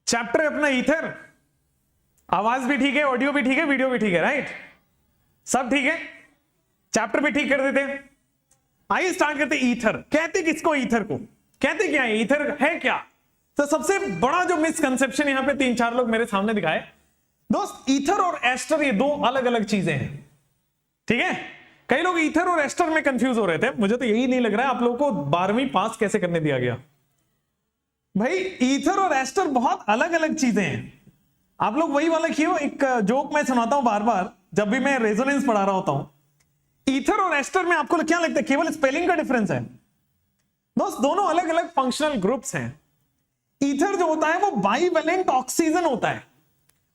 Chapter है अपना ether, आवाज भी ठीक है, ऑडियो भी ठीक है, वीडियो भी ठीक है, राइट, सब ठीक है, चैप्टर भी ठीक कर देते हैं। आइए स्टार्ट करते हैं। ईथर कहते किसको, ईथर को कहते क्या है, ईथर है क्या? तो सबसे बड़ा जो मिसकंसेप्शन यहां पे 3-4 लोग मेरे सामने दिखाए दोस्त, ईथर और एस्टर ये दो अलग अलग चीजें हैं, ठीक है। कई लोग ईथर और एस्टर में कंफ्यूज हो रहे थे, मुझे तो यही नहीं लग रहा है आप लोगों को 12वीं पास कैसे करने दिया गया। भाई ईथर और एस्टर बहुत अलग अलग चीजें हैं। आप लोग वही वाला किए हो, एक जोक मैं सुनाता हूं बार बार जब भी मैं रेजोनेंस पढ़ा रहा होता हूं। ईथर और एस्टर में आपको क्या लगता है, केवल स्पेलिंग का डिफरेंस है? दोस्त दोनों अलग अलग फंक्शनल ग्रुप्स हैं। ईथर जो होता है वो बाइवेलेंट ऑक्सीजन होता है,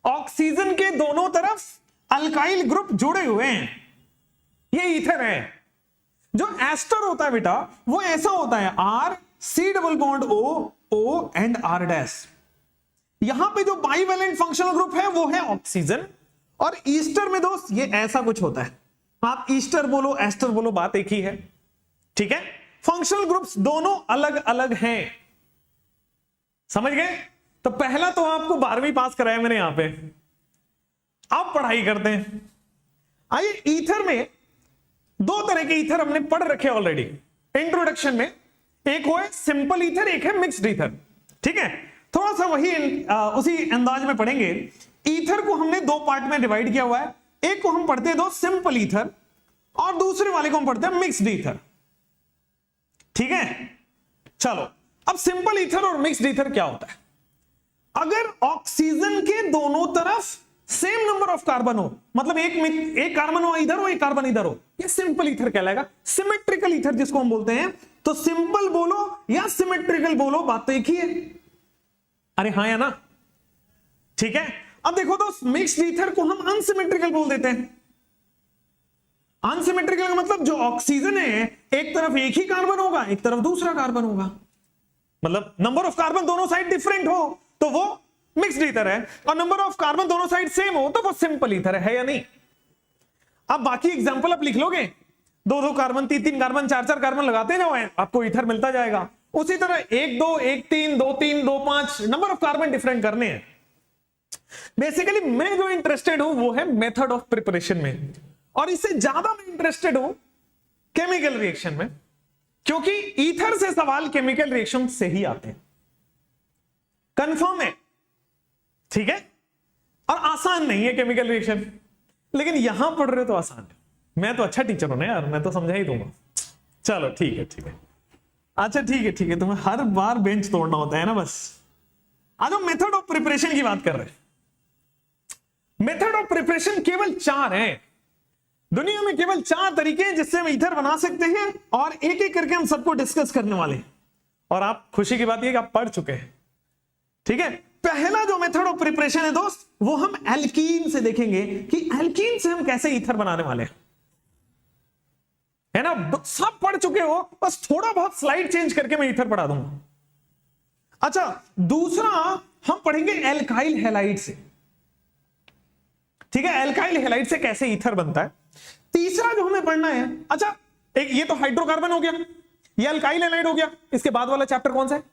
ऑक्सीजन के दोनों तरफ अल्काइल ग्रुप जुड़े हुए हैं, ये ईथर है। जो एस्टर होता है बेटा वो ऐसा होता है, R C double bond O, O and R dash. यहां पे जो बाइवेलेंट फंक्शनल ग्रुप है वो है ऑक्सीजन। और ईस्टर में दोस्त ये ऐसा कुछ होता है, आप ईस्टर बोलो एस्टर बोलो बात एक ही है, ठीक है। फंक्शनल ग्रुप्स दोनों अलग अलग हैं, समझ गए? तो पहला तो आपको 12वीं पास कराया मैंने यहां पे, अब पढ़ाई करते हैं। आइए, ईथर में दो तरह के ईथर हमने पढ़ रखे ऑलरेडी इंट्रोडक्शन में, एक हो सिंपल ईथर, एक है मिक्स्ड ईथर, ठीक है। थोड़ा सा वही उसी अंदाज में पढ़ेंगे। ईथर को हमने दो पार्ट में डिवाइड किया हुआ है, एक को हम पढ़ते हैं दो सिंपल ईथर और दूसरे वाले को हम पढ़ते हैं मिक्स्ड ईथर, ठीक है। चलो, अब सिंपल ईथर और मिक्स्ड ईथर क्या होता है? अगर ऑक्सीजन के दोनों तरफ सेम नंबर ऑफ कार्बन हो, मतलब एक कार्बन हो इधर हो, एक कार्बन इधर हो, ये सिंपल ईथर कहलाएगा। सिमेट्रिकल ईथर जिसको हम बोलते हैं, तो सिंपल बोलो या सिमेट्रिकल बोलो, बात तो एक ही है। अरे हाँ या ना, ठीक है। अब देखो दोस्त, मिक्स्ड ईथर को हम अनसिमेट्रिकल बोल देते हैं। अनसिमेट्रिकल का मतलब जो ऑक्सीजन है एक तरफ एक ही कार्बन होगा, एक तरफ दूसरा कार्बन होगा, मतलब नंबर ऑफ कार्बन दोनों साइड डिफरेंट हो तो वो मिक्स्ड ईथर है, और नंबर ऑफ कार्बन दोनों साइड सेम हो तो वो सिंपल ईथर है या नहीं? अब बाकी एग्जांपल आप लिख लोगे, 2-2 कार्बन, 3-3 कार्बन, 4-4 कार्बन लगाते जाओ, आपको ईथर मिलता जाएगा। उसी तरह 1-2, 1-3, 2-3, 2-5 नंबर ऑफ कार्बन डिफरेंट करने हैं। बेसिकली मैं जो इंटरेस्टेड हूं वो है मेथड ऑफ प्रिपरेशन में, और इससे ज्यादा मैं इंटरेस्टेड हूं केमिकल रिएक्शन में, क्योंकि ईथर से सवाल केमिकल रिएक्शन से ही आते हैं, कंफर्म है, ठीक है। और आसान नहीं है केमिकल रिएक्शन, लेकिन यहां पढ़ रहे हो तो आसान है। मैं तो अच्छा टीचर हूं ना यार, मैं तो समझा ही दूंगा। चलो ठीक है, ठीक है, अच्छा ठीक है, तुम्हें हर बार बेंच तोड़ना होता है ना बस। आज हम मेथड ऑफ प्रिपरेशन की बात कर रहे हैं। मेथड ऑफ प्रिपरेशन केवल 4 हैं दुनिया में, केवल 4 तरीके हैं जिससे हम ईथर बना सकते हैं, और एक एक करके हम सबको डिस्कस करने वाले हैं। और आप, खुशी की बात यह कि आप पढ़ चुके हैं, ठीक है। पहला जो मेथड ऑफ प्रिपरेशन है दोस्त, वो हम एल्कीन से देखेंगे कि एल्कीन से हम कैसे ईथर बनाने वाले हैं, है ना। सब पढ़ चुके हो, बस थोड़ा बहुत स्लाइड चेंज करके मैं ईथर पढ़ा दूंगा। अच्छा, दूसरा हम पढ़ेंगे एल्काइल हैलाइड से, ठीक है, एल्काइल हैलाइड से कैसे ईथर बनता है। तीसरा जो हमें पढ़ना है, अच्छा एक ये तो हाइड्रोकार्बन हो गया, ये अल्काइल हैलाइड हो गया, इसके बाद वाला चैप्टर कौन सा है?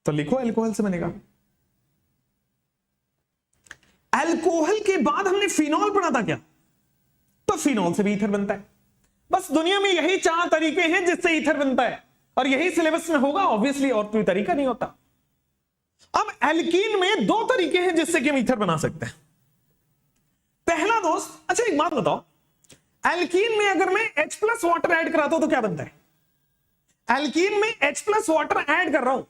तो लिखो, अल्कोहल से बनेगा। अल्कोहल के बाद हमने फिनॉल पढ़ा था क्या? तो फिनॉल से भी ईथर बनता है। बस दुनिया में यही 4 तरीके हैं जिससे ईथर बनता है, और यही सिलेबस में होगा ऑब्वियसली, और कोई तरीका नहीं होता। अब एल्कीन में 2 तरीके हैं जिससे कि हम ईथर बना सकते हैं। पहला दोस्त, अच्छा एक बात बताओ, एल्कीन में अगर मैं H+ वाटर ऐड कराता हूं तो क्या बनता है? एल्कीन में H+ वाटर ऐड कर रहा हूं,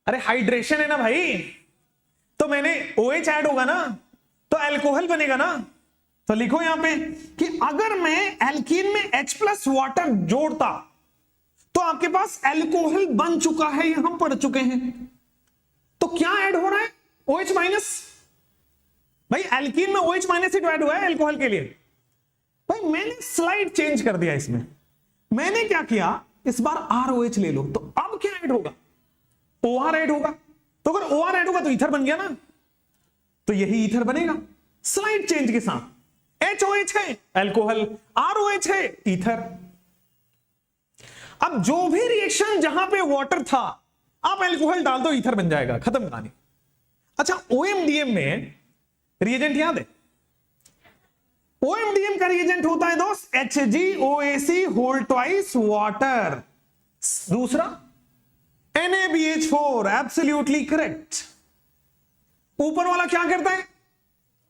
अरे हाइड्रेशन है ना भाई, तो मैंने OH ऐड होगा ना, तो अल्कोहल बनेगा ना। तो लिखो यहां पे कि अगर मैं एल्कीन में H+ वाटर जोड़ता तो आपके पास अल्कोहल बन चुका है, ये हम पढ़ चुके हैं। तो क्या ऐड हो रहा है? OH-। भाई एल्कीन में OH- ही तो ऐड हुआ है अल्कोहल के लिए। भाई मैंने स्लाइड चेंज कर दिया, इसमें मैंने क्या किया, इस बार ROH ले लो, तो अब क्या ऐड होगा? OR ऐड होगा। तो अगर OR ऐड होगा तो ईथर बन गया ना, तो यही ईथर बनेगा स्लाइड चेंज के साथ। HOH है अल्कोहल, ROH है ईथर। अब जो भी रिएक्शन जहां पे वाटर था आप एल्कोहल डाल दो, ईथर बन जाएगा, खत्म कहानी। अच्छा, OMDM में रिएजेंट याद है? OMDM का रिएजेंट होता है दोस्त HgOAc होल ट्वाइस वाटर। दूसरा NaBH4, एब्सोल्युटली करेक्ट। ऊपर वाला क्या करता है?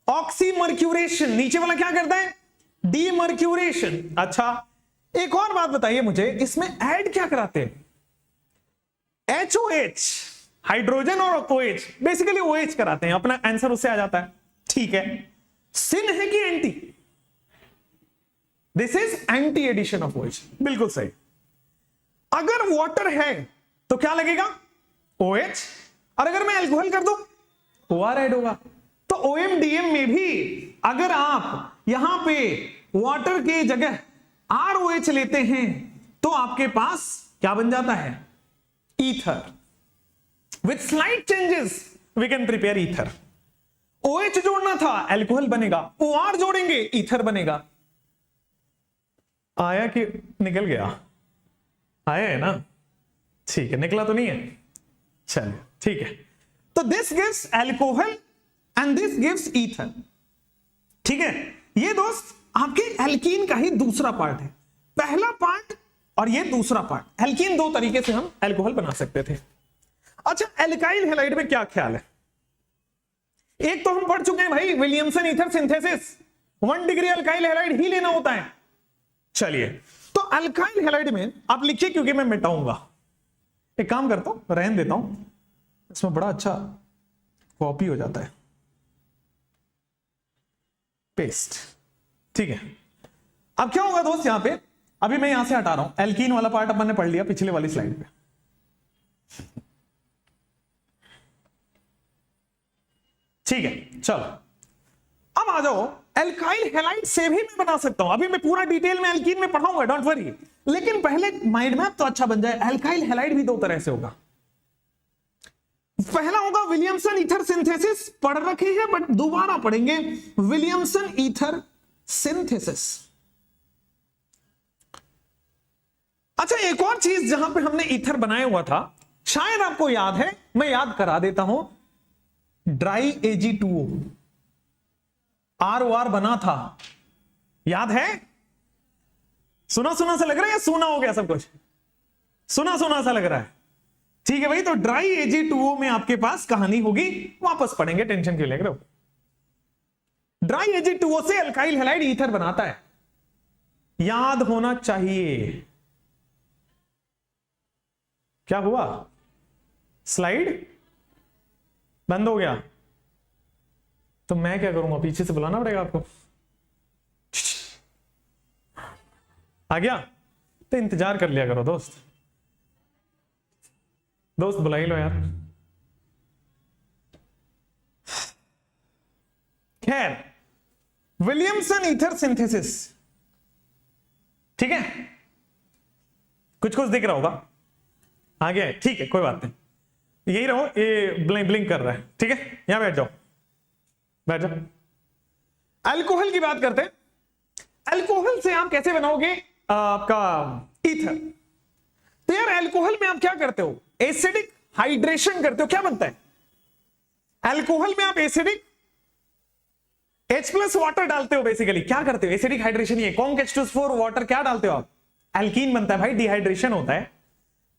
ऑक्सीमर्क्यूरेशन। नीचे वाला क्या करता है? डीमर्क्यूरेशन। अच्छा, एक और बात बताइए मुझे, इसमें ऐड क्या कराते हैं? HOH, हाइड्रोजन और OH, बेसिकली OH कराते हैं, अपना आंसर उससे आ जाता है। ठीक है, सिन है कि anti? This is anti addition of OH, बिल्कुल सही। अगर वाटर है तो क्या लगेगा? OH, और अगर मैं अल्कोहल कर दूं OR ऐड होगा। तो OMDM में भी अगर आप यहां पे वाटर के जगह ROH लेते हैं तो आपके पास क्या बन जाता है? Ether. With slight changes we can prepare ether. OH जोड़ना था, अल्कोहल बनेगा, OR जोड़ेंगे, ईथर बनेगा। आया कि निकल गया? आया है ना? ठीक है, निकला तो नहीं है? चलिए ठीक है। तो this gives alcohol and this gives ether. ठीक है, ये दोस्त आपके एल्कीन का ही दूसरा पार्ट है। पहला पार्ट और ये दूसरा पार्ट। एल्कीन दो तरीके से हम अल्कोहल बना सकते थे। अच्छा, एल्काइल हैलाइड में क्या ख्याल है? एक तो हम पढ़ चुके हैं भाई, Williamson ether synthesis, 1 degree alkyl halide ही लेना होता है। चलिए, तो अल्काइल हैलाइड में आप लिखिए, क्योंकि मैं मिटाऊंगा। एक काम करता हूं, रहन देता हूं, इसमें बड़ा अच्छा कॉपी हो जाता है, पेस्ट। ठीक है, अब क्या होगा दोस्त, यहां पे अभी मैं यहां से हटा रहा हूं, एल्कीन वाला पार्ट अपन ने पढ़ लिया पिछले वाली स्लाइड पे। ठीक है, चलो अब आ जाओ, एल्काइल हैलाइड से भी मैं बना सकता हूं। अभी मैं पूरा डिटेल में एल्कीन में पढ़ाऊंगा, डोंट वरी, लेकिन पहले माइंड मैप तो अच्छा बन जाए। एल्काइल हैलाइड भी दो तरह से होगा। पहला होगा विलियमसन ईथर सिंथेसिस, पढ़ रखे हैं बट दोबारा पढ़ेंगे, विलियमसन ईथर सिंथेसिस। अच्छा, एक और चीज जहां पे हमने ईथर बनाया हुआ था, शायद आपको याद है, मैं याद करा देता हूं, ड्राई Ag2O, ROR बना था, याद है? सुना सुना सा लग रहा है या सुना हो गया सब कुछ? सुना सुना सा लग रहा है। ठीक है भाई, तो ड्राई Ag2O में आपके पास कहानी होगी, वापस पढ़ेंगे, टेंशन क्यों ले रहे हो। ड्राई Ag2O से अल्काइल हैलाइड ईथर बनाता है, याद होना चाहिए। क्या हुआ? स्लाइड बंद हो गया, तो मैं क्या करूंगा? पीछे से बुलाना पड़ेगा आपको। आ गया? तो इंतजार कर लिया करो दोस्त, दोस्त बुला ही लो यार। खैर, विलियमसन ईथर सिंथेसिस, ठीक है, कुछ कुछ दिख रहा होगा, आ गया है, ठीक है, कोई बात नहीं, यही रहो, ये ब्लिंक कर रहा है, ठीक है, यहां बैठ जाओ, बैठ जाओ। अल्कोहल की बात करते हैं। अल्कोहल से आप कैसे बनाओगे आपका ईथर? तो यार, अल्कोहल में आप क्या करते हो? एसिडिक हाइड्रेशन करते हो। क्या बनता है अल्कोहल में? आप एसिडिक H+ वाटर डालते हो। बेसिकली क्या करते हो? एसिडिक हाइड्रेशन, ये कॉन्क H2SO4 वाटर क्या डालते हो आप? एल्कीन बनता है भाई, डिहाइड्रेशन होता है।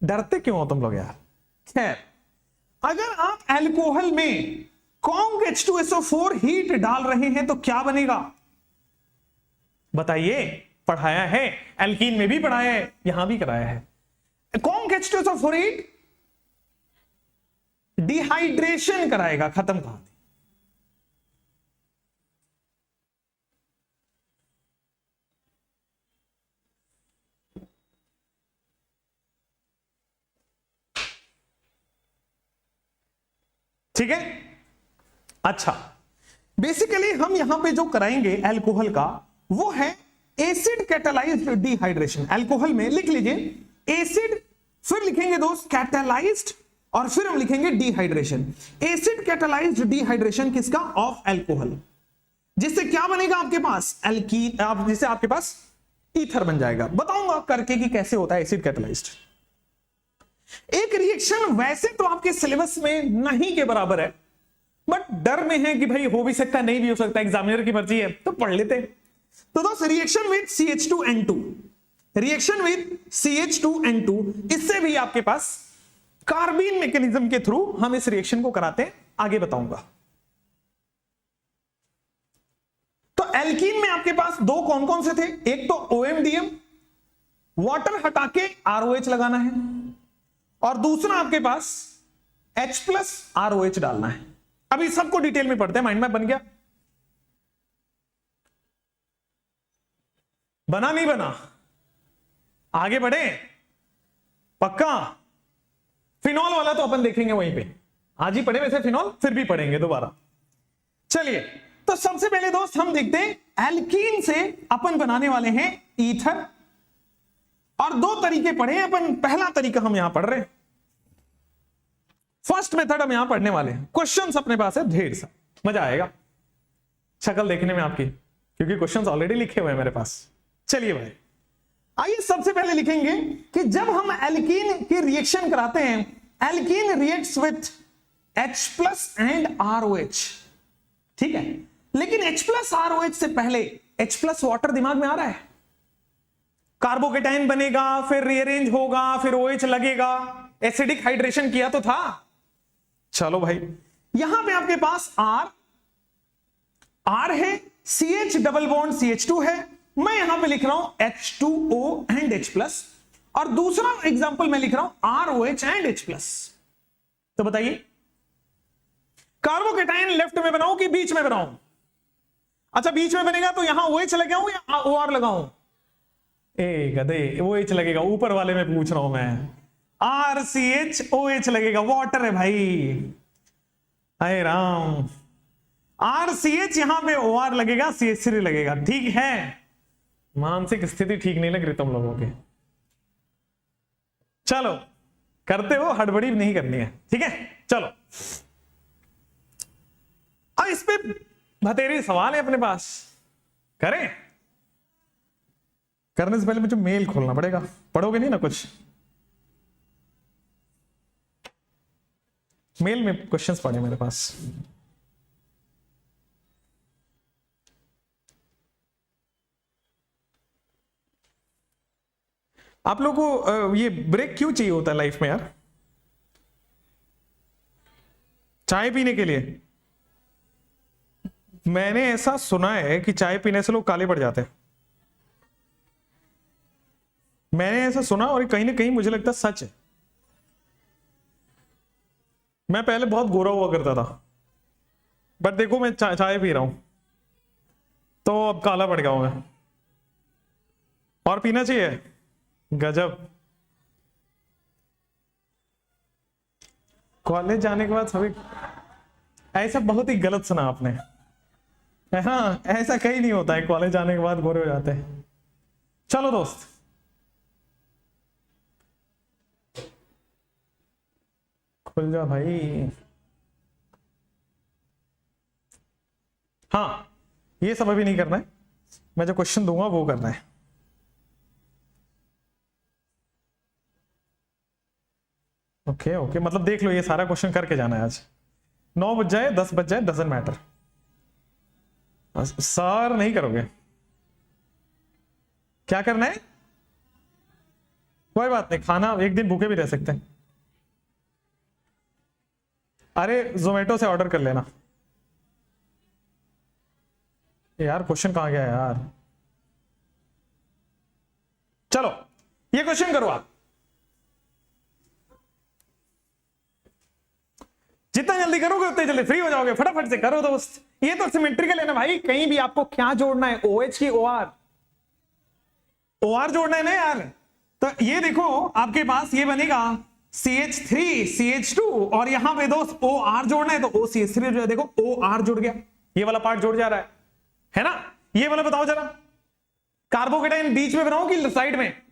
डरते क्यों हो तुम लोग यार? खैर, अगर आप अल्कोहल में कॉन्क H2SO4 हीट डाल रहे हैं तो क्या बनेगा? बताइए, पढ़ाया है, एल्कीन में भी पढ़ाया है, यहां भी कराया है। कॉन्क H2SO4 हीट डिहाइड्रेशन कराएगा, खत्म कहानी। ठीक है, अच्छा, बेसिकली हम यहां पे जो कराएंगे अल्कोहल का, वो है एसिड कैटालाइज्ड डिहाइड्रेशन। अल्कोहल में लिख लीजिए एसिड, फिर लिखेंगे दोस्त कैटालाइज्ड, और फिर हम लिखेंगे डिहाइड्रेशन। एसिड कैटालाइज्ड डिहाइड्रेशन किसका? ऑफ अल्कोहल, जिससे क्या बनेगा आपके पास? एल्कीन, जिससे आपके पास ईथर बन जाएगा। बताऊंगा करके कि कैसे होता है एसिड कैटालाइज्ड। एक रिएक्शन वैसे तो आपके सिलेबस में नहीं के बराबर है, बट डर में है कि भाई हो भी सकता है नहीं भी हो सकता, एग्जामिनर की मर्जी है, तो पढ़ लेते हैं। तो दोस्त reaction with CH2N2, reaction with CH2N2, इससे भी आपके पास कार्बीन मैकेनिज्म के थ्रू हम इस रिएक्शन को कराते हैं, आगे बताऊंगा। तो एल्कीन में आपके पास दो कौन कौन से थे, एक तो OMDM, वाटर हटा के ROH लगाना है, और दूसरा आपके पास H+ROH डालना है। अभी सबको डिटेल में पढ़ते हैं, माइंड मैप बन गया? बना नहीं बना? आगे बढ़े पक्का? फिनॉल वाला तो अपन देखेंगे वहीं पे, आज ही पढ़े वैसे फिनॉल, फिर भी पढ़ेंगे दोबारा। चलिए, तो सबसे पहले दोस्त हम देखते हैं एल्कीन से अपन बनाने वाले हैं ईथर, और दो तरीके पढ़े हैं अपन। पहला तरीका हम यहां पढ़ रहे हैं, फर्स्ट मेथड हम यहां पढ़ने वाले हैं। क्वेश्चंस अपने पास है ढेर सा, मजा आएगा शक्ल देखने में आपकी, क्योंकि क्वेश्चंस ऑलरेडी लिखे हुए हैं मेरे पास। चलिए भाई, आइए सबसे पहले लिखेंगे कि जब हम एल्कीन की रिएक्शन कराते हैं, alkene reacts with H+ and ROH, ठीक है। लेकिन H+ROH से पहले H+ वाटर दिमाग में आ रहा है, कार्बोकेटाइन बनेगा, फिर रीअरेंज होगा, फिर OH लगेगा, एसिडिक हाइड्रेशन किया तो था। चलो भाई, यहां पे आपके पास R है, CH डबल बॉन्ड CH2 है, मैं यहां पे लिख रहा हूं H2O एंड H+, और दूसरा एग्जांपल मैं लिख रहा हूं ROH एंड H+। तो बताइए कार्बोकेटाइन लेफ्ट में बनाऊं कि बीच में बनाऊं? अच्छा, बीच में बनेगा तो यहां OH लगाऊं या OR लगाऊं? ए गधे, OH लगेगा, ऊपर वाले में पूछ रहा हूं मैं। RCHOH लगेगा, वाटर है भाई। अरे राम, RCH यहां पे OR लगेगा, CH3 लगेगा, ठीक है। मानसिक स्थिति ठीक नहीं लग रही तुम लोगों की। चलो करते हो, हड़बड़ी नहीं करनी है, ठीक है। चलो, अब इस पे भतेरी सवाल है अपने पास, करें? करने से पहले मुझे मेल खोलना पड़ेगा, पढ़ोगे नहीं ना कुछ? मेल में क्वेश्चंस पढ़े मेरे पास। आप लोगों को ये ब्रेक क्यों चाहिए होता है लाइफ में यार? चाय पीने के लिए? मैंने ऐसा सुना है कि चाय पीने से लोग काले पड़ जाते हैं। मैंने ऐसा सुना, और कहीं ना कहीं मुझे लगता है सच है। मैं पहले बहुत गोरा हुआ करता था, बट देखो मैं चाय पी रहा हूं तो अब काला पड़ गया हूं मैं। और पीना चाहिए, गजब। कॉलेज जाने के बाद सभी ऐसा बहुत ही गलत सुना आपने। हाँ, ऐसा कहीं नहीं होता है, कॉलेज जाने के बाद गोरे हो जाते हैं। चलो दोस्त, खुल जा भाई। हाँ, ये सब अभी नहीं करना है, मैं जो क्वेश्चन दूंगा वो करना है। ओके ओके, मतलब देख लो, ये सारा क्वेश्चन करके जाना है आज। 9 बज जाए 10 बज जाए, डजंट मैटर। सर नहीं करोगे? क्या करना है? कोई बात नहीं, खाना एक दिन भूखे भी रह सकते हैं। अरे जोमेटो से ऑर्डर कर लेना। यार क्वेश्चन कहां गया यार? चलो ये क्वेश्चन करो आप, जितना जल्दी करोगे उतने जल्दी फ्री हो जाओगे। फटाफट से करो दोस्त, ये तो सिमेट्रिकल है ना भाई। कहीं भी आपको क्या जोड़ना है, OH की OR? OR जोड़ना है ना यार। तो ये देखो आपके पास ये बनेगा CH3 CH2, और यहां पे दोस्त OR जोड़ना है तो OCH3 जो है, देखो OR जुड़ गया, ये वाला पार्ट जुड़ जा रहा है ना? ये वाला बताओ जरा, कार्बोकेटाइन बीच में बनाओ कि साइड में?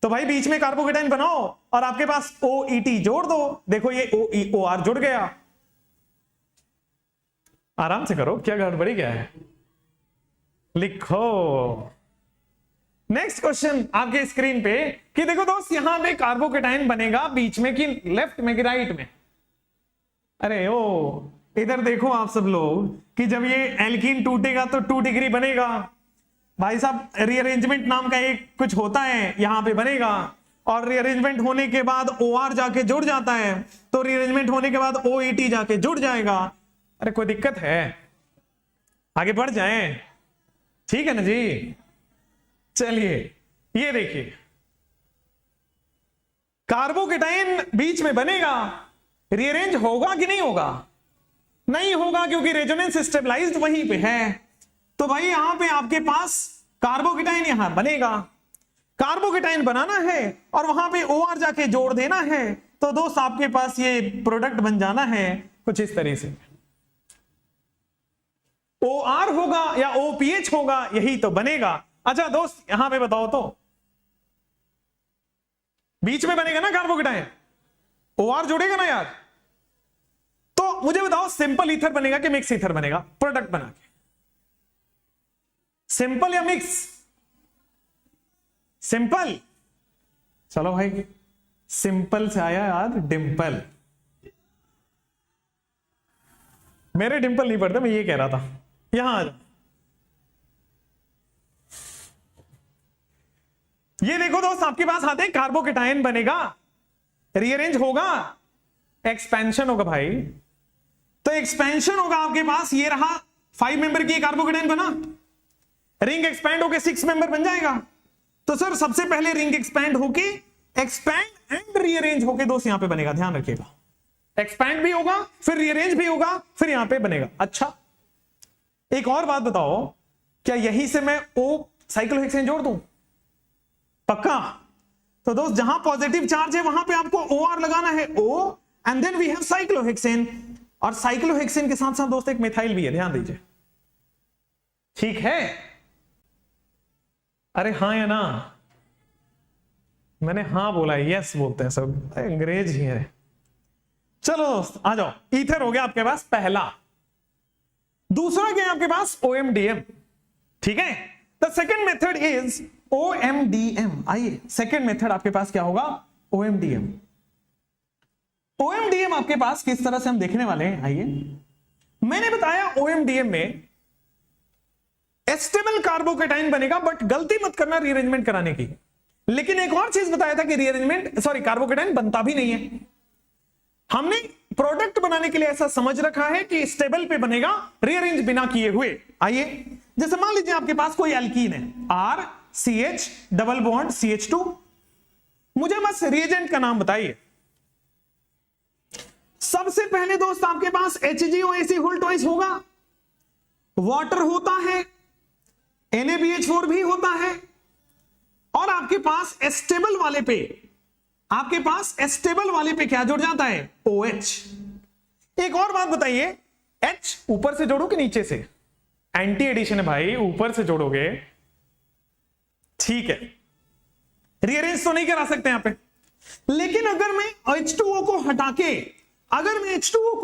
तो भाई बीच में कार्बोकेटाइन बनाओ और आपके पास OET जोड़ दो, देखो ये OR जुड़ गया। आराम से करो, क्या गड़बड़ी क्या है? लिखो नेक्स्ट क्वेश्चन आपके स्क्रीन पे कि देखो दोस्त यहां पे कार्बोकेटाइन बनेगा बीच में कि लेफ्ट में कि राइट में? अरे ओ इधर देखो आप सब लोग कि जब ये एल्कीन टूटेगा तो 2 डिग्री बनेगा भाई साहब। रीअरेंजमेंट नाम का एक कुछ होता है यहां पे बनेगा, और रीअरेंजमेंट होने के बाद OR जाके जुड़ जाता है, तो रीअरेंजमेंट होने के बाद OET जाके जुड़ जाएगा। अरे कोई दिक्कत है? आगे बढ़ जाएं, ठीक है ना जी। चलिए ये देखिए कार्बोकेटाइन बीच में बनेगा, रीअरेंज होगा कि नहीं होगा? नहीं होगा, क्योंकि रेजोनेंस स्टेबलाइज्ड वहीं पे है। तो भाई यहां पे आपके पास कार्बोकेटाइन यहां बनेगा, कार्बोकेटाइन बनाना है और वहां पे OR जाके जोड़ देना है, तो दोस्त आपके पास ये प्रोडक्ट बन जाना है कुछ इस तरह से। OR होगा या OPH होगा, यही तो बनेगा। अच्छा दोस्त यहां पे बताओ तो बीच में बनेगा ना कार्बोकेटाइन, OR जोड़ेगा ना यार, तो मुझे बताओ सिंपल ईथर बनेगा कि मिक्स ईथर बनेगा प्रोडक्ट बना के? सिंपल या मिक्स? सिंपल। चलो भाई सिंपल से आया यार डिंपल। मेरे डिंपल नहीं पड़ते, मैं ये कह रहा था। यहां आ जाओ, ये देखो दोस्त आपके पास आते हैं कार्बोकेटाइन बनेगा, रीअरेंज होगा, एक्सपेंशन होगा भाई। तो एक्सपेंशन होगा आपके पास, ये रहा 5 मेंबर की कार्बोकेटाइन बना, रिंग एक्सपैंड होके 6 मेंबर बन जाएगा। तो सर सबसे पहले रिंग एक्सपैंड होके एक्सपैंड एंड रीअरेंज होके दोस्त यहां पे बनेगा, ध्यान रखिएगा। एक्सपैंड भी होगा फिर रीअरेंज भी होगा फिर यहां पे बनेगा। अच्छा एक और बात बताओ, क्या यहीं से मैं O साइक्लोहेक्सेन जोड़ दूं? पक्का? तो दोस्त जहां पॉजिटिव चार्ज है वहां पे आपको OR लगाना है, O and then we have cyclohexane, और साइक्लोहेक्सेन के साथ साथ दोस्त एक मिथाइल भी है, ध्यान दीजिए। ठीक है? अरे हाँ या ना? मैंने हाँ बोला, यस बोलते हैं सब, अंग्रेज ही है। चलो दोस्त आ जाओ, ईथर हो गया आपके पास पहला। दूसरा क्या है आपके पास? OMDM। ठीक है, the second method is OMDM। आइए सेकेंड मेथड आपके पास क्या होगा? OMDM। OMDM आपके पास किस तरह से हम देखने वाले हैं, आइए। मैंने बताया OMDM में एस्टेबल कार्बोकेटाइन बनेगा, बट गलती मत करना रीअरेंजमेंट कराने की। लेकिन एक और चीज बताया था कि रीअरेंजमेंट कार्बोकेटाइन बनता भी नहीं है। हमने प्रोडक्ट बनाने के लिए ऐसा समझ रखा है कि स्टेबल पे बनेगा, रीअरेंज बिना किए हुए। आइए जैसे मान लीजिए आपके पास कोई एल्कीन है, RCH डबल बॉन्ड CH2। मुझे बस रिएजेंट का नाम बताइए। सबसे पहले दोस्त आपके पास HgOAc होल ट्वाइस होगा, वाटर होता है, NaBH4 भी होता है, और आपके पास एस्टेबल वाले पे क्या जुड़ जाता है? OH। एक और बात बताइए, H ऊपर से जोड़ो कि नीचे से? एंटी एडिशन है भाई, ऊपर से जोड़ोगे। ठीक है, रीअरेंज तो नहीं करा सकते यहां पे, लेकिन अगर मैं H2O को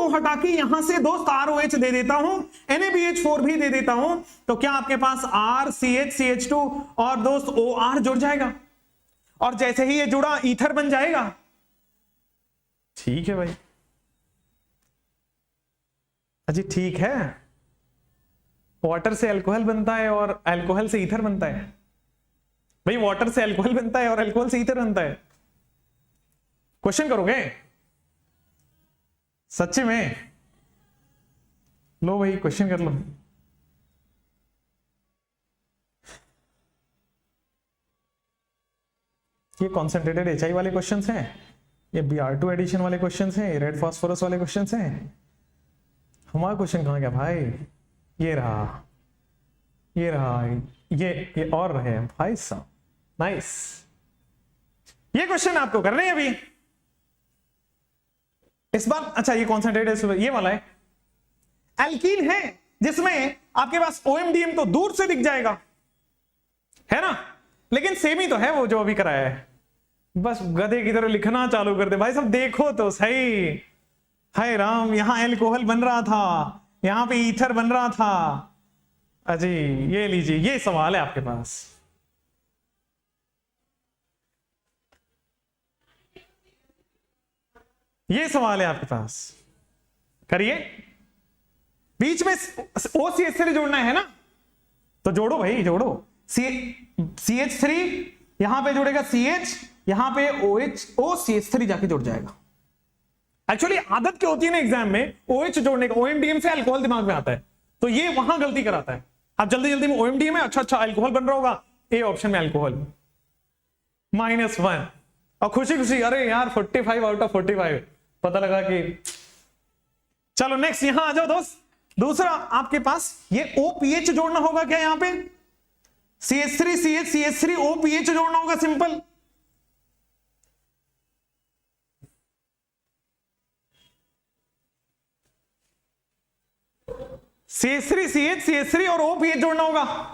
हटा के यहां से दोस्त ROH दे देता हूं, NaBH4 भी दे देता हूं, तो क्या आपके पास RCH CH2 और दोस्त OR जुड़ जाएगा, और जैसे ही ये जुड़ा ईथर बन जाएगा। ठीक है भाई, अजी ठीक है। वाटर से अल्कोहल बनता है और अल्कोहल से ईथर बनता है भाई, वाटर से अल्कोहल बनता है और अल्कोहल से ईथर बनता है। क्वेश्चन करोगे सच्चे में? लो भाई क्वेश्चन कर लो। ये कॉन्सेंट्रेटेड HI वाले क्वेश्चंस हैं, ये Br2 एडिशन वाले क्वेश्चंस हैं, रेड फास्फोरस वाले क्वेश्चंस हैं। हमारा क्वेश्चन कहां गया भाई? ये रहा, ये और रहे भाई साहब। नाइस, ये क्वेश्चन आपको करने हैं अभी इस बार। अच्छा ये कॉन्सेंट्रेटेड ये वाला है, एल्कीन है जिसमें आपके पास OMDM तो दूर से दिख जाएगा, है ना, लेकिन सेम ही तो है वो जो अभी कराया है। बस गधे की तरह लिखना चालू कर दे भाई सब, देखो तो सही। हाय राम, यहां एल्कोहल बन रहा था, यहां पे ईथर बन रहा था। अजी ये लीजिए, ये सवाल है आपके पास। ये सवाल है आपके पास, करिए। बीच में OCH3 जोड़ना है ना, तो जोड़ो भाई, जोड़ो। CH3 यहां पे जुड़ेगा CH, यहां पे OCH3 जाके जुड़ जाएगा। एक्चुअली आदत क्या होती है ना एग्जाम में OH जोड़ने का, OMDM से अल्कोहल दिमाग में आता है, तो ये वहां गलती कराता है। आप जल्दी जल्दी में OMDM में अच्छा अल्कोहल बन रहा होगा, ए ऑप्शन में अल्कोहल, -1, और खुशी खुशी अरे यार 45 आउट ऑफ 45, पता लगा कि। चलो नेक्स्ट यहां आ जाओ दोस्त। दूसरा आपके पास ये OPH जोड़ना होगा क्या, यहां पे CH3 CH CH3 OPH जोड़ना होगा, सिंपल। CH3 CH CH3 और OPH जोड़ना होगा।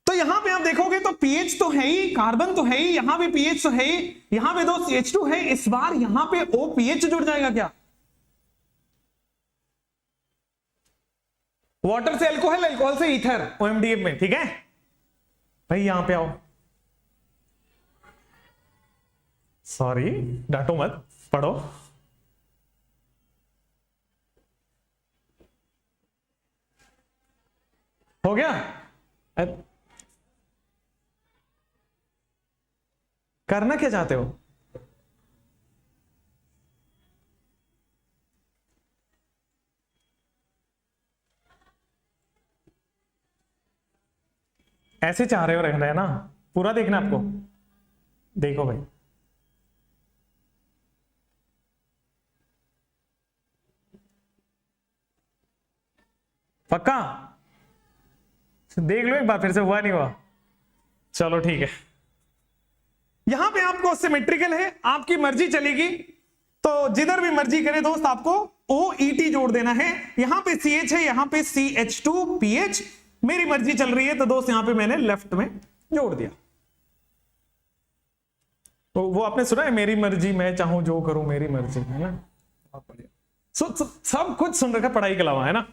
तो यहां पे आप देखोगे तो pH तो है ही, कार्बन तो है ही, यहां पे pH तो है ही, यहां पे 2 CH2 है, इस बार यहां पे OPH जुड़ जाएगा क्या? वाटर से अल्कोहल, अल्कोहल से ईथर, OMDM में, ठीक है भाई। यहां पे आओ, सॉरी डांटो मत, पढ़ो। हो गया? करना क्या चाहते हो? ऐसे चाह रहे हो रहना है ना, पूरा देखना आपको। देखो भाई, पक्का देख लो एक बार, फिर से हुआ नहीं हुआ, चलो ठीक है। यहां पे आपको सिमेट्रिकल है, आपकी मर्जी चलेगी, तो जिधर भी मर्जी करे दोस्त आपको OET जोड़ देना है। यहां पे CH है, यहां पे CH2PH, मेरी मर्जी चल रही है, तो दोस्त यहां पे मैंने लेफ्ट में जोड़ दिया। तो वो आपने सुना है, मेरी मर्जी मैं चाहूं जो करूं मेरी मर्जी, है ना। सब कुछ सुन रखा पढ़ाई के अलावा, है ना।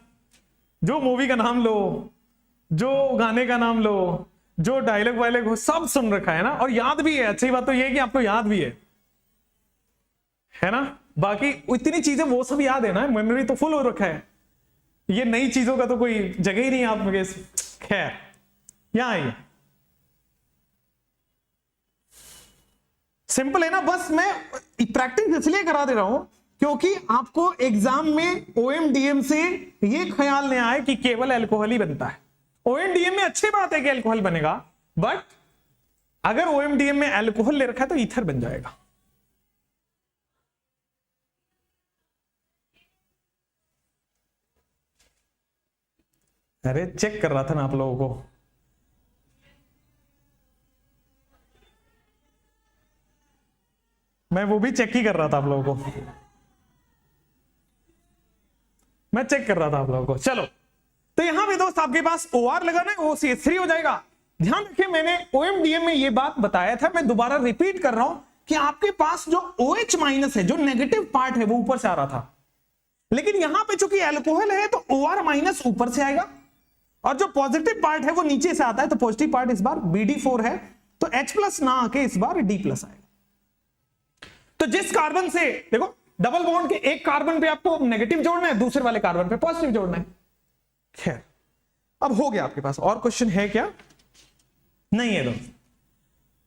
जो मूवी का नाम लो, जो गाने का नाम लो, जो डायलॉग वायलॉग हो, सब सुन रखा है ना, और याद भी है। अच्छी बात तो ये है कि आपको याद भी है ना। बाकी इतनी चीजें वो सब याद है ना, मेमोरी तो फुल हो रखा है। ये नई चीजों का तो कोई जगह ही नहीं है आप में। खैर यहां आइए, सिंपल है ना। बस मैं प्रैक्टिस इसलिए करा दे रहा हूं क्योंकि आपको एग्जाम में OMDM से ये ख्याल नहीं आए कि केवल अल्कोहल ही बनता है। OMDM में अच्छी बात है कि अल्कोहल बनेगा, बट अगर OMDM में अल्कोहल ले रखा है तो ईथर बन जाएगा। अरे चेक कर रहा था ना आप लोगों को, मैं वो भी चेक ही कर रहा था आप लोगों को, मैं चेक कर रहा था आप लोगों को। चलो, तो यहां पे दोस्त आपके पास OR लगाना है, OCH3 हो जाएगा। ध्यान रखिए, मैंने OMDM में ये बात बताया था, मैं दोबारा रिपीट कर रहा हूं कि आपके पास जो OH माइनस है, जो नेगेटिव पार्ट है, वो ऊपर से आ रहा था, लेकिन यहां पे चूंकि अल्कोहल है तो OR माइनस ऊपर से आएगा, और जो पॉजिटिव पार्ट है वो नीचे से आता है, तो पॉजिटिव पार्ट इस बार BD4 है, तो H प्लस ना आके इस बार D प्लस आएगा। तो जिस कार्बन से देखो, डबल बॉन्ड के एक कार्बन पे आपको नेगेटिव जोड़ना है, दूसरे वाले कार्बन पे पॉजिटिव जोड़ना है। खैर, अब हो गया आपके पास। और क्वेश्चन है क्या? नहीं है दोस्त।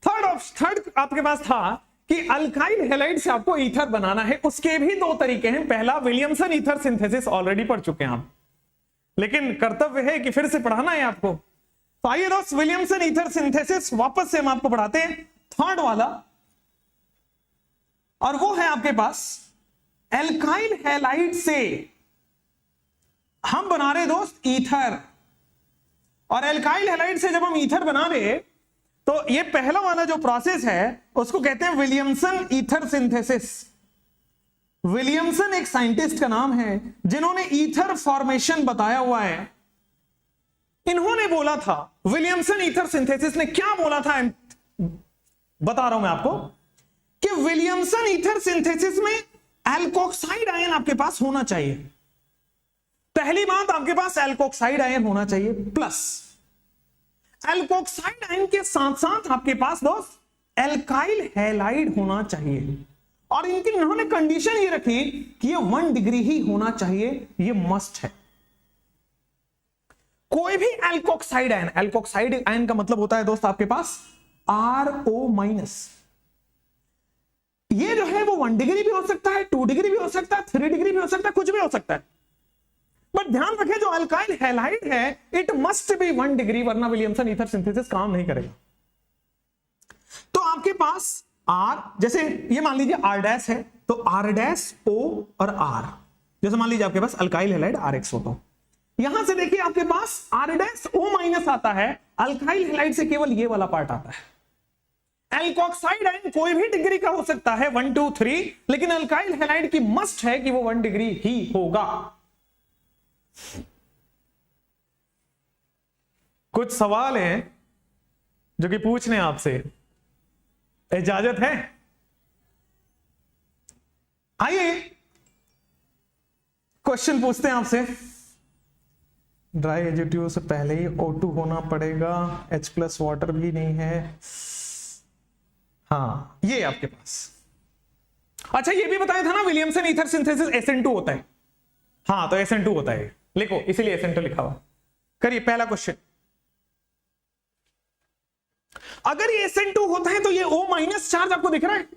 थर्ड आपके पास था कि अल्काइल हैलाइड से आपको ईथर बनाना है। उसके भी दो तरीके हैं। पहला विलियमसन ईथर सिंथेसिस, ऑलरेडी पढ़ चुके हैं आप, लेकिन कर्तव्य है कि फिर से पढ़ाना है आपको। तो आइए दोस्त, विलियमसन ईथर सिंथेसिस वापस से हम आपको पढ़ाते हैं, थर्ड वाला, और वो है आपके पास एल्काइल हैलाइड से हम बना रहे दोस्त ईथर। और एल्काइल हैलाइड से जब हम ईथर बना रहे, तो ये पहला वाला जो प्रोसेस है उसको कहते हैं विलियमसन ईथर सिंथेसिस। विलियमसन एक साइंटिस्ट का नाम है जिन्होंने ईथर फॉर्मेशन बताया हुआ है। इन्होंने बोला था, विलियमसन ईथर सिंथेसिस ने क्या बोला था, बता रहा हूं मैं आपको, कि विलियमसन ईथर सिंथेसिस में एल्कोक्साइड आयन आपके पास होना चाहिए। पहली बात, आपके पास एल्कोक्साइड आयन होना चाहिए, प्लस एल्कोक्साइड आयन के साथ साथ आपके पास दोस्त एल्काइल हैलाइड होना चाहिए, और इनकी इन्होंने कंडीशन ये रखी कि ये 1 डिग्री ही होना चाहिए, ये मस्ट है। कोई भी एल्कोक्साइड आयन का मतलब होता है दोस्त आपके पास RO-, ये जो है वो 1 डिग्री भी हो सकता है, 2 डिग्री भी हो सकता है, 3 डिग्री भी हो सकता है, कुछ भी हो सकता है। बट ध्यान रखें जो अल्काइल हैलाइड है इट मस्ट बी 1 डिग्री, वरना विलियमसन ईथर सिंथेसिस काम नहीं करेगा। तो आपके पास R, जैसे ये मान लीजिए R' है, तो R' O और R, जैसे मान लीजिए आपके पास अल्काइल हैलाइड RX हो, यहां से देखिए आपके पास R'(O- आता है, अल्काइल हैलाइड से केवल ये वाला पार्ट आता है। एल्कोक्साइड आयन कोई भी डिग्री का हो सकता है 1 2 3, लेकिन अल्काइल हैलाइड की मस्ट है कि वो 1 डिग्री ही होगा। कुछ सवाल हैं जो कि पूछने आपसे, इजाजत है? आइए क्वेश्चन पूछते हैं आपसे। ड्राई एजेटिव से पहले ही O2 होना पड़ेगा, H+ वाटर भी नहीं है। हाँ ये आपके पास। अच्छा ये भी बताया था ना विलियमसन ईथर सिंथेसिस SN2 होता है। हाँ तो SN2 होता है, लिखो इसीलिए SN2 लिखा हुआ। करिए पहला क्वेश्चन। अगर ये SN2 होता है तो ये O- चार्ज आपको दिख रहा है,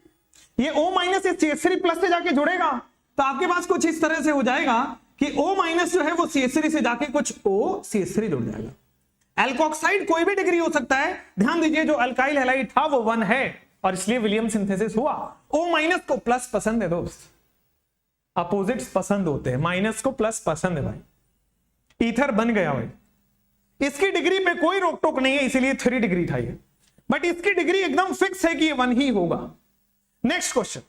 ये O- इस CH3+ से जाके जुड़ेगा, तो आपके पास कुछ इस तरह से हो जाएगा कि O- जो है वो CH3 से जाके कुछ OCH3 जुड़ जाएगा। एल्कोक्साइड कोई भी डिग्री हो सकता है, ध्यान दीजिए जो अल्काइल हैलाइड था वो 1 है और इसलिए विलियम सिंथेसिस हुआ। O- को प्लस पसंद है दोस्त, अपोजिट्स पसंद होते हैं, माइनस को प्लस पसंद है भाई, ईथर बन गया भाई। इसकी डिग्री पे कोई रोक टोक नहीं है, इसीलिए 3 डिग्री था ये, बट इसकी डिग्री एकदम फिक्स है कि ये 1 ही होगा। Next question.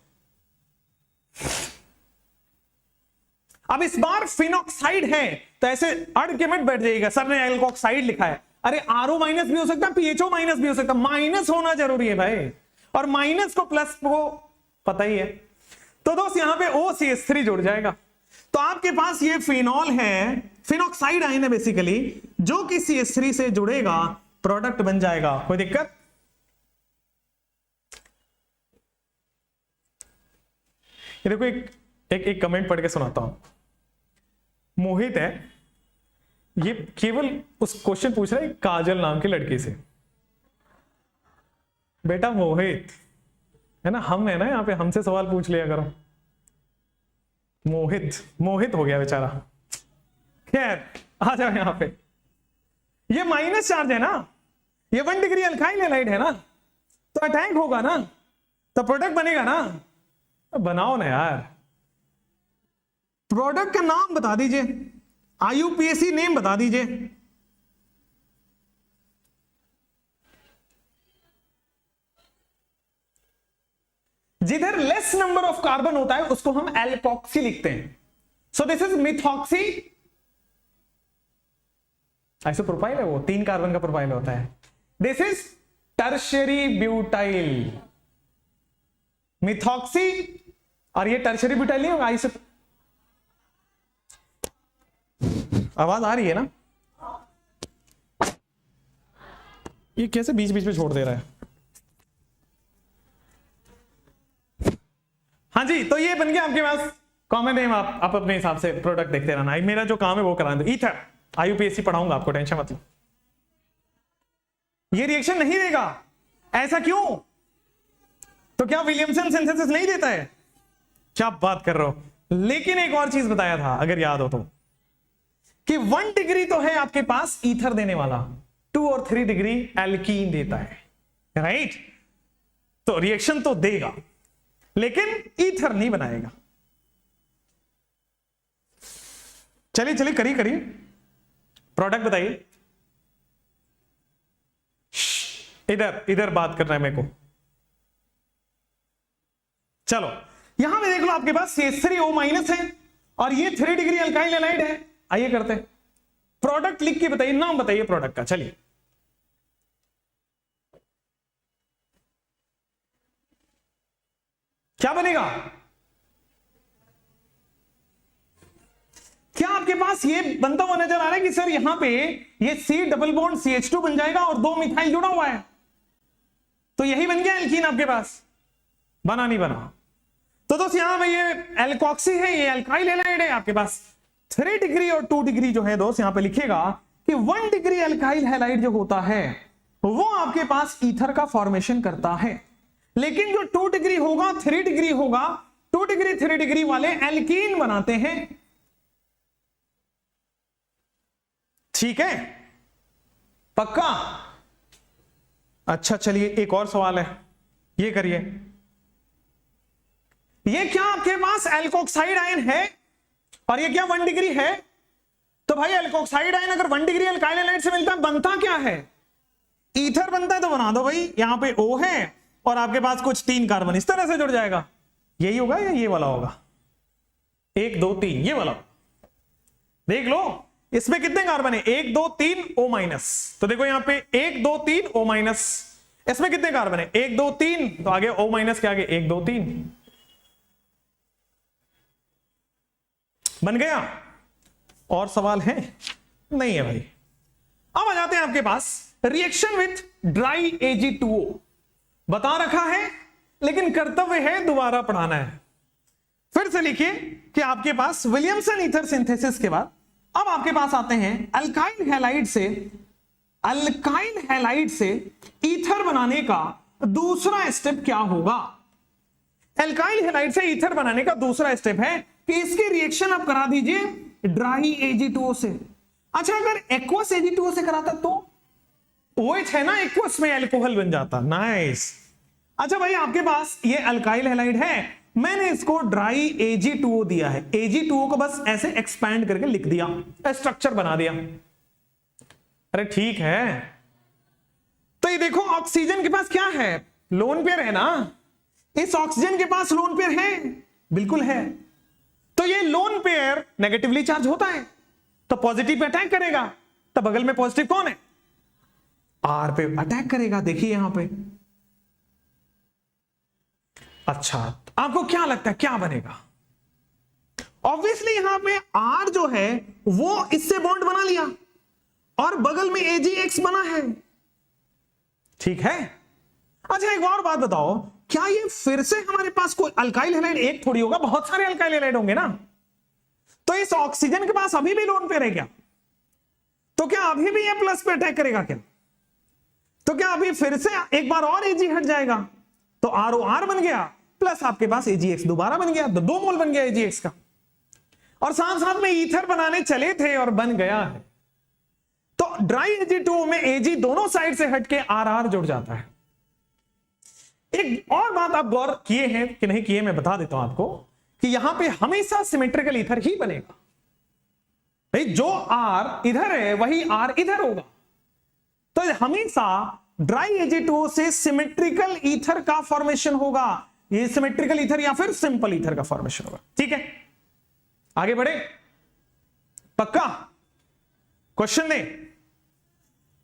अब इस बार फिनॉक्साइड है तो ऐसे अड़ के मत बैठ जाइएगा, सर ने एल्कोक्साइड लिखा है, अरे RO- भी हो सकता है, PHO- भी हो सकता है, माइनस होना जरूरी है भाई, और माइनस को प्लस को पता ही है, तो दोस्त यहां पे OCH3 जुड़ जाएगा। तो आपके पास ये फिनॉल है, फिनॉक्साइड आयन है बेसिकली, जो कि CH3 से जुड़ेगा, प्रोडक्ट बन जाएगा। कोई दिक्कत? ये देखो एक कमेंट पढ़ के सुनाता हूं। मोहित है, ये केवल उस क्वेश्चन पूछ रहा है काजल नाम की लड़की से। बेटा मोहित है ना, हम है ना यहाँ पे, हमसे सवाल पूछ लिया करो। मोहित हो गया बेचारा। खैर आ जाओ यहाँ पे। ये माइनस चार्ज है ना, ये 1 डिग्री अल्काइल हैलाइड है ना, तो अटैक होगा ना, तो प्रोडक्ट बनेगा ना। बनाओ ना यार, प्रोडक्ट का नाम बता दीजिए, IUPAC नेम बता दीजिए। जिधर लेस नंबर ऑफ कार्बन होता है उसको हम एल्कोक्सी लिखते हैं। सो दिस इज मिथॉक्सी, ऐसे प्रोफाइल है वो, 3 कार्बन का प्रोफाइल होता है। This is tertiary butyl methoxy, और ये टर्शियरी ब्यूटाइल नहीं होगा। ऐसे आवाज आ रही है ना, ये कैसे बीच बीच में छोड़ दे रहा है। हाँ जी, तो ये बन गया आपके पास कॉमन नेम। आप अपने हिसाब से प्रोडक्ट देखते रहना, मेरा जो काम है वो कराने दो। ईथर IUPAC पढ़ाऊंगा आपको, टेंशन मत लो। ये रिएक्शन नहीं देगा, ऐसा क्यों? तो क्या विलियमसन सिंथेसिस नहीं देता है? क्या बात कर रहे हो। लेकिन एक और चीज बताया था अगर याद हो तो, कि 1 डिग्री तो है आपके पास ईथर देने वाला, 2 और 3 डिग्री एल्कीन देता है, राइट? तो रिएक्शन तो देगा लेकिन ईथर नहीं बनाएगा। चलिए करिए प्रोडक्ट बताइए। इधर बात करना है मेरे को। चलो यहां पे देख लो, आपके पास CH3O- है और ये 3 डिग्री अल्काइल हैलाइड है। आइए करते हैं, प्रोडक्ट लिख के बताइए, नाम बताइए प्रोडक्ट का। चलिए क्या बनेगा? क्या आपके पास ये बनता हुआ नजर आ रहा है कि सर यहां पे ये C डबल बॉन्ड CH2 बन जाएगा और 2 मिथाइल जुड़ा हुआ है, तो यही बन गया एल्कीन आपके पास? बना नहीं बना? तो दोस्त यहां पे ये एल्कोक्सी है, ये एल्काइल हैलाइड है आपके पास। 3 डिग्री और 2 डिग्री जो है दोस्त यहां पे लिखेगा कि 1 डिग्री एल्काइल हैलाइड जो होता है वो आपके पास ईथर का फॉर्मेशन करता है, लेकिन जो 2 डिग्री होगा 3 डिग्री होगा, 2 डिग्री 3 डिग्री वाले एल्कीन बनाते हैं। ठीक है, पक्का? अच्छा चलिए एक और सवाल है, ये करिए। ये क्या आपके पास एल्कोक्साइड आयन है और ये क्या 1 डिग्री है? तो भाई एल्कोक्साइड आयन अगर 1 डिग्री एल्काइल हैलाइड से मिलता है, बनता क्या है? ईथर बनता है। तो बना दो भाई, यहां पे O है और आपके पास कुछ 3 कार्बन इस तरह से जुड़ जाएगा। यही होगा या ये वाला होगा? 1 2 3 ये वाला। देख लो इसमें कितने कार्बन है? 1 2 3 O माइनस। तो देखो यहां पे 1 2 3 O माइनस। इसमें कितने कार्बन है? 1 2 3, तो आगे O माइनस के आगे 1 2 3 बन गया। और सवाल है? नहीं है भाई। अब आ जाते हैं आपके पास रिएक्शन विथ ड्राई Ag2O। बता रखा है लेकिन कर्तव्य है दोबारा पढ़ाना है। फिर से लिखिए कि आपके पास विलियमसन ईथर सिंथेसिस के बाद अब आपके पास आते हैं अल्काइल हैलाइड से ईथर बनाने का दूसरा स्टेप क्या होगा? एल्काइल हैलाइड से ईथर बनाने का दूसरा स्टेप है कि इसकी रिएक्शन आप करा दीजिए ड्राई Ag2O से। अच्छा अगर एक्वस Ag2O से कराता तो OH है ना, एक्वस में अल्कोहल बन जाता। नाइस। अच्छा भाई आपके पास ये अल्काइल हैलाइड है, मैंने इसको ड्राई Ag2O दिया है। Ag2O को बस ऐसे एक्सपैंड करके लिख दिया, स्ट्रक्चर बना दिया। अरे ठीक है, तो ये देखो ऑक्सीजन के पास क्या है? लोन पेयर है ना। इस ऑक्सीजन के पास लोन पेयर है, बिल्कुल है। तो ये लोन पेयर नेगेटिवली चार्ज होता है तो पॉजिटिव पे अटैक करेगा, तो बगल में पॉजिटिव कौन है? R पे अटैक करेगा। देखिए यहां पे। अच्छा आपको क्या लगता है क्या बनेगा? ऑब्वियसली यहां पे R जो है वो इससे बॉन्ड बना लिया और बगल में AgX बना है। ठीक है। अच्छा एक और बात बताओ, क्या ये फिर से हमारे पास कोई अल्काइल हैलाइड एक थोड़ी होगा, बहुत सारे अल्काइल हैलाइड होंगे ना। तो इस ऑक्सीजन के पास अभी भी लोन पेयर है क्या? तो क्या अभी भी ये प्लस पे अटैक करेगा क्या? तो क्या अभी फिर से एक बार और Ag हट जाएगा तो ROR बन गया, प्लस आपके पास AgX दोबारा बन गया, 2 मोल बन गया AgX का। और साथ साथ में ईथर बनाने चले थे और बन गया है। तो ड्राई Ag2O में Ag दोनों साइड से हट के RR जुड़ जाता है। एक और बात आप गौर किए हैं कि नहीं किए, मैं बता देता हूं आपको कि यहां पे हमेशा सिमेट्रिकल ईथर ही बनेगा भाई। जो R इधर है वही R इधर होगा। तो हमेशा ड्राई Ag2O से सिमेट्रिकल ईथर का फॉर्मेशन होगा। ये सिमेट्रिकल ईथर या फिर सिंपल ईथर का फॉर्मेशन होगा। ठीक है, आगे बढ़े। पक्का? क्वेश्चन दे।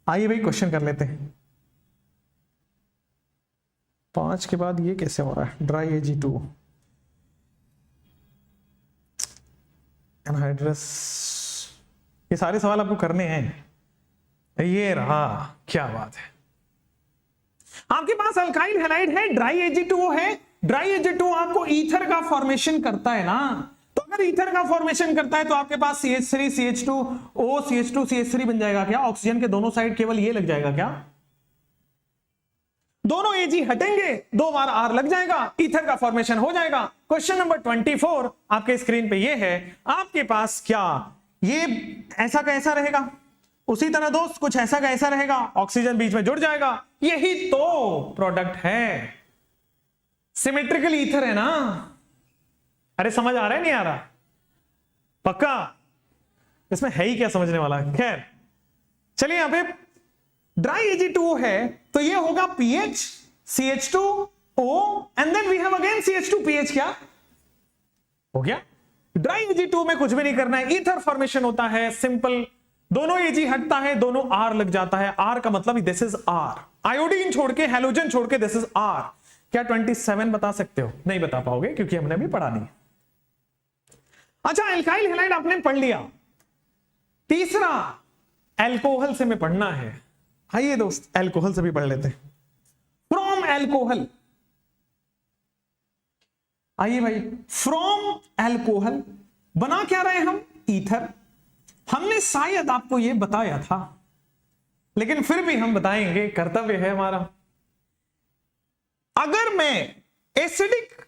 आइए भाई क्वेश्चन कर लेते हैं। 5 के बाद ये कैसे हो रहा है? Dry Ag2O anhydrous. ये सारे सवाल आपको करने हैं। ये रहा, क्या बात है। आपके पास अल्काइल हैलाइड है, ड्राई Ag2O है। ड्राई Ag2O आपको ईथर का फॉर्मेशन करता है ना। तो अगर ईथर का फॉर्मेशन करता है तो आपके पास CH3 CH2O CH2 CH3 बन जाएगा क्या? ऑक्सीजन के दोनों साइड केवल ये लग जाएगा क्या? दोनों Ag हटेंगे, 2 बार R लग जाएगा, ईथर का फॉर्मेशन हो जाएगा। क्वेश्चन नंबर 24 आपके स्क्रीन पे ये है। आपके पास क्या ये ऐसा का ऐसा रहेगा? उसी तरह दोस्त कुछ ऐसा का ऐसा रहेगा, ऑक्सीजन बीच में जुड़ जाएगा। यही तो प्रोडक्ट है, सिमेट्रिकल ईथर है ना। अरे समझ आ रहा है नहीं आ रहा? पक्का? इसमें है ही क्या समझने वाला। खैर चलिए, यहां पे ड्राई Ag2O है तो ये होगा pH CH2O and then we have again CH2PH। क्या हो गया? ड्राई Ag2O में कुछ भी नहीं करना है, ईथर फॉर्मेशन होता है सिंपल। दोनों Ag हटता है, दोनों R लग जाता है। R का मतलब दिस इज R। आयोडीन छोड़ के, हैलोजन छोड़ के दिस इज R। क्या 27 बता सकते हो? नहीं बता पाओगे क्योंकि हमने अभी पढ़ा नहीं। अच्छा, एल्काइल हैलाइड आपने पढ़ लिया, तीसरा एल्कोहल से में पढ़ना है। आइए दोस्त, एल्कोहल से भी पढ़ लेते हैं। फ्रॉम एल्कोहल, आइए भाई, फ्रॉम एल्कोहल बना क्या रहे हम? ईथर। हमने शायद आपको यह बताया था, लेकिन फिर भी हम बताएंगे, कर्तव्य है हमारा। अगर मैं एसिडिक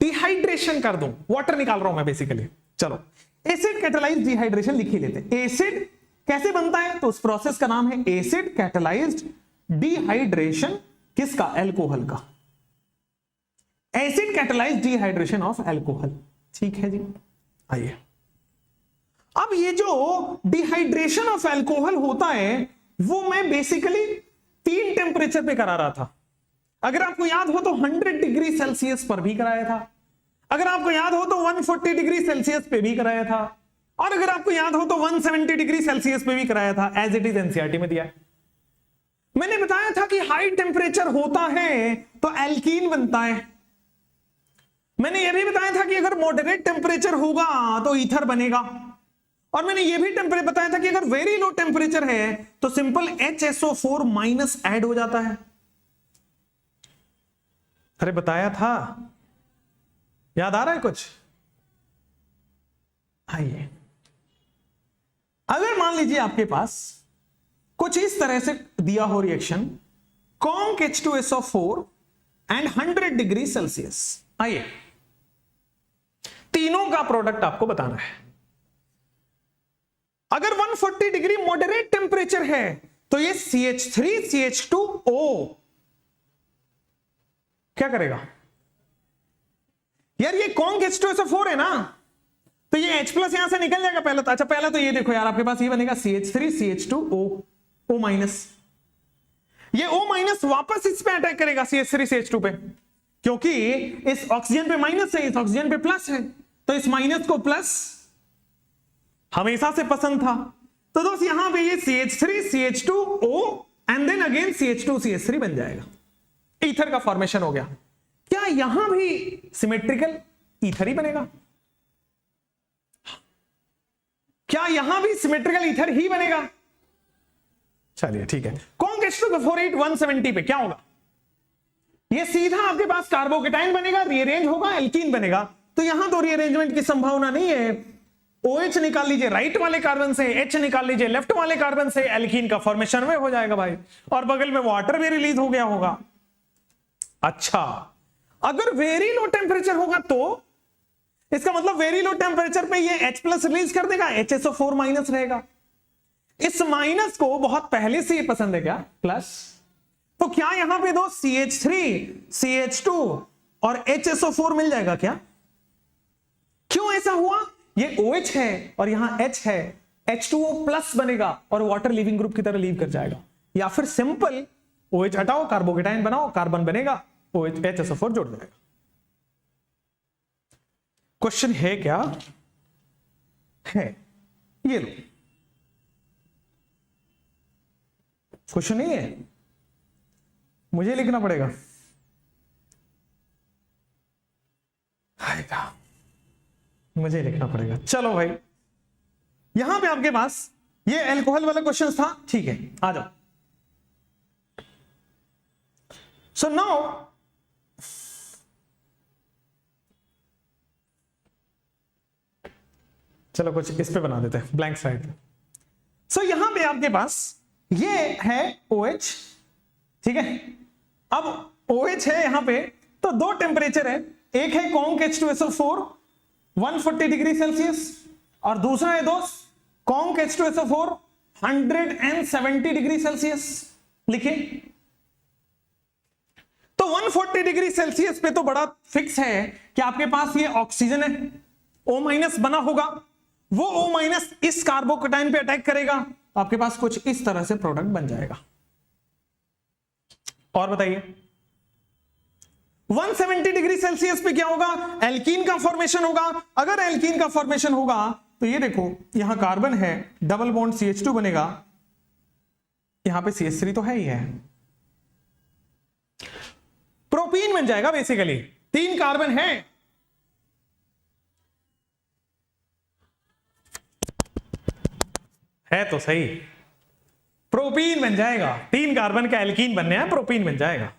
डिहाइड्रेशन कर दूं, वाटर निकाल रहा हूं मैं बेसिकली, चलो एसिड कैटालाइज्ड डिहाइड्रेशन लिख ही लेते हैं। एसिड कैसे बनता है? तो उस प्रोसेस का नाम है एसिड कैटालाइज्ड डिहाइड्रेशन। किसका? एल्कोहल का। Acid catalysed dehydration of alcohol. ठीक है जी, आइए। अब ये जो डिहाइड्रेशन ऑफ एल्कोहल होता है वो मैं बेसिकली 3 टेंपरेचर पे करा रहा था। अगर आपको याद हो तो 100 डिग्री सेल्सियस पर भी कराया था, अगर आपको याद हो तो 140 डिग्री सेल्सियस पे भी कराया था, और अगर आपको याद हो तो 170 डिग्री सेल्सियस पे भी कराया था। एज इट इज एनसीईआरटी में दिया है। मैंने बताया था कि हाई टेंपरेचर होता है तो एल्कीन बनता है। मैंने यह भी बताया था कि अगर मॉडरेट टेंपरेचर होगा तो ईथर बनेगा, और मैंने यह भी टेंपरेचर बताया था कि अगर वेरी लो टेंपरेचर है तो सिंपल HSO4 माइनस ऐड हो जाता है। अरे बताया था, याद आ रहा है कुछ? आइए, अगर मान लीजिए आपके पास कुछ इस तरह से दिया हो reaction, conc H2SO4 and 100 degree Celsius. आइए, तीनों का प्रोडक्ट आपको बताना है। अगर 140 डिग्री मॉडरेट टेंपरेचर है तो ये CH3CH2O क्या करेगा यार? ये कॉन्क H2SO4 है ना, तो ये H प्लस यहां से निकल जाएगा पहले तो। अच्छा, पहले तो ये देखो यार, आपके पास ये बनेगा CH3CH2O, O माइनस। ये O माइनस वापस इस पे अटैक करेगा CH3CH2 पे, क्योंकि इस ऑक्सीजन पे माइनस है, इस ऑक्सीजन पे प्लस है, तो इस माइनस को प्लस हमेशा से पसंद था। तो दोस्त यहां पे ये CH3CH2O and then again CH2CH3 बन जाएगा, ईथर का फॉर्मेशन हो गया। क्या यहां भी सिमेट्रिकल ईथर ही बनेगा? क्या यहां भी सिमेट्रिकल ईथर ही बनेगा? चलिए ठीक है। कॉन्क H2SO4 170 पे क्या होगा? ये सीधा आपके पास कार्बोकेटाइन बनेगा, रीअरेंज होगा, एल्कीन बनेगा। तो यहां तो रीअरेंजमेंट की संभावना नहीं है। OH निकाल लीजिए राइट वाले कार्बन से, H निकाल लीजिए लेफ्ट वाले कार्बन से, एल्कीन का फॉर्मेशन में हो जाएगा भाई, और बगल में वाटर भी रिलीज हो गया होगा। अच्छा, अगर वेरी लो टेंपरेचर होगा तो इसका मतलब वेरी लो टेंपरेचर पे ये H प्लस रिलीज कर देगा, HSO4 माइनस रहेगा। इस माइनस को बहुत पहले से ही पसंद है क्या? प्लस। तो क्या यहां पे दो CH3 CH2 और HSO4 मिल जाएगा क्या? क्यों ऐसा हुआ? ये OH है और यहां H है, H2O प्लस बनेगा और वाटर लिविंग ग्रुप की तरह लीव कर जाएगा। या फिर सिंपल OH हटाओ, कार्बोकेटाइन बनाओ, कार्बन बनेगा, OH HSO4 जोड़ जाएगा। क्वेश्चन है क्या? है, ये लो क्वेश्चन नहीं है, मुझे लिखना पड़ेगा। आएगा, मुझे लिखना पड़ेगा। चलो भाई, यहां पे आपके पास ये अल्कोहल वाला क्वेश्चन था, ठीक है, आ जाओ। सो नाउ चलो कुछ इस पे बना देते हैं, ब्लैंक स्लाइड पे। सो यहां पे आपके पास ये है OH, ठीक है। अब OH है यहां पे, तो दो टेंपरेचर है, एक है कॉन्क H2SO4 140 डिग्री सेल्सियस और दूसरा है दोस्त कॉन्क H2SO4 170 डिग्री सेल्सियस। लिखिए, तो 140 डिग्री सेल्सियस पे तो बड़ा फिक्स है कि आपके पास ये ऑक्सीजन है, O माइनस बना होगा, वो O माइनस इस कार्बोकेटाइन पे अटैक करेगा, आपके पास कुछ इस तरह से प्रोडक्ट बन जाएगा। और बताइए 170 डिग्री सेल्सियस पे क्या होगा? एल्कीन का फॉर्मेशन होगा। अगर एल्कीन का फॉर्मेशन होगा तो ये देखो, यहां कार्बन है, डबल बॉन्ड CH2 बनेगा, यहां पे CH3 तो है ही है, प्रोपीन बन जाएगा बेसिकली। 3 कार्बन है, है तो सही, प्रोपीन बन जाएगा, 3 कार्बन का एल्कीन बनने हैं, प्रोपीन बन जाएगा।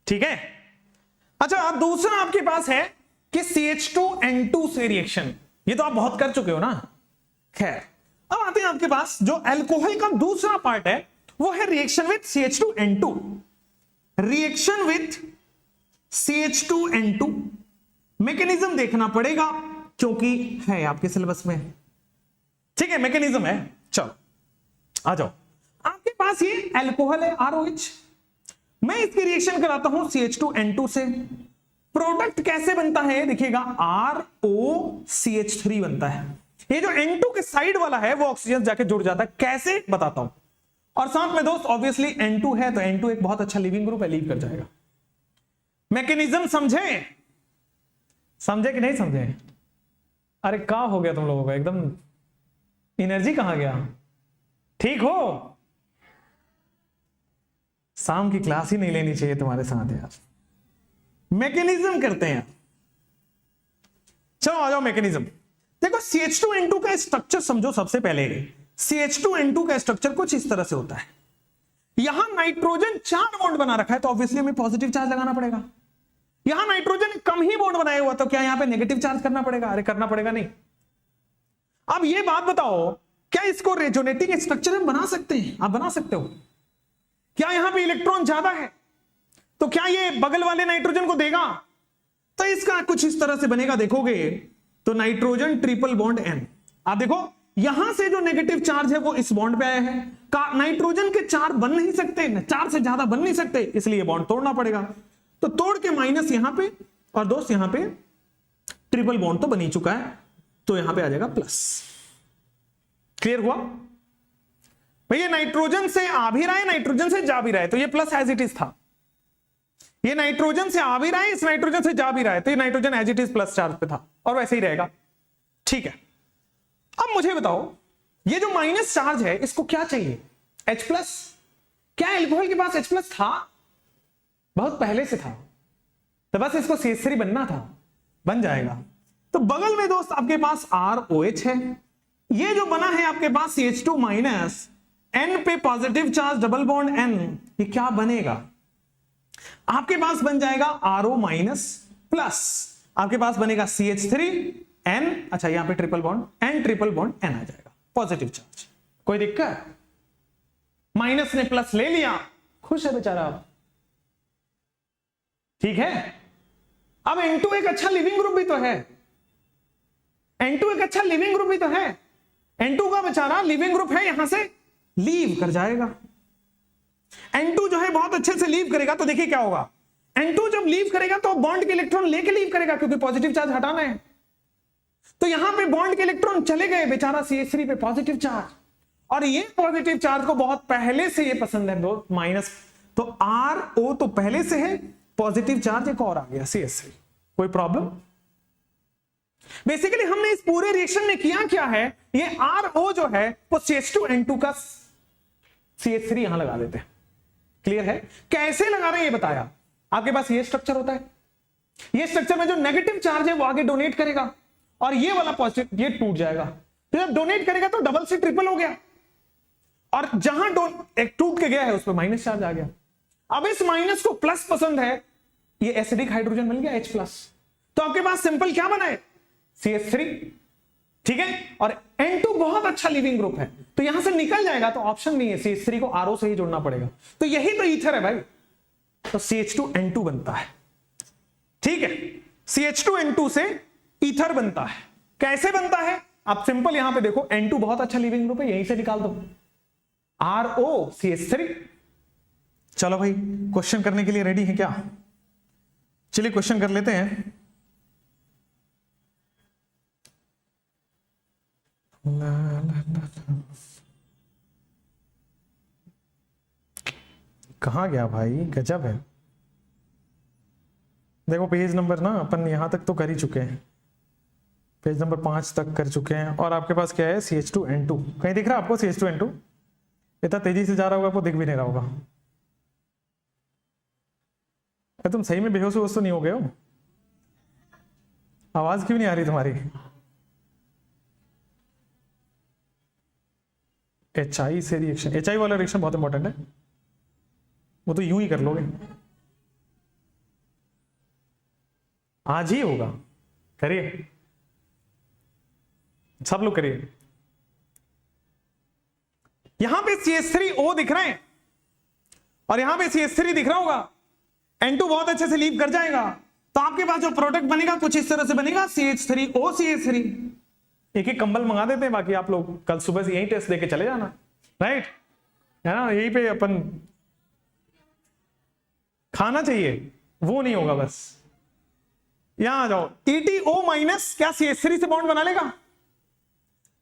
ठीक है। अच्छा, अब दूसरा आपके पास है कि CH2N2 से रिएक्शन, ये तो आप बहुत कर चुके हो ना। खैर, अब आते हैं आपके पास जो अल्कोहल का दूसरा पार्ट है, वो है reaction with CH2N2। Reaction with CH2N2 mechanism देखना पड़ेगा क्योंकि है आपके सिलेबस में। ठीक है, मैकेनिज्म है। चलो आ जाओ, आपके पास ये अल्कोहल है ROH, मैं इसकी रिएक्शन कराता हूं CH2N2 से। प्रोडक्ट कैसे बनता है देखिएगा, ROCH3 बनता है। ये जो N2 के साइड वाला है वो ऑक्सीजन जाके जुड़ जाता है, कैसे बताता हूं। और साथ में दोस्त ऑब्वियसली N2 है तो N2 एक बहुत अच्छा लिविंग ग्रुप है, लीव कर जाएगा। मैकेनिज्म समझे? समझे कि नहीं समझे? अरे क्या हो गया तुम लोगों को, एकदम एनर्जी कहां गया? ठीक हो? शाम की क्लास ही नहीं लेनी चाहिए तुम्हारे साथ यार। मैकेनिज्म करते हैं। चलो आ जाओ मैकेनिज्म। देखो CH2N2 का स्ट्रक्चर समझो। सबसे पहले CH2N2 का स्ट्रक्चर कुछ इस तरह से होता है। यहां नाइट्रोजन 4 बॉन्ड बना रखा है तो ऑब्वियसली हमें पॉजिटिव चार्ज लगाना पड़ेगा। यहां नाइट्रोजन कम ही बॉन्ड बनाया हुआ तो क्या यहां पे नेगेटिव चार्ज करना पड़ेगा? अरे करना पड़ेगा नहीं। अब ये बात बताओ, क्या इसको रेजोनेटिंग स्ट्रक्चर हम बना सकते हैं? आप बना सकते हो। क्या यहां पे इलेक्ट्रॉन ज्यादा है तो क्या ये बगल वाले नाइट्रोजन को देगा? तो इसका कुछ इस तरह से बनेगा, देखोगे तो नाइट्रोजन ट्रिपल बॉन्ड N। आप देखो यहां से जो नेगेटिव चार्ज है वो इस बॉन्ड पे आया है। नाइट्रोजन के 4 बन नहीं सकते, 4 से ज्यादा बन नहीं सकते, इसलिए बॉन्ड तोड़ना पड़ेगा। तो तोड़ के माइनस यहां पे, और दोस्त यहां पे ट्रिपल बॉन्ड तो बन ही चुका है तो यहां पे आ जाएगा प्लस। क्लियर हुआ भैया? नाइट्रोजन से आ भी रहा है, नाइट्रोजन से जा भी रहा है, तो ये प्लस एज इट इज था। ये नाइट्रोजन से आ भी रहा है, इस नाइट्रोजन से जा भी रहा है, तो ये nitrogen as it is plus charge पे था और वैसे ही रहेगा। ठीक है। अब मुझे बताओ, ये जो माइनस चार्ज है इसको क्या चाहिए? H plus. क्या एल्कोहल के पास H प्लस था? बहुत पहले से था, तो बस इसको CH3 बनना था, बन जाएगा। तो बगल में दोस्त आपके पास ROH है। ये जो बना है आपके पास CH2 माइनस, N पे positive charge, double bond N, ये क्या बनेगा? आपके पास बन जाएगा RO माइनस प्लस, आपके पास बनेगा CH3 N, अच्छा यहां पे triple bond N, triple bond N आ जाएगा, पॉजिटिव चार्ज। कोई दिक्कत? माइनस ने प्लस ले लिया, खुश है बेचारा। ठीक है। अब N2 एक अच्छा लिविंग ग्रुप भी तो है, N2 एक अच्छा लिविंग ग्रुप भी तो है। N2 का बेचारा लिविंग ग्रुप है, यहां से लीव कर जाएगा। N2 जो है बहुत अच्छे से लीव करेगा, तो देखिए क्या होगा। N2 जब लीव करेगा तो बॉन्ड के इलेक्ट्रॉन लेके लीव करेगा, क्योंकि पॉजिटिव चार्ज हटाना है। तो यहां पे बॉन्ड के इलेक्ट्रॉन चले गए, बेचारा CH3 पे पॉजिटिव चार्ज, और ये पॉजिटिव चार्ज को बहुत पहले से ये पसंद है दो माइनस, तो RO तो पहले से है, पॉजिटिव चार्ज एक और आ गया CH3। कोई प्रॉब्लम? बेसिकली हमने इस पूरे रिएक्शन में किया क्या है, ये RO जो है वो CH2N2 का CH3 यहां लगा देते हैं। क्लियर है? कैसे लगा रहे हैं ये बताया। आपके पास ये स्ट्रक्चर होता है, ये स्ट्रक्चर में जो नेगेटिव चार्ज है वो आगे डोनेट करेगा, और ये वाला पॉजिटिव ये टूट जाएगा। तो जब डोनेट करेगा तो डबल से ट्रिपल हो गया, और जहां एक टूट के गया है उस पर माइनस चार्ज आ गया। अब इस माइनस को प्लस पसंद है, ये एसिडिक हाइड्रोजन मिल गया H प्लस, तो आपके पास सिंपल क्या बना है? CH3। ठीक है। और N2 बहुत अच्छा लिविंग ग्रुप है, तो यहां से निकल जाएगा, तो ऑप्शन नहीं है, CH3 को RO से ही जोड़ना पड़ेगा। तो यही तो ईथर है भाई, तो CH2N2 बनता है। ठीक है, CH2N2 से ईथर बनता है। कैसे बनता है? आप सिंपल यहां पे देखो, N2 बहुत अच्छा लिविंग ग्रुप है, यहीं से निकाल दो, RO CH3। चलो भाई, क्वेश्चन करने के लिए रेडी है क्या? चलिए क्वेश्चन कर लेते हैं। ला, ला, ला, ला। कहां गया भाई? गजब है। देखो पेज नंबर ना अपन यहां तक तो कर ही चुके हैं, पेज नंबर 5 तक कर चुके हैं, और आपके पास क्या है? CH2N2। कहीं दिख रहा है आपको CH2N2? इतना तेजी से जा रहा होगा, आपको दिख भी नहीं रहा होगा। तुम सही में बेहोश तो नहीं हो गए हो? आवाज क्यों नहीं आ रही तुम्हारी? HI से रिएक्शन, HI वाला रिएक्शन बहुत इंपॉर्टेंट है, वो तो यूं ही कर लोगे, आज ही होगा, करिए सब लोग करिए। यहां पे CH3O दिख रहा है और यहां पे CH3 दिख रहा होगा, N2 बहुत अच्छे से लीव कर जाएगा, तो आपके पास जो प्रोडक्ट बनेगा कुछ इस तरह से बनेगा, CH3O CH3। एक एक कंबल मंगा देते हैं, बाकी आप लोग कल सुबह से यही टेस्ट देके चले जाना, राइट है ना, यही पे अपन खाना चाहिए, वो नहीं होगा बस। यहां आ जाओ, ETO माइनस क्या CH3 से बॉन्ड बना लेगा,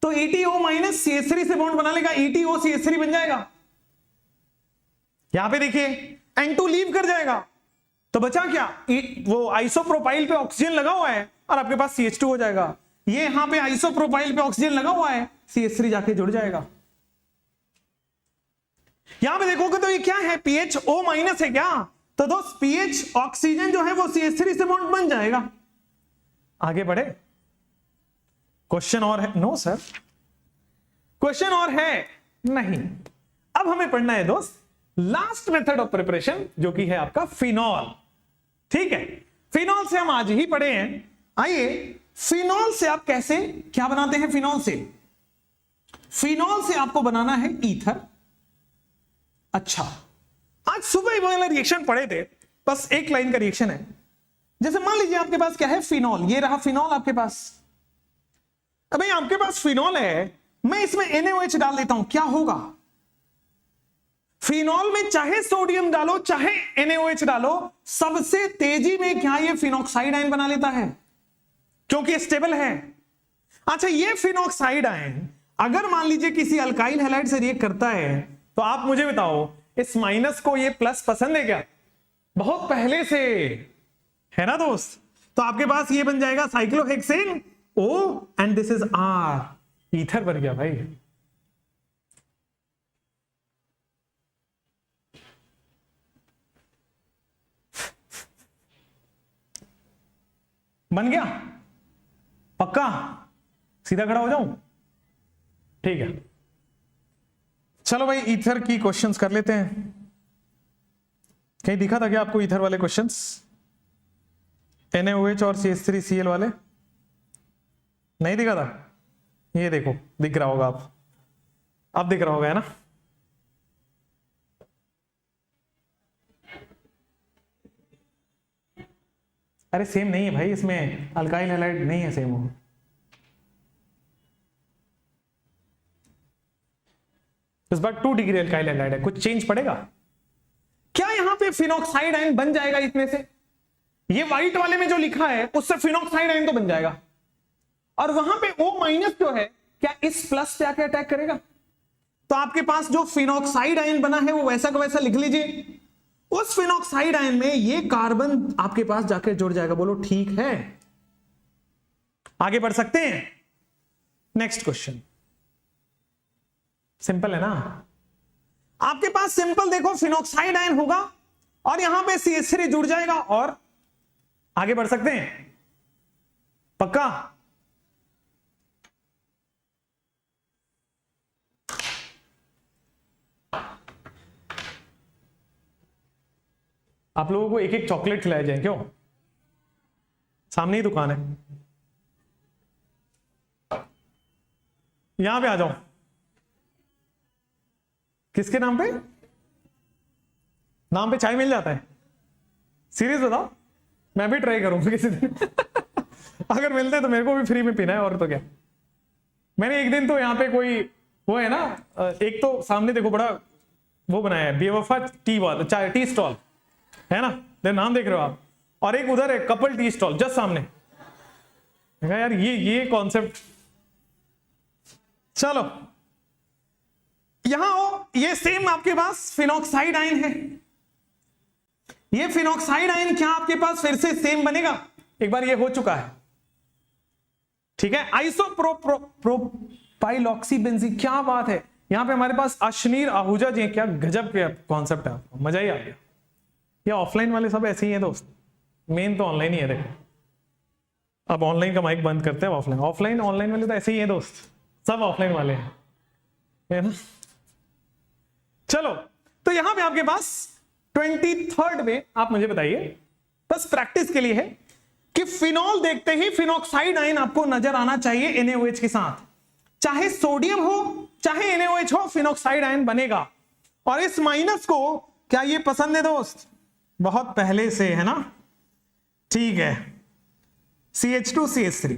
तो ETO माइनस CH3 से बॉन्ड बना लेगा, ETO CH3 बन जाएगा। यहां पे देखिए N2 लीव कर जाएगा, तो बचा क्या, वो आइसोप्रोपाइल पे ऑक्सीजन लगा हुआ है और आपके पास CH2 हो जाएगा। ये यहां पे आइसोप्रोपाइल पे ऑक्सीजन लगा हुआ है, CH3 जाके जुड़ जाएगा। यहां पे देखोगे तो ये क्या है, PHO माइनस है क्या, तो दोस्त PH ऑक्सीजन जो है वो CH3 से बॉन्ड बन जाएगा। आगे बढ़े, क्वेश्चन और है, नो सर क्वेश्चन और है नहीं। अब हमें पढ़ना है दोस्त लास्ट मेथड ऑफ प्रिपरेशन, जो कि है आपका फिनॉल। ठीक है, फिनॉल से हम आज ही पढ़े हैं। आइए, फिनॉल से आप कैसे क्या बनाते हैं, फिनॉल से आपको बनाना है ईथर। अच्छा, आज सुबह ही वाला रिएक्शन पढ़े थे, बस एक लाइन का रिएक्शन है। जैसे मान लीजिए आपके पास क्या है, फिनॉल, ये रहा फिनॉल आपके पास। अब आपके पास फिनॉल है, मैं इसमें NaOH डाल देता हूं, क्या होगा, फिनॉल में चाहे सोडियम डालो चाहे NaOH डालो, सबसे तेजी में क्या ये फिनॉक्साइड आयन बना लेता है, क्योंकि स्टेबल है। अच्छा, ये फिनॉक्साइड आयन अगर मान लीजिए किसी अल्काइल हैलाइड से रिएक्ट करता है, तो आप मुझे बताओ इस माइनस को ये प्लस पसंद है क्या, बहुत पहले से है ना दोस्त। तो आपके पास ये बन जाएगा cyclohexane O and this is R, ether बन गया भाई। बन गया पक्का, सीधा खड़ा हो जाऊं, ठीक है। चलो भाई, ईथर की क्वेश्चंस कर लेते हैं। कहीं दिखा था क्या आपको ईथर वाले क्वेश्चंस, NaOH और CH3Cl वाले, नहीं दिखा था? ये देखो, दिख रहा होगा, आप अब दिख रहा होगा, है ना। अरे सेम नहीं है भाई, इसमें अल्काइल हैलाइड नहीं है सेम, वो इस बार 2 डिग्री अल्काइल हैलाइड है, कुछ चेंज पड़ेगा क्या? यहां पे फिनॉक्साइड आयन बन जाएगा इसमें से, ये व्हाइट वाले में जो लिखा है उससे फिनॉक्साइड आयन तो बन जाएगा, और वहां पे O माइनस जो है क्या इस प्लस पे आके अटैक करेगा, तो आपके पास जो फिनॉक्साइड आयन बना है वो वैसा का वैसा लिख लीजिए। उस फिनॉक्साइड आयन में ये कार्बन आपके पास जाके जुड़ जाएगा। बोलो ठीक है, आगे बढ़ सकते हैं। नेक्स्ट क्वेश्चन, सिंपल है ना, आपके पास सिंपल देखो फिनॉक्साइड आयन होगा और यहां पे CH3 जुड़ जाएगा और आगे बढ़ सकते हैं, पक्का। आप लोगों को एक एक चॉकलेट खिलाया जाए, क्यों? सामने ही दुकान है, यहां पे आ जाओ। किसके नाम पे? नाम पे चाय मिल जाता है? सीरियस बताओ, मैं भी ट्राई करूंगा किसी दिन अगर मिलते तो मेरे को भी फ्री में पीना है, और तो क्या। मैंने एक दिन तो यहाँ पे कोई वो है ना, एक तो सामने देखो बड़ा वो बनाया है, बेवफा टी वाला चाय टी स्टॉल है ना, नाम देख रहे हो आप, और एक उधर है कपल टी स्टॉल जस्ट सामने। यार ये कॉन्सेप्ट, चलो यहां हो, ये सेम आपके पास फिनॉक्साइड आयन है, ये फिनॉक्साइड आयन क्या आपके पास फिर से सेम बनेगा, एक बार ये हो चुका है, ठीक है। आइसोप्रोपाइलॉक्सीबेंजीन, क्या बात है, यहां पे हमारे पास अशनीर आहूजा जी, क्या गजब के कॉन्सेप्ट है, आपको मजा ही आ गया। ये ऑफलाइन वाले सब ऐसे ही हैं दोस्त, मेन तो ऑनलाइन ही है। देखो अब ऑनलाइन का माइक बंद करते हैं, ऑफलाइन ऑनलाइन वाले तो ऐसे ही है दोस्त, सब ऑफलाइन वाले हैं, है ना। चलो, तो यहां पे आपके पास 23rd में आप मुझे बताइए, बस प्रैक्टिस के लिए है कि फिनॉल देखते ही फिनॉक्साइड आयन आपको नजर आना चाहिए NaOH के साथ, चाहे सोडियम हो चाहे NaOH हो, फिनॉक्साइड आयन बनेगा। और इस माइनस को क्या ये पसंद है दोस्त? बहुत पहले से, है ना? ठीक है, CH2 CH3।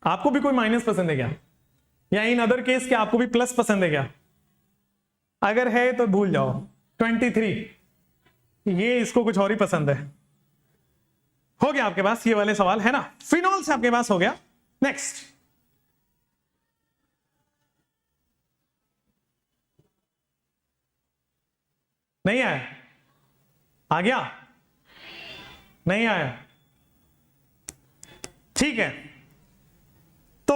आपको भी कोई माइनस पसंद है क्या? या इन अदर केस क्या आपको भी प्लस पसंद है क्या? अगर है तो भूल जाओ। 23, ये इसको कुछ और ही पसंद है। हो गया आपके पास ये वाले सवाल, है ना? फिनॉल से आपके पास हो गया। नेक्स्ट, नहीं आया? आ गया? नहीं आया? ठीक है, तो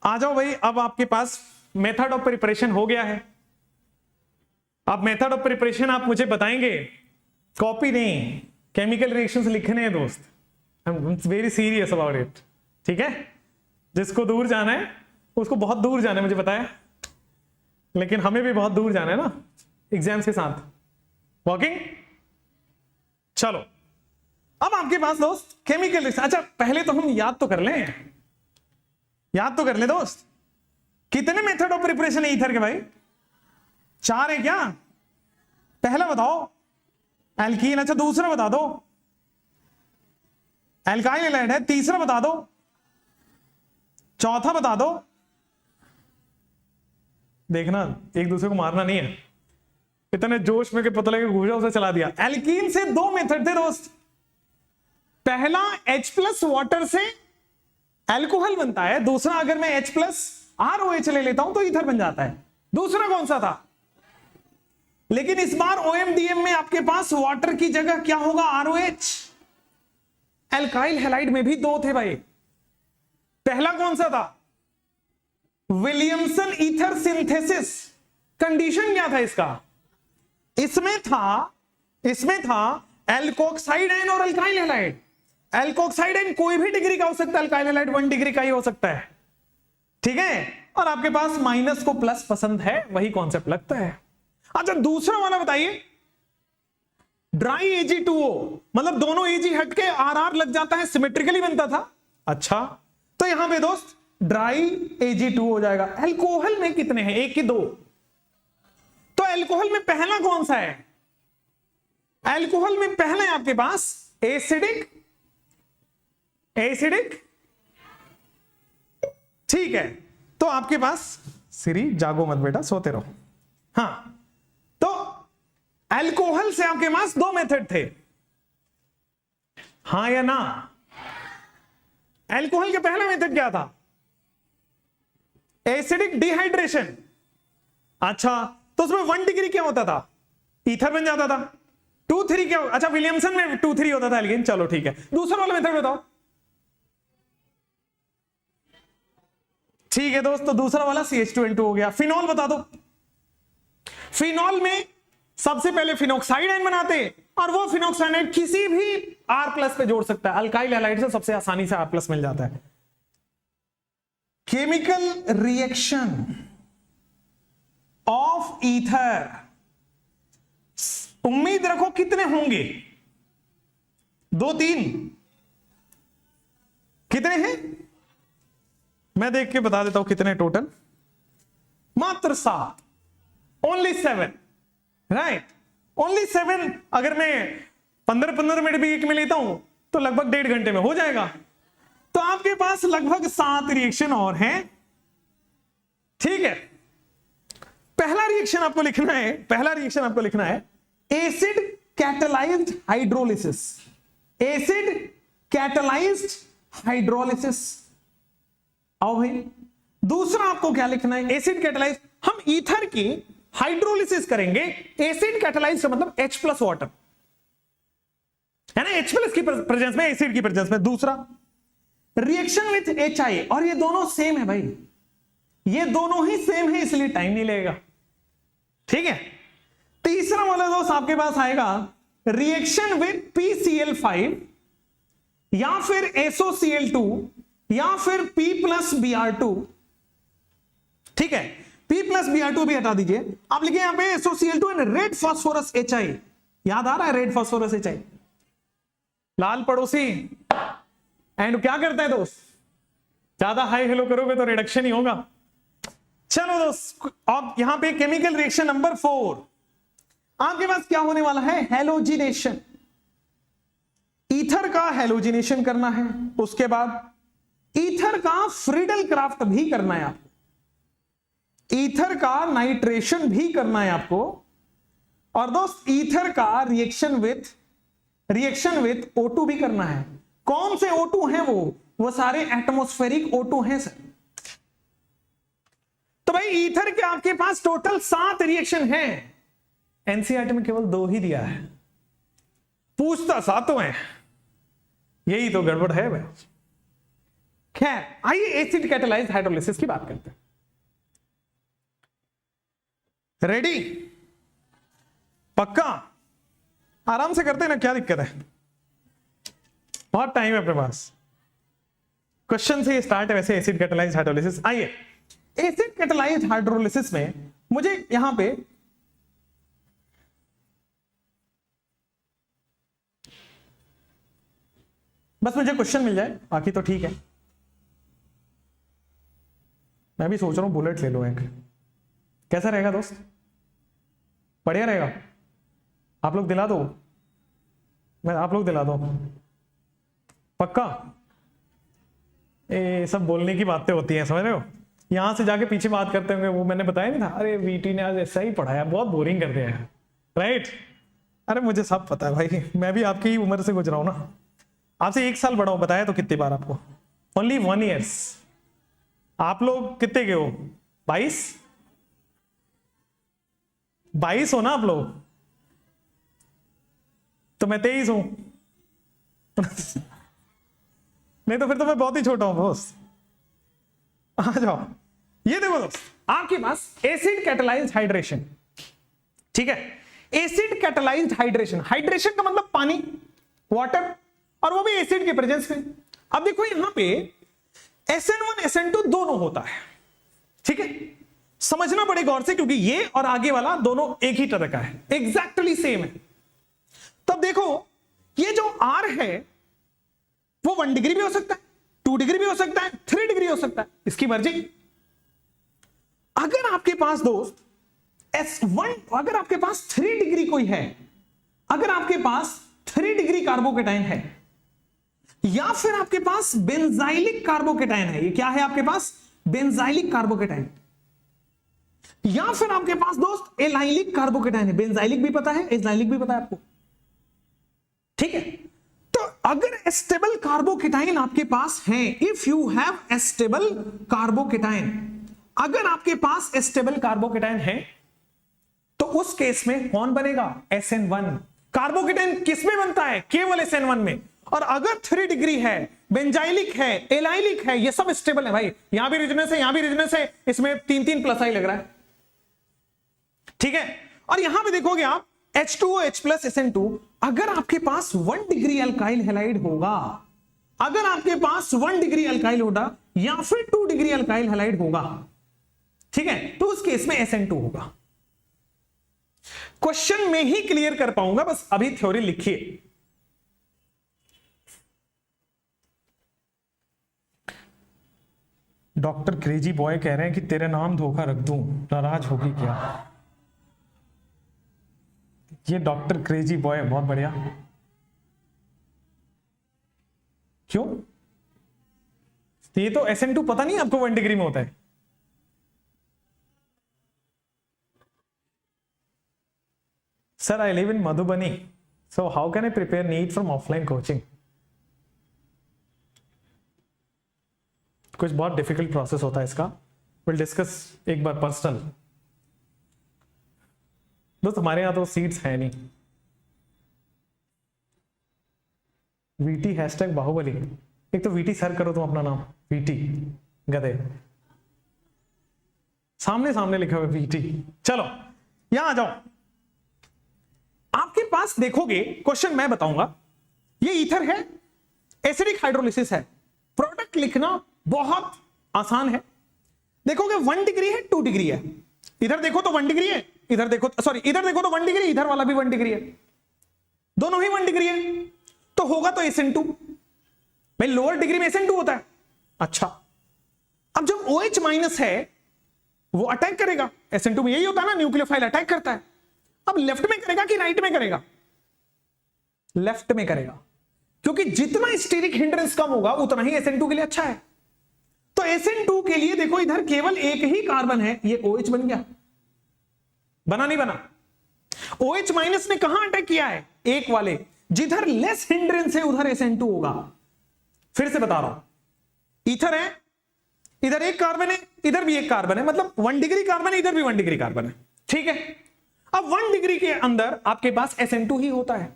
आ जाओ भाई। अब आपके पास मेथड ऑफ प्रिपरेशन हो गया है। अब मेथड ऑफ प्रिपरेशन आप मुझे बताएंगे, कॉपी नहीं, केमिकल रिएक्शंस लिखने हैं दोस्त। I am very serious about it. ठीक है, जिसको दूर जाना है उसको बहुत दूर जाना है, मुझे पता है, लेकिन हमें भी बहुत दूर जाना है ना एग्जाम्स के साथ, वॉकिंग। चलो, अब आपके पास दोस्त केमिकल, अच्छा पहले तो हम याद तो कर लें, याद तो कर ले दोस्त, कितने मेथड ऑफ प्रिपरेशन है ईथर के भाई? 4 है क्या? पहला बताओ, एल्कीन। अच्छा, दूसरा बता दो, एल्काइल हैलाइड है। तीसरा बता दो, चौथा बता दो। देखना, एक दूसरे को मारना नहीं है, इतने जोश में के पता लगे घूसा उसे चला दिया। एल्कीन से 2 मेथड थे दोस्त। पहला H+ वाटर से एल्कोहल बनता है, दूसरा अगर मैं H+ ROH ले लेता हूं तो ईथर बन जाता है। दूसरा कौन सा था? लेकिन इस बार OMDM में आपके पास वाटर की जगह क्या होगा? ROH। एल्काइल हैलाइड में भी 2 थे भाई। पहला कौन सा था? Williamson ether synthesis. कंडीशन क्या था इसका? इसमें था एल्कोक्साइड आयन और अल्काइल हैलाइड। एल्कोक्साइड आयन कोई भी डिग्री का हो सकता है, अल्काइल हैलाइड 1 डिग्री का ही हो सकता है। ठीक है, और आपके पास माइनस को प्लस पसंद है, वही कॉन्सेप्ट लगता है। अच्छा, दूसरा वाला बताइए, ड्राई Ag2O, मतलब दोनों Ag हटके RR लग जाता है, सिमेट्रिकली बनता था। अच्छा, तो यहां पे दोस्त ड्राई Ag2O हो जाएगा। एल्कोहल में कितने हैं? 1 कि 2? तो एल्कोहल में पहला कौन सा है? एल्कोहल में पहला है आपके पास एसिडिक। ठीक है, तो आपके पास, सिरी जागो मत बेटा, सोते रहो। हां, तो एल्कोहल से आपके पास 2 मेथड थे, हां या ना? एल्कोहल का पहला मेथड क्या था? Acidic dehydration. अच्छा, तो उसमें 1 डिग्री क्या होता था? ईथर बन जाता था। 2-3 क्या? अच्छा, विलियमसन में 2-3 होता था एल्कीन। चलो ठीक है, दूसरा वाला मेथड बताओ। ठीक है दोस्त, तो दूसरा वाला CH2N2 हो गया। फिनॉल बता दो। फिनॉल में सबसे पहले फिनॉक्साइड आयन बनाते, और वो फिनॉक्साइड आयन किसी भी R+ पे जोड़ सकता है। अल्काइल हैलाइड से सबसे आसानी से R+ मिल जाता है। केमिकल रिएक्शन ऑफ ईथर, उम्मीद रखो कितने होंगे? 2-3? कितने हैं? मैं देख के बता देता हूं कितने टोटल। मात्र 7, ओनली 7, राइट? ओनली 7। अगर मैं 15-15 मिनट भी एक में लेता हूं तो लगभग 1.5 घंटे में हो जाएगा। तो आपके पास लगभग 7 रिएक्शन और हैं। ठीक है, पहला रिएक्शन आपको लिखना है acid catalysed hydrolysis. Acid catalysed hydrolysis. आओ भाई, दूसरा आपको क्या लिखना है? एसिड कैटालाइज, हम ईथर की हाइड्रोलिसिस करेंगे। एसिड कैटालाइज का मतलब H+ वाटर, है ना? H+ की प्रेजेंस में, एसिड की प्रेजेंस में। दूसरा रिएक्शन विथ HI, और ये दोनों सेम है भाई, ये दोनों ही सेम है, इसलिए टाइम नहीं लगेगा। ठीक है, तीसरा वाला दोस्त आपके पास आएगा रिएक्शन विथ PCl5 या फिर SOCl2 या फिर P+Br2। ठीक है, P+Br2 भी हटा दीजिए, आप लिखिए यहां पे SOCl2 and red phosphorus HI। याद आ रहा है रेड फास्फोरस HI? लाल पड़ोसी एंड क्या करते हैं दोस्त, ज्यादा हाई हेलो करोगे तो रिडक्शन ही होगा। चलो दोस्त, अब यहां पे केमिकल रिएक्शन नंबर 4, आपके पास क्या होने वाला है, हेलोजिनेशन। ईथर का हेलोजिनेशन करना है, उसके बाद ईथर का फ्रीडल क्राफ्ट भी करना है आपको, ईथर का नाइट्रेशन भी करना है आपको, और दोस्त ईथर का रिएक्शन विथ O2 भी करना है। कौन से O2 हैं वो सारे एटमॉस्फेरिक O2 हैं सर। तो भाई ईथर के आपके पास टोटल 7 रिएक्शन हैं, एनसीईआरटी में केवल 2 ही दिया है, पूछता 7 है, यही तो गड़बड़ है भाई। खैर आइए एसिड कैटालाइज्ड हाइड्रोलिसिस की बात करते हैं। रेडी, पक्का, आराम से करते हैं ना, क्या दिक्कत है, बहुत टाइम है अपने पास। क्वेश्चन से स्टार्ट है वैसे एसिड कैटालाइज्ड हाइड्रोलिसिस। आइए एसिड कैटालाइज्ड हाइड्रोलिसिस में मुझे यहां पे बस मुझे क्वेश्चन मिल जाए, बाकी तो ठीक है। मैं भी सोच रहा हूं बुलेट ले लो एक, कैसा रहेगा दोस्त, बढ़िया रहेगा? आप लोग दिला दो, आप लोग दिला दो पक्का। ये सब बोलने की बातें होती हैं, समझ रहे हो, यहां से जाके पीछे बात करते होंगे, वो मैंने बताया नहीं था, अरे वीटी ने आज ऐसा ही पढ़ाया, बहुत बोरिंग कर दिया है, राइट। अरे मुझे सब पता है भाई, मैं भी आपकी ही उम्र से गुजरा हूं ना, आपसे 1 साल बड़ा हूं, बताया तो कितनी बार आपको, ओनली 1 ईयर्स। आप लोग कितने के हो, 22 हो ना आप लोग, तो मैं 23 हूं नहीं तो फिर तो मैं बहुत ही छोटा हूं दोस्त। आ जाओ, ये देखो दोस्त, आपके पास एसिड कैटालाइज्ड हाइड्रेशन, ठीक है, एसिड कैटालाइज्ड हाइड्रेशन, हाइड्रेशन का मतलब पानी, वाटर, और वो भी एसिड के प्रेजेंस में। अब देखो यहां पे SN1 SN2 दोनों होता है, ठीक है, समझना पड़ेगा गौर से, क्योंकि ये और आगे वाला दोनों एक ही तरह का है, एग्जैक्टली सेम है। तब देखो ये जो R है वो 1 डिग्री भी हो सकता है, 2 डिग्री भी हो सकता है, 3 डिग्री हो सकता है, इसकी मर्जी। अगर आपके पास दोस्त S1, अगर आपके पास 3 डिग्री कोई है, अगर आपके पास 3 डिग्री कार्बोकेटाइन है, या फिर आपके पास बेंजाइलिक कार्बोकेटाइन है, ये क्या है आपके पास, बेंजाइलिक कार्बोकेटाइन, या फिर आपके पास दोस्त एलाइलिक कार्बोकेटाइन है, बेंजाइलिक भी पता है, एलाइलिक भी पता है आपको, ठीक है। तो अगर स्टेबल कार्बोकेटाइन आपके पास है, if you have stable carbocation, अगर आपके पास स्टेबल कार्बोकेटाइन है, तो उस केस में कौन बनेगा, SN1। कार्बोकेटाइन किसमें बनता है, केवल SN1 में। और अगर 3 डिग्री है, बेंजाइलिक है, एलाइलिक है, ये सब स्टेबल है भाई, यहां भी रिजनेस है, यहां भी रिजनेस है, इसमें 3 प्लस आई लग रहा है, ठीक है। और यहां पे देखोगे आप H2OH प्लस SN2, अगर आपके पास 1 डिग्री अल्काइल हैलाइड होगा, अगर आपके पास 1 डिग्री अल्काइल होगा या फिर 2 डिग्री अल्काइल हैलाइड होगा, ठीक है, तो उस केस में SN2 होगा। क्वेश्चन में ही क्लियर कर पाऊंगा, बस अभी थ्योरी लिखिए। डॉक्टर क्रेजी बॉय कह रहे हैं कि तेरे नाम धोखा रख दूं, नाराज होगी क्या? ये डॉक्टर क्रेजी बॉय बहुत बढ़िया। क्यों? ये तो SN2 पता नहीं आपको 1 डिग्री में होता है। Sir, I live in Madhubani, so how can I prepare NEET from offline coaching? कुछ बहुत डिफिकल्ट प्रोसेस होता है इसका, विल डिस्कस एक बार पर्सनल। दोस्त हमारे यहां तो सीट्स है नहीं। वीटी हैशटैग बाहुबली, एक तो वीटी सर करो तुम अपना नाम, वीटी गधे, सामने सामने लिखा हुआ वीटी। चलो यहां आ जाओ, आपके पास देखोगे क्वेश्चन मैं बताऊंगा, ये ईथर है, एसिडिक हाइड्रोलिसिस है, प्रोडक्ट लिखना बहुत आसान है। देखोगे 1 डिग्री है 2 डिग्री है, इधर देखो तो 1 डिग्री है, इधर देखो सॉरी इधर देखो तो 1 डिग्री, इधर वाला भी 1 डिग्री है, दोनों ही 1 डिग्री है, तो होगा तो SN2। भाई लोअर डिग्री में SN2 होता है। अच्छा अब जब OH माइनस है वो अटैक करेगा, SN2 में यही होता है ना, न्यूक्लियोफाइल अटैक करता है। अब लेफ्ट में करेगा कि राइट में करेगा? लेफ्ट में करेगा, क्योंकि जितना स्टीरिक हिंड्रेंस कम होगा उतना ही SN2 के लिए अच्छा है। तो SN2 के लिए देखो इधर केवल एक ही कार्बन है, ये OH बन गया, बना नहीं बना? OH माइनस ने कहां अटैक किया है? एक वाले, जिधर लेस हिंड्रेंस है उधर SN2 होगा। फिर से बता रहा हूं, ईथर है, इधर एक कार्बन है, इधर भी एक कार्बन है, मतलब 1 डिग्री कार्बन है, इधर भी 1 डिग्री कार्बन है, ठीक है। अब 1 डिग्री के अंदर आपके पास SN2 ही होता है।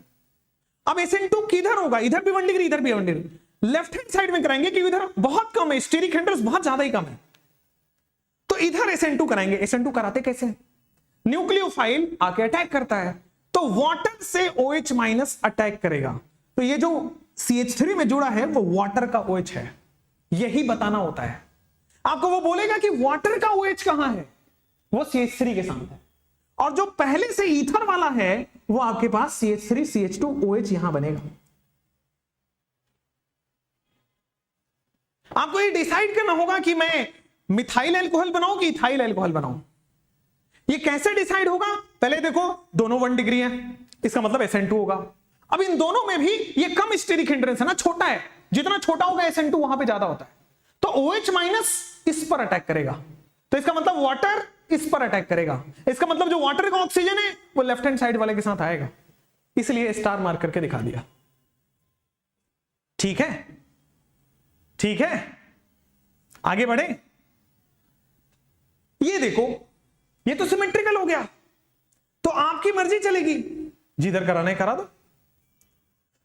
अब SN2 किधर होगा? इधर भी 1 डिग्री, इधर भी 1 डिग्री। लेफ्ट हैंड साइड में कराएंगे कि इधर बहुत कम है, स्टीरिक हिंड्रेंस बहुत ज्यादा ही कम है, तो इधर SN2 कराएंगे। SN2 कराते कैसे? न्यूक्लियोफाइल आके अटैक करता है, तो वाटर से OH माइनस अटैक करेगा, तो ये जो CH3 में जुड़ा है वो वाटर का OH है, यही बताना होता है आपको। वो बोलेगा कि वाटर का OH कहां है, वो CH3 के साथ है, और जो पहले से ईथर वाला है वो आपके पास CH3 CH2 OH यहां बनेगा। आपको ये डिसाइड करना होगा कि मैं मिथाइल अल्कोहल बनाऊं कि इथाइल अल्कोहल बनाऊं। ये कैसे डिसाइड होगा? पहले देखो दोनों 1 डिग्री है, इसका मतलब SN2 होगा। अब इन दोनों में भी ये कम स्टीरिक हिंड्रेंस है ना, छोटा है, जितना छोटा होगा SN2 वहां पे ज्यादा होता है, तो OH माइनस इस पर अटैक करेगा, तो इसका मतलब वाटर इस पर अटैक करेगा, इसका मतलब जो वाटर का ऑक्सीजन है वो लेफ्ट हैंड साइड वाले के साथ आएगा, इसलिए स्टार मार्क करके दिखा दिया। ठीक है, ठीक है, आगे बढ़े। ये देखो ये तो सिमेट्रिकल हो गया, तो आपकी मर्जी चलेगी, जिधर कराना है करा दो।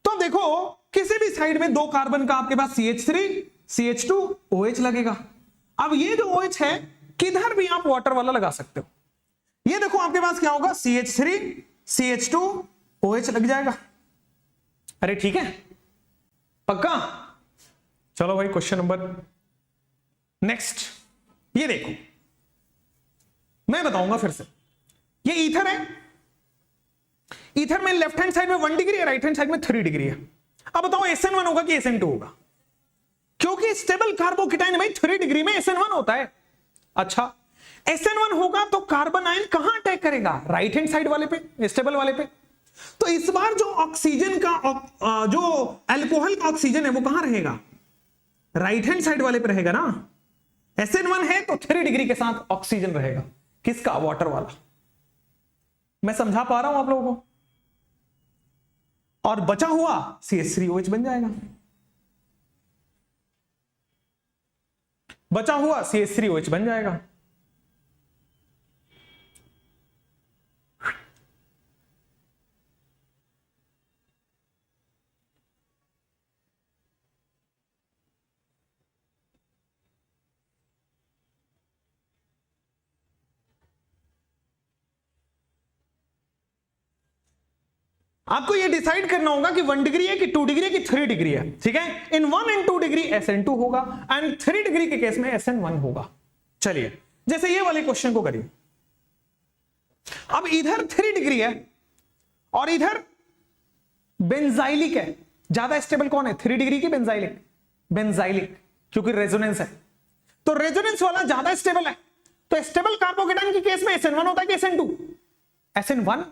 तो देखो किसी भी साइड में 2 कार्बन का आपके पास CH3 CH2 OH लगेगा। अब ये जो OH है किधर भी आप वाटर वाला लगा सकते हो। ये देखो आपके पास क्या होगा, CH3 CH2 OH लग जाएगा। अरे ठीक है, पक्का? चलो भाई क्वेश्चन नंबर नेक्स्ट। ये देखो मैं बताऊंगा फिर से, ये ईथर है, ईथर में लेफ्ट हैंड साइड में 1 डिग्री है, राइट हैंड साइड में 3 डिग्री है। अब बताओ SN1 होगा कि SN2 होगा? क्योंकि स्टेबल कार्बोकेटाइन भाई 3 डिग्री में SN1 होता है। अच्छा SN1 होगा तो कार्बन आयन कहां अटैक करेगा? राइट हैंड साइड वाले पे, स्टेबल वाले पे। तो इस बार जो ऑक्सीजन का जो अल्कोहल का ऑक्सीजन है वो कहां रहेगा? राइट हैंड साइड वाले पे रहेगा ना। SN1 है तो 3 डिग्री के साथ ऑक्सीजन रहेगा, किसका? वाटर वाला। मैं समझा पा रहा हूं आप लोगों को? और बचा हुआ CH3OH बन जाएगा, बचा हुआ CH3OH बन जाएगा। आपको यह डिसाइड करना होगा कि 1 डिग्री है कि 2 डिग्री है कि 3 डिग्री है, ठीक है। इन 1 एंड 2 डिग्री SN2 होगा एंड 3 डिग्री के केस में SN1 होगा। चलिए जैसे ये वाले क्वेश्चन को करिए। अब इधर 3 डिग्री है और इधर बेंजाइलिक है, ज्यादा स्टेबल कौन है? 3 डिग्री की बेंजाइलिक, बेंजाइलिक क्योंकि रेजोनेंस है, तो रेजोनेंस वाला ज्यादा स्टेबल है। तो स्टेबल कार्बोकेटाइन के केस में SN1 होता है कि SN2? SN1।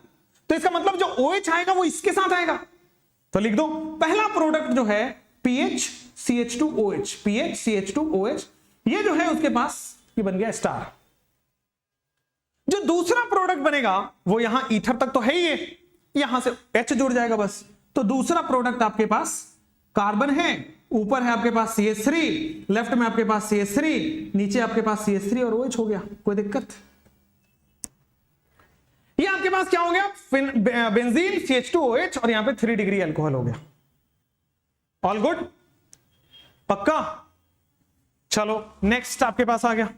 तो इसका मतलब जो OH आएगा वो इसके साथ आएगा, तो लिख दो पहला प्रोडक्ट जो है PH CH2OH, PH CH2OH, ये जो है उसके पास ये बन गया स्टार। जो दूसरा प्रोडक्ट बनेगा वो यहां ईथर तक तो है ही, ये यहां से H जुड़ जाएगा बस। तो दूसरा प्रोडक्ट आपके पास कार्बन है, ऊपर है आपके पास CH3, लेफ्ट में आपके पास CH3, नीचे आपके पास CH3 और OH हो गया। कोई दिक्कत? ये आपके पास क्या हो गया? बेंजीन CH2OH और यहां पे 3 डिग्री अल्कोहल हो गया। All good? पक्का? चलो नेक्स्ट आपके पास आ गया।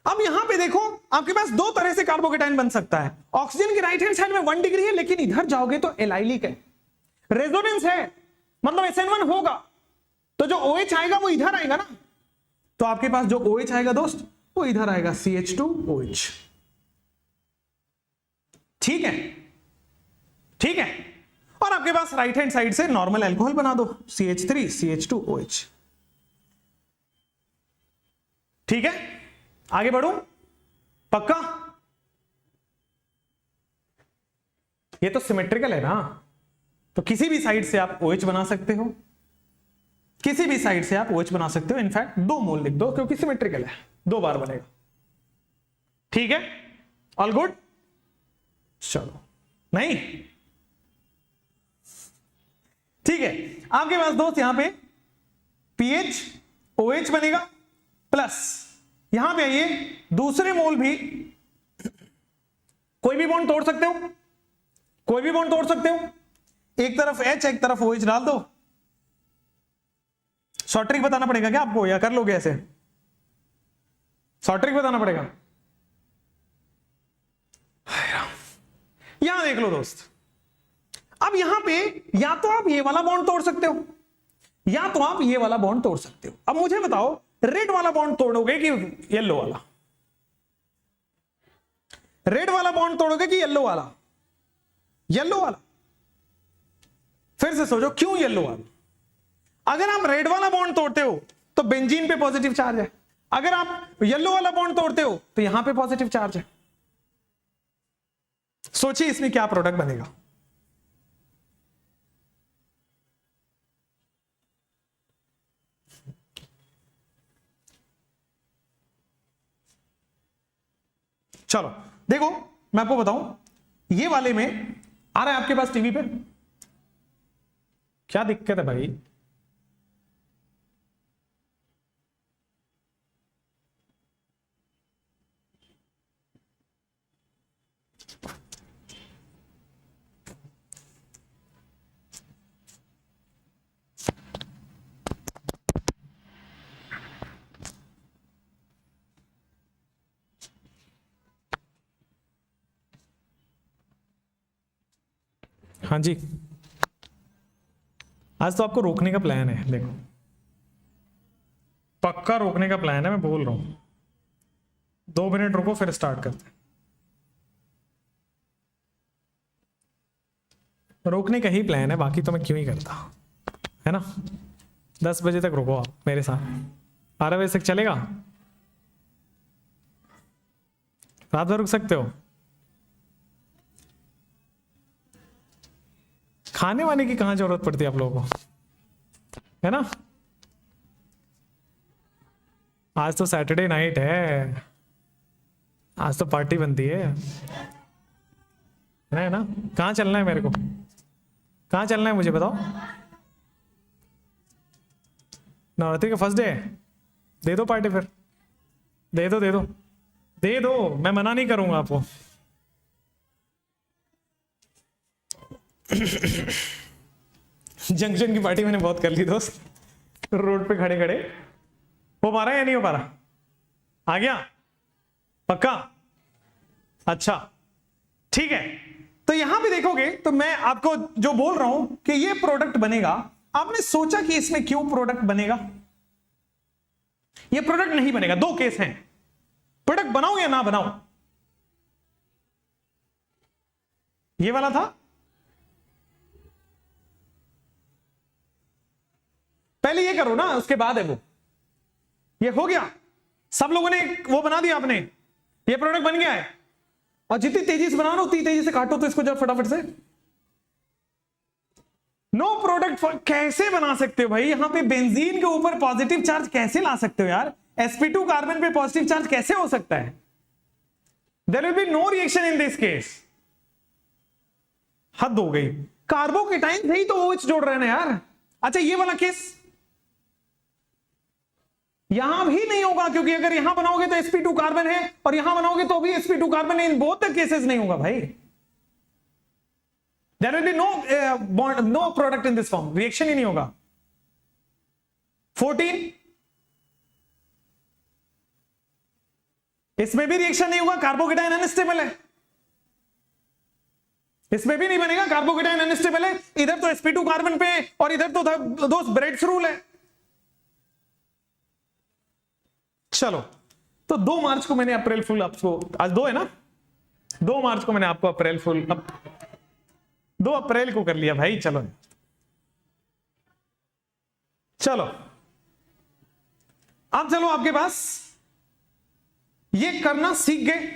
अब यहां पे देखो आपके पास 2 तरह से कार्बोकेटाइन बन सकता है। ऑक्सीजन की राइट हैंड साइड में 1 डिग्री है, लेकिन इधर जाओगे तो एलाइलिक है, रेजोनेंस है, मतलब SN1 होगा, तो जो OH आएगा वो इधर आएगा ना। तो आपके पास जो OH आएगा दोस्त वो इधर आएगा CH2OH। ठीक है, ठीक है। और आपके पास राइट हैंड साइड से नॉर्मल अल्कोहल बना दो, CH3CH2OH। ठीक है, आगे बढ़ो, पक्का? ये तो सिमेट्रिकल है ना, तो किसी भी साइड से आप OH बना सकते हो, किसी भी साइड से आप OH बना सकते हो। इनफैक्ट 2 मोल लिख दो क्योंकि सिमेट्रिकल है, 2 बार बनेगा। ठीक है, ऑल गुड? चलो, नहीं ठीक है। आपके पास दोस्त यहां पे पीएच OH बनेगा, प्लस यहां पे आइए दूसरे मोल भी, कोई भी बॉन्ड तोड़ सकते हो, कोई भी बॉन्ड तोड़ सकते हो। एक तरफ H एक तरफ OH डाल दो। शॉर्ट ट्रिक बताना पड़ेगा क्या आपको, या कर लोगे ऐसे? शॉर्ट ट्रिक बताना पड़ेगा। यहां देख लो दोस्त, अब यहां पे या तो आप ये वाला बॉन्ड तोड़ सकते हो या तो आप ये वाला बॉन्ड तोड़ सकते हो। अब मुझे बताओ, रेड वाला बॉन्ड तोड़ोगे कि येलो वाला? रेड वाला बॉन्ड तोड़ोगे कि येलो वाला? येलो वाला। फिर से सोचो, क्यों येलो वाला? अगर आप रेड वाला बॉन्ड तोड़ते हो तो बेंजीन पे पॉजिटिव चार्ज है, अगर आप येलो वाला बॉन्ड तोड़ते हो तो यहां पे पॉजिटिव चार्ज है। सोचिए इसमें क्या प्रोडक्ट बनेगा। चलो देखो, मैं आपको बताऊं, ये वाले में आ रहा है आपके पास टीवी पे, क्या दिक्कत है भाई? हाँ जी, आज तो आपको रोकने का प्लान है। देखो, पक्का रोकने का प्लान है, मैं बोल रहा हूं। 2 मिनट रुको, फिर स्टार्ट करते हैं। रोकने का ही प्लान है, बाकी तो मैं क्यों ही करता, है ना? 10 बजे तक रुको आप मेरे साथ, 12 बजे तक चलेगा? रात भर रुक सकते हो? खाने वाने की कहां जरूरत पड़ती है आप लोगों को, है ना? आज तो सैटरडे नाइट है, आज तो पार्टी बनती है ना? कहां चलना है मेरे को, कहां चलना है मुझे बताओ। नवरात्रि का फर्स्ट डे है, दे दो पार्टी, फिर दे दो दे दो दे दो, मैं मना नहीं करूंगा आपको। जंक्शन की पार्टी मैंने बहुत कर ली दोस्त, रोड पे खड़े खड़े। हो पा रहा है या नहीं हो पा रहा? आ गया पक्का? अच्छा ठीक है। तो यहां पे देखोगे तो मैं आपको जो बोल रहा हूं कि ये प्रोडक्ट बनेगा, आपने सोचा कि इसमें क्यों प्रोडक्ट बनेगा? ये प्रोडक्ट नहीं बनेगा। 2 केस हैं, प्रोडक्ट बनाओ या ना बनाओ। ये वाला था, पहले ये करो ना, उसके बाद है वो। ये हो गया, सब लोगों ने वो बना दिया, आपने ये प्रोडक्ट बन गया है। और जितनी तेजी से बना लो उतनी तेजी से काटो तो इसको जब फटाफट से। नो प्रोडक्ट कैसे बना सकते हो भाई? यहां पे बेंजीन के ऊपर पॉजिटिव चार्ज कैसे ला सकते हो यार? sp2 कार्बन पे पॉजिटिव चार्ज कैसे हो सकता है? There will be no reaction in this case. हद हो गई, कार्बोकेटाइन से ही तो OH जोड़ रहे हैं ना यार। अच्छा ये वाला केस यहां भी नहीं होगा, क्योंकि अगर यहां बनाओगे तो sp2 कार्बन है और यहां बनाओगे तो भी sp2 कार्बन है। इन बोथ द केसेस नहीं होगा भाई। There will be no bond, no product in this form, reaction ही नहीं होगा। 14 इसमें भी रिएक्शन नहीं होगा, कार्बोकेटाइन अनस्टेबल है। इसमें भी नहीं बनेगा, कार्बोकेटाइन अनस्टेबल है। इधर तो sp2 कार्बन पे और इधर तो दोस्त ब्रेड्स रूल है। चलो, तो 2 मार्च को मैंने अप्रैल फुल आपको, आज 2 है ना, 2 मार्च को मैंने आपको अप्रैल फुल 2 अप्रैल को कर लिया भाई। चलो चलो, अब चलो आपके पास ये करना सीख गए,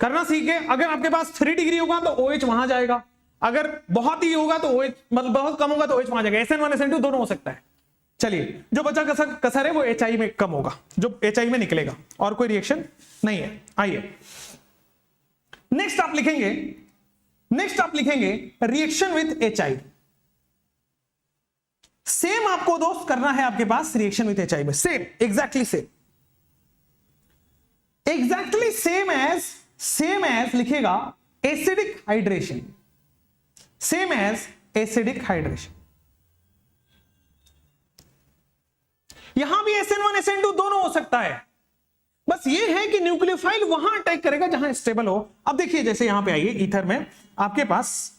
करना सीख गए। अगर आपके पास 3 डिग्री होगा तो OH वहां जाएगा, अगर बहुत ही होगा तो OH, मतलब बहुत कम होगा तो OH वहां जाएगा। SN1 SN2 दोनों हो सकता है। चलिए, जो बचा कसर है वो HI में कम होगा, जो HI में निकलेगा, और कोई रिएक्शन नहीं है। आइए नेक्स्ट आप लिखेंगे, रिएक्शन विथ HI। सेम आपको दोस्त करना है आपके पास रिएक्शन विथ HI में, सेम, एग्जैक्टली सेम एज लिखेगा acidic hydration, same as acidic hydration. यहां भी SN1 SN2 दोनों हो सकता है, बस ये है कि न्यूक्लियोफाइल वहां अटैक करेगा जहां स्टेबल हो। अब देखिए, जैसे यहां पे आइए, ईथर में आपके पास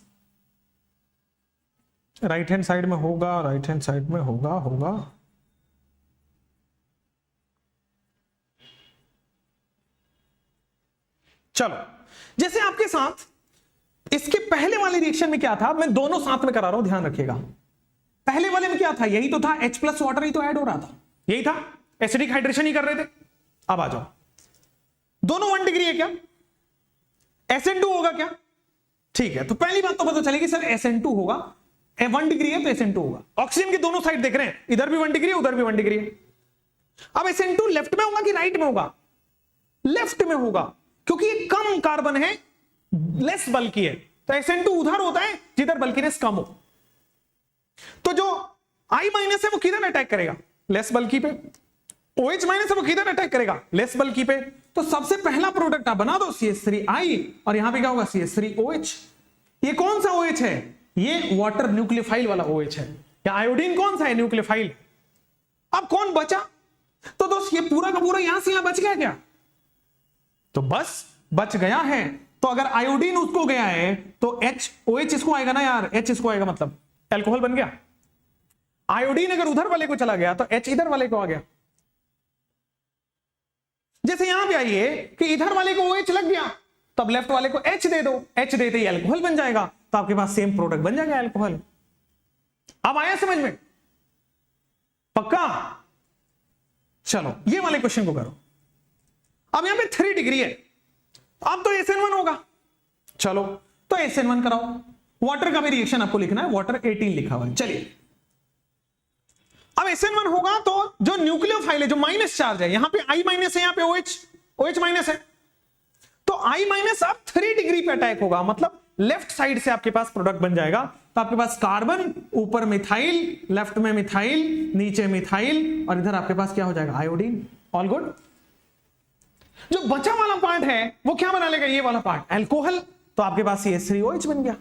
राइट हैंड साइड में होगा, राइट हैंड साइड में होगा चलो, जैसे आपके साथ इसके पहले वाले रिएक्शन में क्या था, मैं दोनों साथ में करा रहा हूं, ध्यान रखिएगा। पहले वाले में क्या था, यही तो था, H+ वाटर ही तो ऐड हो रहा था, यही था, एसिडिक हाइड्रेशन ही कर रहे थे। अब आ जाओ, दोनों 1 डिग्री है क्या, SN2 होगा क्या, ठीक है, तो पहली बात तो पता चलेगी सर SN2 होगा, 1 डिग्री है तो SN2 होगा। ऑक्सीजन की दोनों साइड देख रहे हैं, इधर भी 1 डिग्री है, उधर भी 1 डिग्री है। अब SN2 लेफ्ट में होगा कि राइट में होगा, लेफ्ट में होगा, क्योंकि ये कम कार्बन है, लेस बल्की है, तो SN2 उधर होता है जिधर बल्कीनेस कम हो। तो जो I- है वो किधर अटैक करेगा, लेस बल्की पे। OH- है वो किधर अटैक करेगा, लेस बल्की पे। तो सबसे पहला प्रोडक्ट आप बना दो CH3I, और यहां पे क्या होगा CH3OH। ये कौन सा OH है, ये वाटर न्यूक्लियोफाइल वाला OH है। या आयोडीन कौन सा है, न्यूक्लियोफाइल। अब कौन बचा, तो दोस्त ये पूरा का पूरा यहां से यहां बच गया क्या, तो बस बच गया है। तो अगर आयोडीन उसको गया है तो OH इसको आएगा ना यार, H इसको आएगा, मतलब अल्कोहल बन गया। आयोडीन अगर उधर वाले को चला गया तो H इधर वाले को आ गया। जैसे यहां पे आइए कि इधर वाले को OH लग गया, तब लेफ्ट वाले को H दे दो, H देते ही अल्कोहल बन जाएगा, तो आपके पास सेम प्रोडक्ट बन जाएगा अल्कोहल। अब आया समझ में, पक्का। चलो ये वाले क्वेश्चन को करो। अब यहां पे 3 डिग्री है, अब तो SN1 होगा, चलो तो SN1 कराओ। वाटर का भी रिएक्शन आपको लिखना है, वाटर 18 लिखा हुआ है। चलिए, अब SN1 होगा तो जो न्यूक्लियोफाइल है, जो माइनस चार्ज है, यहां पे I- है, यहां पे OH- है, तो I- अब 3 डिग्री पे अटैक होगा, मतलब लेफ्ट साइड से आपके पास प्रोडक्ट बन जाएगा। तो आपके पास कार्बन, ऊपर मिथाइल, लेफ्ट में मिथाइल, नीचे मिथाइल, और इधर आपके पास क्या हो जाएगा, आयोडीन। All good. जो बचा वाला पार्ट है वो क्या बना लेगा, ये वाला पार्ट अल्कोहल, तो आपके पास CH3OH बन गया।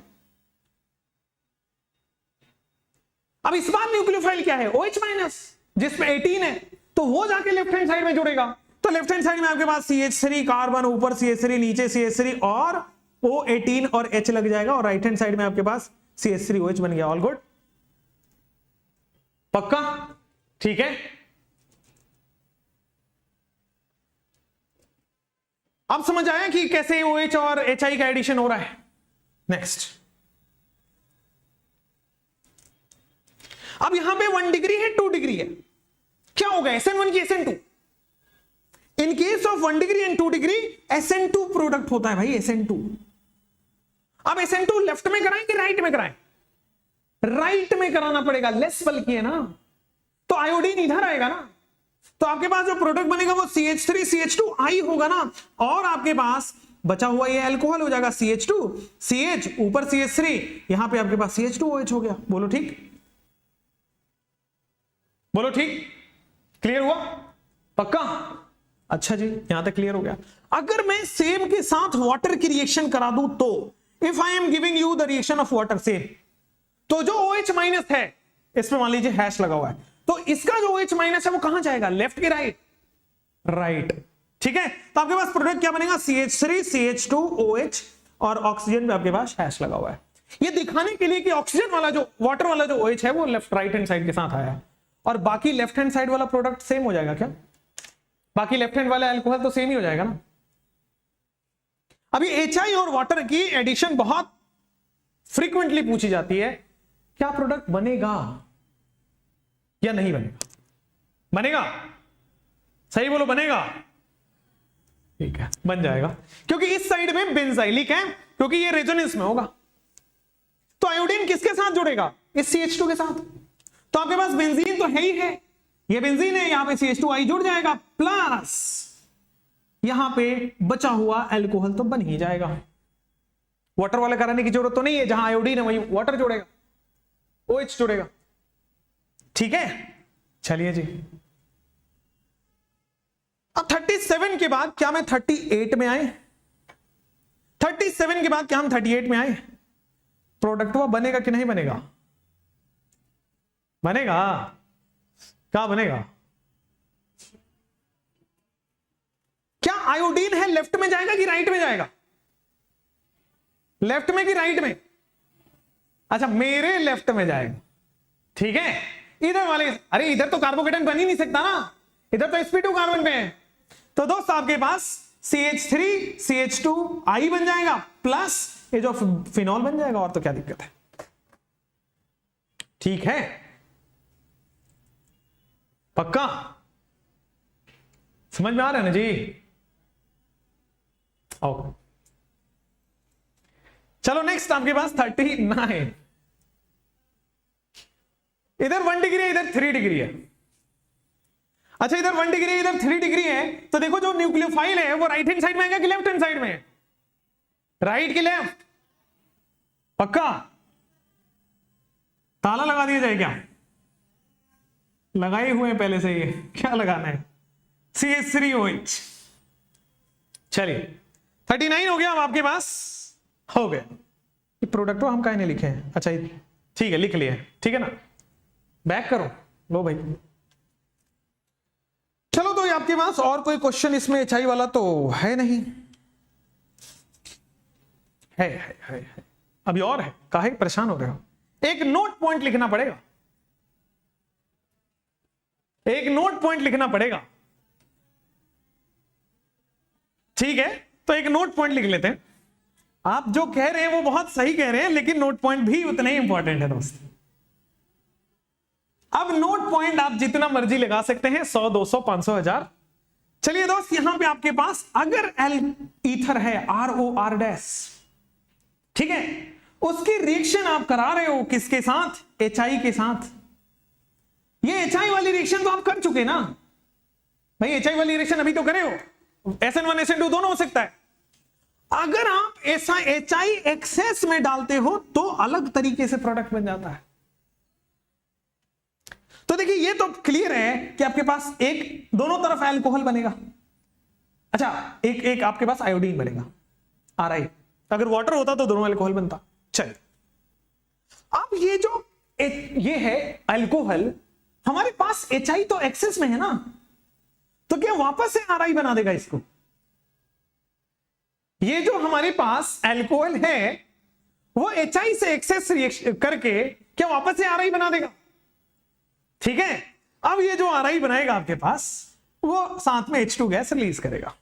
अब इस बार न्यूक्लियोफाइल क्या है, OH-, जिसमें 18 है, तो वो जाके लेफ्ट हैंड साइड में जुड़ेगा। तो लेफ्ट हैंड साइड में आपके पास CH3 कार्बन, ऊपर CH3, नीचे CH3 और O18 और H लग जाएगा, और राइट हैंड साइड में आपके पास CH3OH बन गया। ऑल गुड, पक्का, ठीक है। अब समझ आया कि कैसे OH और HI का एडिशन हो रहा है। नेक्स्ट, अब यहां पे 1 डिग्री है, 2 डिग्री है, क्या होगा, SN1 की SN2। In case of 1 degree and 2 degree SN2 product होता है भाई, SN2। अब SN2 लेफ्ट में कराएं कि राइट में कराएं, राइट में कराना पड़ेगा, लेस बल्कि है ना, तो आयोडीन इधर आएगा ना, तो आपके पास जो प्रोडक्ट बनेगा वो CH3 CH2I होगा ना, और आपके पास बचा हुआ ये अल्कोहल हो जाएगा CH2 CH, ऊपर CH3, यहां पे आपके पास CH2OH हो गया। बोलो ठीक, बोलो ठीक, क्लियर हुआ, पक्का। अच्छा जी, यहां तक क्लियर हो गया। अगर मैं सेम के साथ वाटर की रिएक्शन करा दूं तो, if I am giving you the reaction of water same, तो जो OH- है, इसमें मान लीजिए हैश लगा हुआ है, तो इसका जो OH- है वो कहां जाएगा, लेफ्ट की राइट, राइट, ठीक है। तो आपके पास प्रोडक्ट क्या बनेगा, CH3 CH2OH, और ऑक्सीजन में आपके पास हैश लगा हुआ है। ये दिखाने के लिए कि ऑक्सीजन वाला जो, वाटर वाला जो OH है वो लेफ्ट राइट हैंड साइड के साथ आया है, और बाकी लेफ्ट हैंड साइड वाला प्रोडक्ट सेम हो जाएगा क्या, बाकी लेफ्ट हैंड वाला अल्कोहल तो सेम ही हो जाएगा ना। अभी HI और वाटर की एडिशन बहुत फ्रीक्वेंटली पूछी जाती है, क्या प्रोडक्ट बनेगा या नहीं बनेगा? बनेगा, सही बोलो, बनेगा। ठीक है, बन जाएगा, क्योंकि इस साइड में बेंजाइलिक है, क्योंकि ये रेजोनेंस में होगा। तो आयोडीन किसके साथ जुड़ेगा? इस CH2 के साथ। तो आपके पास बेंजीन तो है ही है, ये बेंजीन है, यहां पे CH2I जुड़ जाएगा, प्लस यहां पे बचा हुआ अल्कोहल तो बन ही जाएगा। वाटर वाले कराने की जरूरत तो नहीं है, जहां आयोडीन है वहीं वाटर जुड़ेगा, OH जुड़ेगा। ठीक है, चलिए जी। अब 37 के बाद क्या मैं 38 में आए? 37 के बाद क्या हम 38 में आए? प्रोडक्ट वो बनेगा कि नहीं बनेगा? बनेगा। क्या बनेगा? क्या आयोडीन है लेफ्ट में जाएगा कि राइट में जाएगा? लेफ्ट में कि राइट में? अच्छा, मेरे लेफ्ट में जाएगा। ठीक है, इधर वाले, अरे इधर तो कार्बोकेटन बन ही नहीं सकता ना, इधर तो sp2 कार्बन पे है। तो दोस्त आपके पास CH3 CH2I बन जाएगा, प्लस ये जो फिनॉल बन जाएगा, और तो क्या दिक्कत है? ठीक है, पक्का समझ में आ रहा है ना जी? ओके, चलो नेक्स्ट आपके पास 39। इधर 1 डिग्री है, इधर 3 डिग्री है। अच्छा, इधर 1 डिग्री है, इधर 3 डिग्री है, तो देखो जो न्यूक्लियोफाइल है वो राइट हैंड साइड में आएगा कि लेफ्ट हैंड साइड में? राइट की लेफ्ट? पक्का? ताला लगा दिया जाए क्या? लगाए हुए पहले से, ये क्या लगाना है? CH3OH। चलिए 39 हो गया। अब आपके पास हो गया। ये प्रोडक्ट हम काहे नहीं लिखे हैं? अच्छा ठीक है, लिख लिए, ठीक है ना? बैक करो, लो भाई। चलो, तो ये आपके पास और कोई क्वेश्चन इसमें HI वाला तो है नहीं? है। अभी और है, काहे परेशान हो रहे हो? एक नोट पॉइंट लिखना पड़ेगा, एक नोट पॉइंट लिखना पड़ेगा। ठीक है, तो एक नोट पॉइंट लिख लेते हैं। आप जो कह रहे हैं वो बहुत सही कह रहे हैं, लेकिन नोट पॉइंट भी उतना ही इंपॉर्टेंट है दोस्त। अब नोट पॉइंट आप जितना मर्जी लगा सकते हैं, 100 200 500 1000। चलिए दोस्त, यहां पे आपके पास अगर ईथर है ROR-, ठीक है, उसकी रिएक्शन आप करा रहे हो किसके साथ? HI के साथ। ये HI वाली रिएक्शन तो आप कर चुके ना भाई, HI वाली रिएक्शन अभी तो करे हो, SN1 SN2 दोनों हो सकता है। अगर आप ऐसा HI एक्सेस में डालते हो तो अलग तरीके से प्रोडक्ट बन जाता है। तो देखिए, ये तो क्लियर है कि आपके पास एक दोनों तरफ अल्कोहल बनेगा। अच्छा, एक आपके पास आयोडीन बनेगा, RI। अगर वाटर होता तो दोनों अल्कोहल बनता। चलिए, अब ये है अल्कोहल, हमारे पास HI तो एक्सेस में है ना, तो क्या वापस से RI बना देगा इसको? ये जो हमारे पास अल्कोहल है वो HI से एक्सेस रिएक्शन करके क्या वापस से RI बना देगा? ठीक है, अब ये जो RI बनाएगा आपके पास, वो साथ में H2 गैस रिलीज करेगा।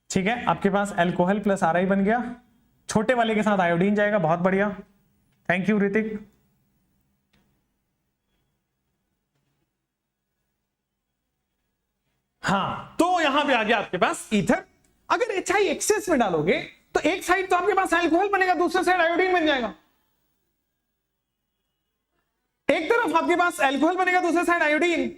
ठीक है, आपके पास अल्कोहल प्लस RI बन गया। छोटे वाले के साथ आयोडीन जाएगा, बहुत बढ़िया, थैंक यू ऋतिक। हाँ, तो यहां पे आ गया आपके पास ईथर। अगर HI एक्सेस में डालोगे तो एक साइड तो आपके पास अल्कोहल बनेगा, दूसरे साइड आयोडीन बन जाएगा। एक तरफ आपके पास अल्कोहल बनेगा, दूसरे साइड आयोडीन।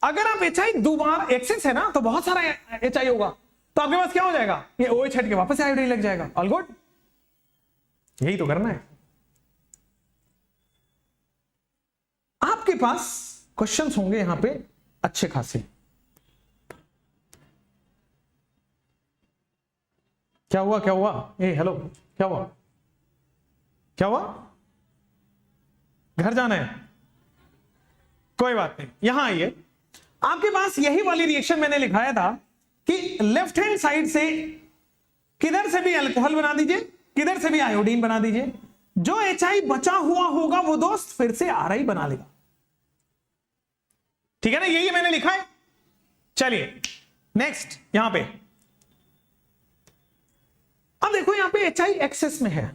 अगर आप HI दोबारा एक्सेस है ना, तो बहुत सारा HI होगा, तो आपके पास क्या हो जाएगा? ये OH हट के वापस आयोडीन लग जाएगा। ऑल गुड, यही तो करना है। आपके पास क्वेश्चंस होंगे यहां पे अच्छे खासे। क्या हुआ? क्या हुआ? ए हेलो, क्या हुआ? क्या हुआ? घर जाना है? कोई बात नहीं, यहां आइए। आपके पास यही वाली रिएक्शन मैंने लिखाया था कि लेफ्ट हैंड साइड से किधर से भी अल्कोहल बना दीजिए, किधर से भी आयोडीन बना दीजिए, जो HI बचा हुआ होगा वो दोस्त फिर से RI बना लेगा। ठीक है ना, यही मैंने लिखा है। चलिए नेक्स्ट यहां पे, अब देखो यहां पे HI एक्सेस में है,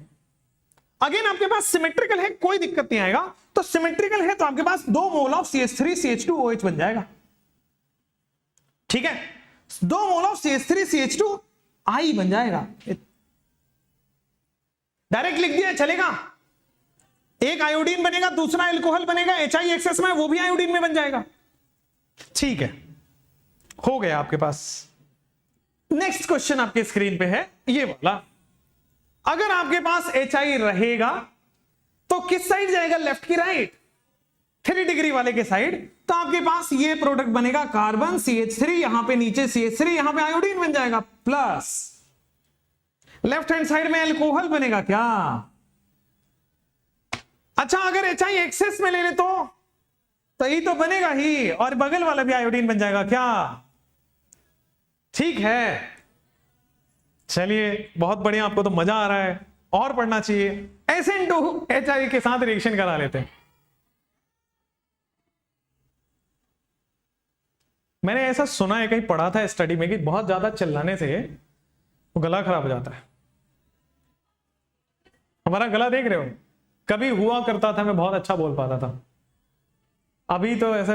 अगेन आपके पास सिमेट्रिकल है, कोई दिक्कत नहीं आएगा। तो सिमेट्रिकल है तो आपके पास 2 mole of CH3 CH2 OH बन जाएगा। ठीक है, 2 mole of CH3 CH2 I बन जाएगा, डायरेक्ट लिख दिया चलेगा। एक आयोडीन बनेगा, दूसरा अल्कोहल बनेगा, HI एक्सेस में, वो भी आयोडीन में बन जाएगा। ठीक है, हो गया आपके पास। नेक्स्ट क्वेश्चन आपके स्क्रीन पे है ये वाला, अगर आपके पास HI रहेगा तो किस साइड जाएगा, लेफ्ट की राइट, 3 डिग्री वाले के साइड। तो आपके पास ये प्रोडक्ट बनेगा कार्बन CH3, यहां पे नीचे CH3, यहां पे आयोडीन बन जाएगा, प्लस लेफ्ट हैंड साइड में अल्कोहल बनेगा क्या। अच्छा, अगर HI एक्सेस में ले ले तो ये तो बनेगा ही, और बगल वाला भी आयोडीन बन जाएगा क्या। ठीक है, चलिए बहुत बढ़िया, आपको तो मजा आ रहा है, और पढ़ना चाहिए। SN2HI के साथ रिएक्शन करा लेते हैं। मैंने ऐसा सुना है, कहीं पढ़ा था स्टडी में, कि बहुत ज्यादा चिल्लाने से वो गला खराब हो जाता है। हमारा गला देख रहे हो, कभी हुआ करता था मैं बहुत अच्छा बोल पाता था, अभी तो ऐसे।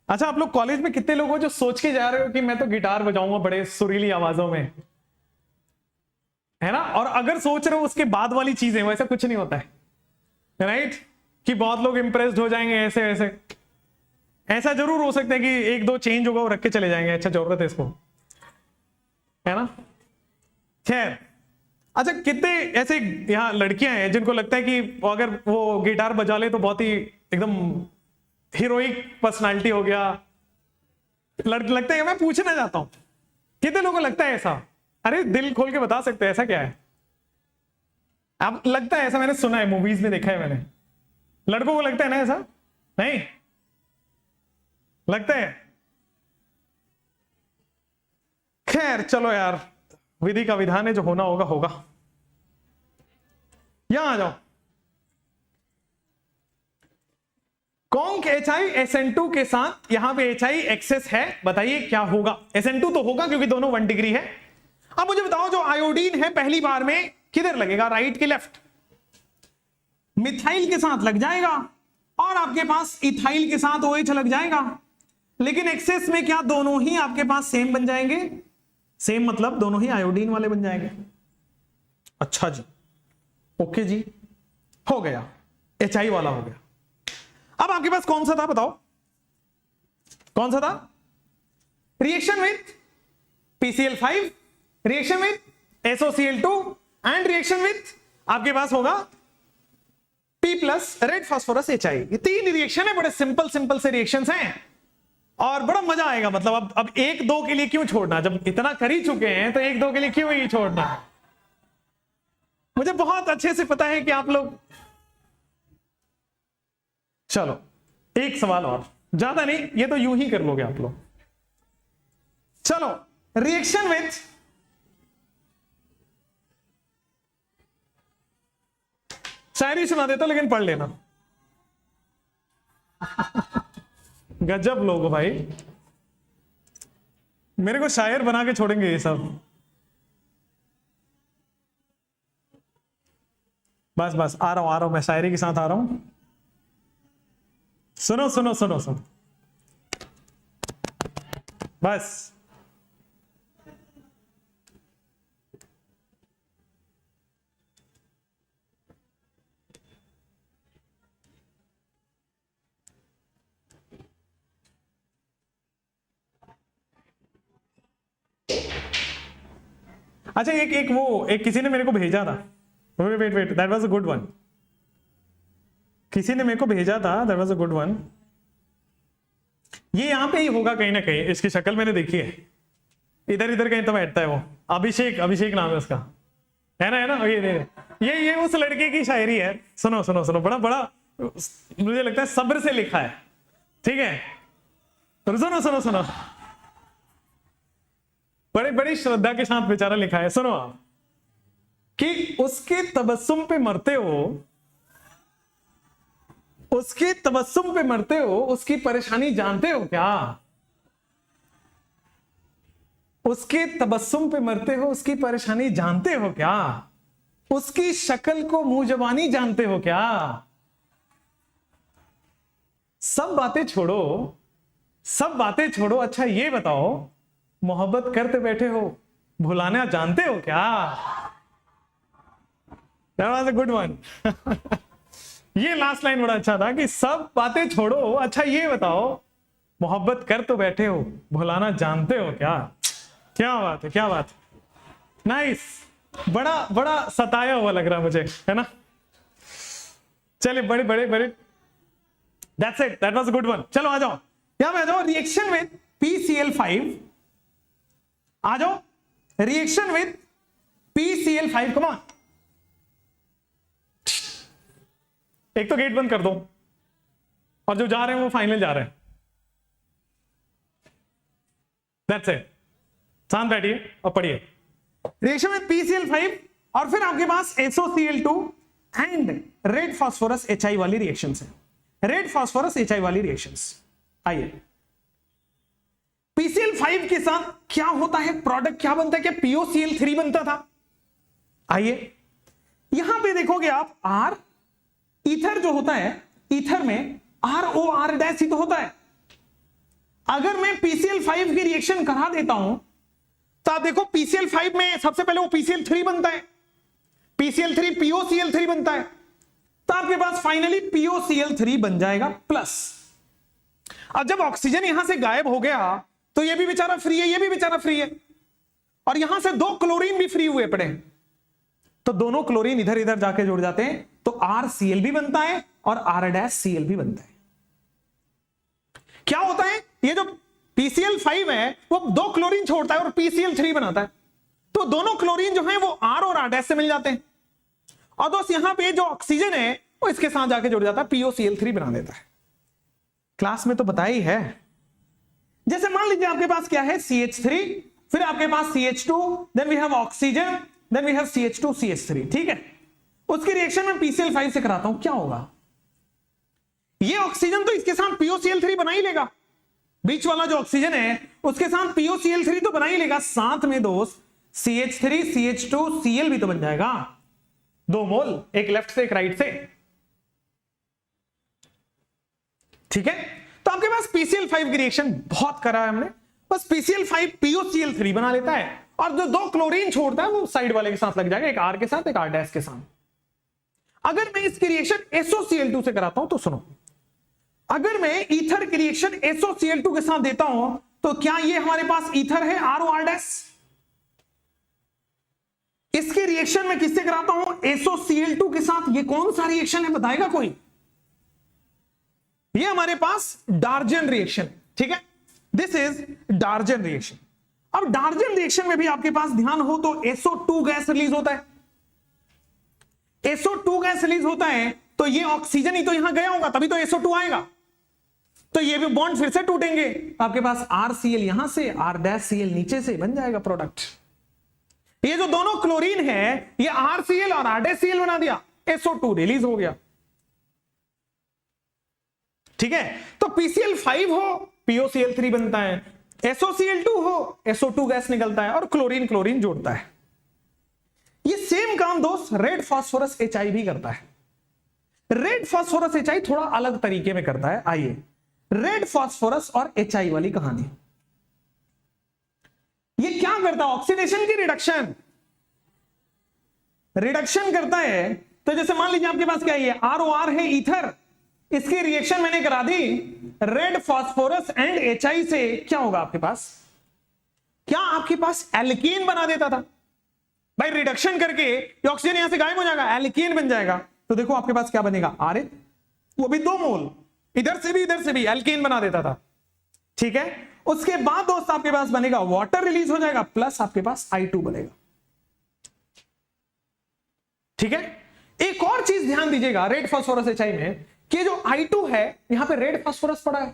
अच्छा, आप लोग कॉलेज में कितने लोग हो जो सोच के जा रहे हो कि मैं तो गिटार बजाऊंगा बड़े सुरीली आवाजों में, है ना। और अगर सोच रहे हो उसके बाद वाली चीजें, वैसा कुछ नहीं होता है, राइट, कि बहुत लोग इंप्रेस्ड हो जाएंगे ऐसे ऐसे। ऐसा जरूर हो सकता है कि 1-2 चेंज होगा और रख के चले जाएंगे, अच्छा जरूरत है इसको, है ना। खैर, अच्छा कितने ऐसे यहाँ लड़कियां हैं जिनको लगता है कि अगर वो गिटार बजा ले तो बहुत ही एकदम हीरोइक पर्सनालिटी हो गया, लगता है। मैं पूछना चाहता हूं, कितने लोगों को लगता है ऐसा? अरे दिल खोल के बता सकते हैं ऐसा क्या है। अब लगता है ऐसा, मैंने सुना है, मूवीज में देखा है मैंने, लड़कों को लगता है ना ऐसा, नहीं लगता है। खैर चलो यार, विधि का विधान है, जो होना होगा होगा। यहां आ जाओ, कॉन्क HI SN2 के साथ यहां पे HI एक्सेस है, बताइए क्या होगा। SN2 तो होगा क्योंकि दोनों 1 डिग्री है। अब मुझे बताओ, जो आयोडीन है पहली बार में किधर लगेगा, राइट की लेफ्ट, मिथाइल के साथ लग जाएगा, और आपके पास इथाइल के साथ OH लग जाएगा। लेकिन एक्सेस में क्या दोनों ही आपके पास सेम बन जाएंगे? सेम मतलब दोनों ही आयोडीन वाले बन जाएंगे। अच्छा जी, ओके जी, हो गया, HI वाला हो गया। अब आपके पास कौन सा था बताओ, कौन सा था? Reaction with PCl5, reaction with SOCl2 and reaction with आपके पास होगा P plus red phosphorus HI। ये 3 रिएक्शन है, बड़े सिंपल सिंपल से रिएक्शंस हैं, और बड़ा मजा आएगा। मतलब अब 1-2 के लिए क्यों छोड़ना, जब इतना कर ही चुके हैं तो 1-2 के लिए क्यों ही छोड़ना। मुझे बहुत अच्छे से पता है कि आप लोग, चलो एक सवाल और, ज्यादा नहीं, ये तो यूं ही कर लोगे आप लोग। चलो, रिएक्शन विथ शायरी सुना देता लेकिन पढ़ लेना। गजब लोग हो भाई, मेरे को शायर बना के छोड़ेंगे ये सब। बस बस आ रहा हूं मैं शायरी के साथ आ रहा हूं। सुनो सुनो सुनो सुनो, बस अच्छा, एक किसी ने मेरे को भेजा था, wait that was a good one. किसी ने मेरे को भेजा था, that was a good one. ये यहां पे ही होगा कहीं ना कहीं, इसकी शक्ल मैंने देखी है, इधर इधर कहीं तो बैठता है वो, अभिषेक नाम है उसका, है ना। ये उस लड़के की शायरी है। सुनो सुनो सुनो, बड़ा बड़ा मुझे लगता है सब्र से लिखा है, ठीक है। सुनो सुनो सुनो, बड़े बड़ी श्रद्धा के साथ बेचारा लिखा है, सुनो आप, कि उसके तबस्सुम पे मरते हो, उसके तबस्सुम पे मरते हो, उसकी परेशानी जानते हो क्या? उसके तबस्सुम पे मरते हो, उसकी परेशानी जानते हो क्या? उसकी शक्ल को मुंह जबानी जानते हो क्या? सब बातें छोड़ो, सब बातें छोड़ो, अच्छा ये बताओ, मोहब्बत करते बैठे हो, भुलाना जानते हो क्या? That was a good one. ये लास्ट लाइन बड़ा अच्छा था कि सब बातें छोड़ो, अच्छा ये बताओ, मोहब्बत कर तो बैठे हो, भुलाना जानते हो क्या? क्या बात है, क्या बात है, नाइस, बड़ा बड़ा सताया हुआ लग रहा मुझे, है ना? चलिए, बड़े बड़े बड़े, that's it, that was a good one. चलो आ जाओ, यहां पे आ जाओ, रिएक्शन विद PCl5, आ जाओ, reaction with PCl5, come on. एक तो गेट बंद कर दो, और जो जा रहे हैं वो फाइनल जा रहे हैं, दैट्स इट, शांत बैठिए और पढ़िए। रिएक्शन में PCl5 और फिर आपके पास SOCl2 and red phosphorus HI वाली रिएक्शन है, रेड फास्फोरस HI वाली रिएक्शंस। आइए, PCl5 के साथ क्या होता है, प्रोडक्ट क्या बनता है, क्या POCl3 बनता था? आइए, यहां पे देखोगे आप, R ईथर जो होता है, ईथर में ROR' ही तो होता है। अगर मैं PCl5 की रिएक्शन करा देता हूं तो आप देखो, PCl5 में सबसे पहले वो PCl3 बनता है, PCl3 POCl3 बनता है, तो आपके पास फाइनली POCl3 बन जाएगा प्लस। अब जब ऑक्सीजन यहां से गायब हो गया तो ये भी बेचारा फ्री है, ये भी बेचारा फ्री है, और यहां से 2 क्लोरीन भी फ्री हुए पड़े, तो दोनों क्लोरीन इधर इधर जाके जुड़ जाते हैं, तो RCl भी बनता है और R'(Cl) भी बनता है। क्या होता है, ये जो PCl5 है वो 2 क्लोरीन छोड़ता है और PCl3 बनाता है, तो दोनों क्लोरीन जो है वो R और R' से मिल जाते हैं, और दोस्त यहां पे जो ऑक्सीजन है वो इसके साथ जाके जुड़ जाता है, POCl3 बना देता है। क्लास में तो बताया ही है। जैसे मान लीजिए आपके पास क्या है, CH3, फिर आपके पास CH2, then we have oxygen, then we have CH2 CH3, ठीक है। उसकी रिएक्शन में PCl5 से कराता हूं, क्या होगा, ये ऑक्सीजन तो इसके साथ POCl3 बना ही लेगा, बीच वाला जो ऑक्सीजन है उसके साथ POCl3 तो बना ही लेगा, साथ में दोस्त CH3 CH2 Cl भी तो बन जाएगा, 2 मोल, एक लेफ्ट से एक राइट से, ठीक है। तो आपके पास PCl5 की रिएक्शन बहुत करा है हमने, बस PCl5 POCl3 बना लेता है, और जो 2 क्लोरीन छोड़ता है वो साइड वाले के साथ लग जाएगा, एक R के साथ, एक R' के साथ। अगर मैं इसकी रिएक्शन SOCl2 से कराता हूं तो सुनो, अगर मैं ईथर की रिएक्शन SOCl2 के साथ देता हूं तो क्या ये हमारे पास ईथर है, ROR'? इसकी रिएक्शन में किससे कराता हूं, SOCl2 के साथ। ये कौन सा रिएक्शन है, बताएगा कोई? ये हमारे पास डार्जन रिएक्शन, ठीक है, दिस इज डार्जन रिएक्शन। अब डार्जन रिएक्शन में भी आपके पास ध्यान हो तो SO2 गैस रिलीज होता है, SO2 गैस रिलीज होता है, तो ये ऑक्सीजन ही तो यहां गया होगा, तभी तो SO2 आएगा, तो ये भी बॉन्ड फिर से टूटेंगे, आपके पास RCl यहां से, R'(Cl) नीचे से, बन जाएगा प्रोडक्ट। ये जो दोनों क्लोरीन है ये RCl और R'(Cl) बना दिया, SO2 रिलीज हो गया, ठीक है। तो PCl5 हो POCl3 बनता है, SOCl2 हो SO2 गैस निकलता है, और क्लोरीन क्लोरीन जोड़ता है। ये सेम काम दोस्त रेड फास्फोरस HI भी करता है। रेड फास्फोरस HI थोड़ा अलग तरीके में करता है। आइए, रेड फास्फोरस और HI वाली कहानी। ये क्या करता है, ऑक्सीडेशन की रिडक्शन, रिडक्शन करता है। तो जैसे मान लीजिए आपके पास क्या है, ROR है ईथर, इसकी रिएक्शन मैंने करा दी रेड फास्फोरस एंड HI से, क्या होगा आपके पास, क्या आपके पास एल्कीन बना देता था भाई, रिडक्शन करके ऑक्सीजन यहां से गायब हो जाएगा, एल्कीन बन जाएगा। तो देखो आपके पास क्या बनेगा, RH, वो भी 2 मोल, इधर से भी एल्कीन बना देता था, ठीक है। उसके बाद दोस्त आपके पास बनेगा वाटर रिलीज हो जाएगा, प्लस आपके पास I2 बनेगा, ठीक है। एक और चीज ध्यान दीजिएगा रेड फास्फोरस HI में, कि जो I2 है यहां पे रेड फास्फोरस पड़ा है,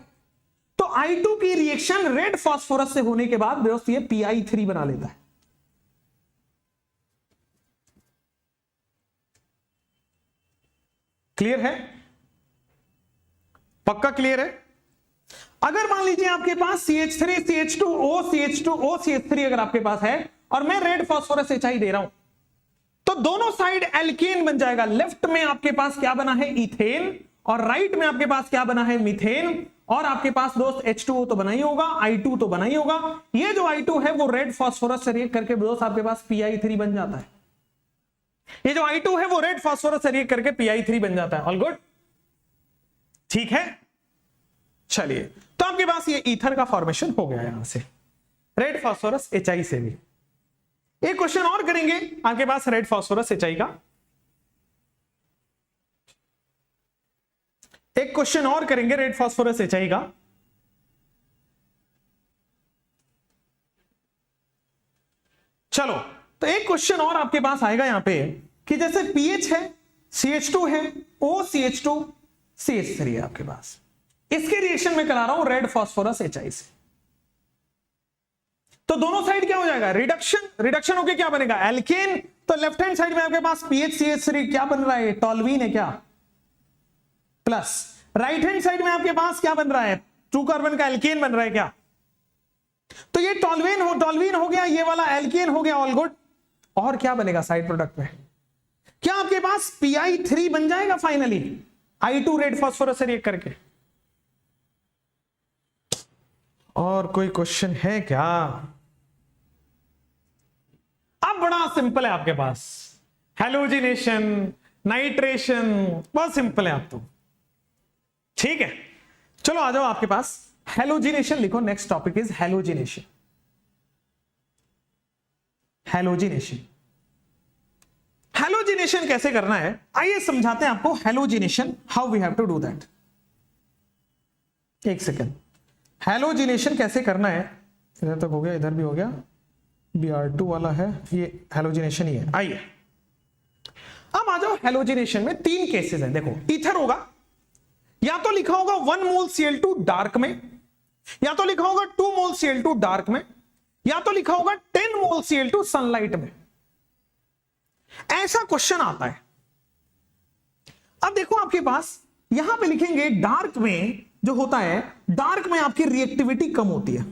तो I2 की रिएक्शन रेड फास्फोरस से होने के बाद दोस्त ये PI3 बना लेता है। क्लियर है? पक्का क्लियर है? अगर मान लीजिए आपके पास CH3 CH2O CH2O CH3 अगर आपके पास है और मैं रेड फास्फोरस HI दे रहा हूं, तो दोनों साइड एल्केन बन जाएगा। लेफ्ट में आपके पास क्या बना है? इथेन, और राइट में आपके पास क्या बना है? मीथेन। और आपके पास दोस्त H2O तो बना ही होगा, I2 तो बना ही होगा। ये जो I2 है वो रेड फास्फोरस से रिएक्ट करके दोस्त आपके पास PI3 बन जाता है। ये जो I2 है वो रेड फास्फोरस से रिएक्ट करके PI3 बन जाता है। All good? ठीक है, चलिए, तो आपके पास ये ईथर का फॉर्मेशन हो गया यहां से रेड फास्फोरस HI से भी। एक क्वेश्चन और करेंगे आपके पास रेड फास्फोरस HI का। एक क्वेश्चन और करेंगे रेड फास्फोरस HI का। चलो, तो एक क्वेश्चन और आपके पास आएगा यहां पे कि जैसे pH है, CH2 है, OCH2 CH3 है आपके पास, इसके रिएक्शन में करा रहा हूं रेड फास्फोरस HI से। तो दोनों साइड क्या हो जाएगा? रिडक्शन। रिडक्शन होके क्या बनेगा? एल्केन। तो लेफ्ट हैंड साइड में आपके पास PHCH3 क्या बन रहा है? टॉल्वीन है क्या? प्लस राइट हैंड साइड में आपके पास क्या बन रहा है? 2 कार्बन का एल्केन बन रहा है क्या? तो ये टॉल्वीन हो गया, ये वाला एल्केन हो गया। All good. और क्या बनेगा साइड प्रोडक्ट में? क्या आपके पास PI3 बन जाएगा फाइनली I2 रेड फास्फोरस से रिएक्ट करके? और कोई क्वेश्चन है क्या? अब बड़ा सिंपल है आपके पास, हैलोजिनेशन, नाइट्रेशन, बहुत सिंपल है आप तो। ठीक है, चलो आ जाओ आपके पास हैलोजिनेशन लिखो। Next topic is halogenation. Halogenation, halogenation कैसे करना है आइए समझाते हैं आपको। Halogenation, how we have to do that. एक सेकेंड, हैलोजिनेशन कैसे करना है? इधर तक हो गया, इधर भी हो गया, Br2 वाला है, ये हैलोजिनेशन ही है। आइए अब आ जाओ। हैलोजिनेशन में 3 केसेस हैं। देखो, ईथर होगा, या तो लिखा होगा 1 मोल Cl2 डार्क में, या तो लिखा होगा 2 मोल Cl2 डार्क में, या तो लिखा होगा 10 मोल Cl2 सनलाइट में। ऐसा क्वेश्चन आता है। अब देखो आपके पास यहां पे लिखेंगे डार्क में जो होता है, डार्क में आपकी रिएक्टिविटी कम होती है,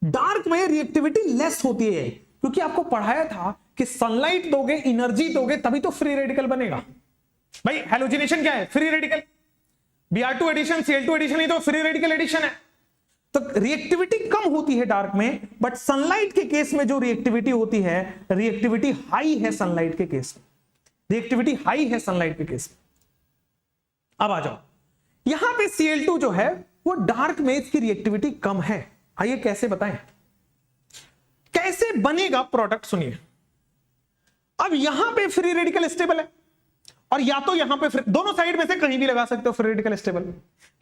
डार्क में रिएक्टिविटी लेस होती है, क्योंकि आपको पढ़ाया था कि सनलाइट दोगे, एनर्जी दोगे, तभी तो फ्री रेडिकल बनेगा। भाई हैलोजिनेशन क्या है? Free radical. Br2 addition, Cl2 addition ही तो फ्री रेडिकल एडिशन है। तो रिएक्टिविटी कम होती है डार्क में, बट सनलाइट के केस में जो रिएक्टिविटी होती है, रिएक्टिविटी हाई है सनलाइट के केस में, रिएक्टिविटी हाई है सनलाइट के केस में। अब आ जाओ, यहां पे Cl2 जो है वो डार्क में इसकी रिएक्टिविटी कम है। आइए कैसे बताएं, कैसे बनेगा प्रोडक्ट, सुनिए। अब यहां पे फ्री रेडिकल स्टेबल है, और या तो यहां पे दोनों साइड में से कहीं भी लगा सकते हो फ्री रेडिकल स्टेबल,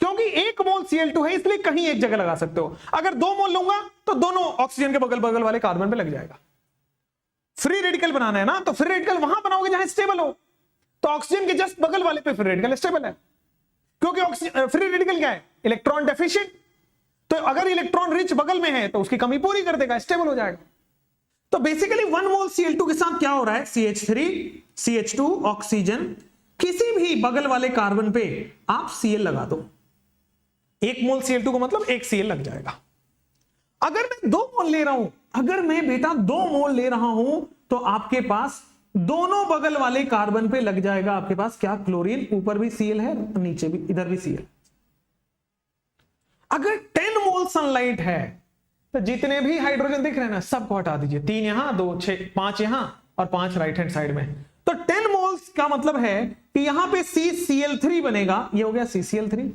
क्योंकि 1 मोल Cl2 है इसलिए कहीं एक जगह लगा सकते हो। अगर 2 मोल लूंगा तो दोनों ऑक्सीजन के बगल बगल वाले कार्बन पे लग जाएगा। फ्री रेडिकल बनाना है ना, तो फ्री रेडिकल वहां बनाओगे जहां स्टेबल हो। तो ऑक्सीजन के जस्ट बगल वाले पे फ्री रेडिकल स्टेबल है, क्योंकि फ्री रेडिकल क्या है? Electron deficient. तो अगर इलेक्ट्रॉन रिच बगल में है तो उसकी कमी पूरी कर देगा, स्टेबल हो जाएगा। तो बेसिकली 1 मोल Cl2 के साथ क्या हो रहा है? CH3 CH2 ऑक्सीजन, किसी भी बगल वाले कार्बन पे आप Cl लगा दो। 1 मोल Cl2 को मतलब 1 Cl लग जाएगा। अगर मैं 2 मोल ले रहा हूं, अगर मैं बेटा 2 मोल ले रहा हूं, तो आपके पास दोनों बगल वाले कार्बन पे लग जाएगा आपके पास क्या? क्लोरीन। ऊपर भी Cl है, नीचे भी, इधर भी Cl। अगर 10 मोल सनलाइट है तो जितने भी हाइड्रोजन दिख रहे हैं ना, सबको हटा दीजिए। 3 यहां, 2 6 5 यहां और 5 राइट हैंड साइड में। तो 10 मोल्स का मतलब है कि यहां पे CCl3 बनेगा, ये हो गया CCl3।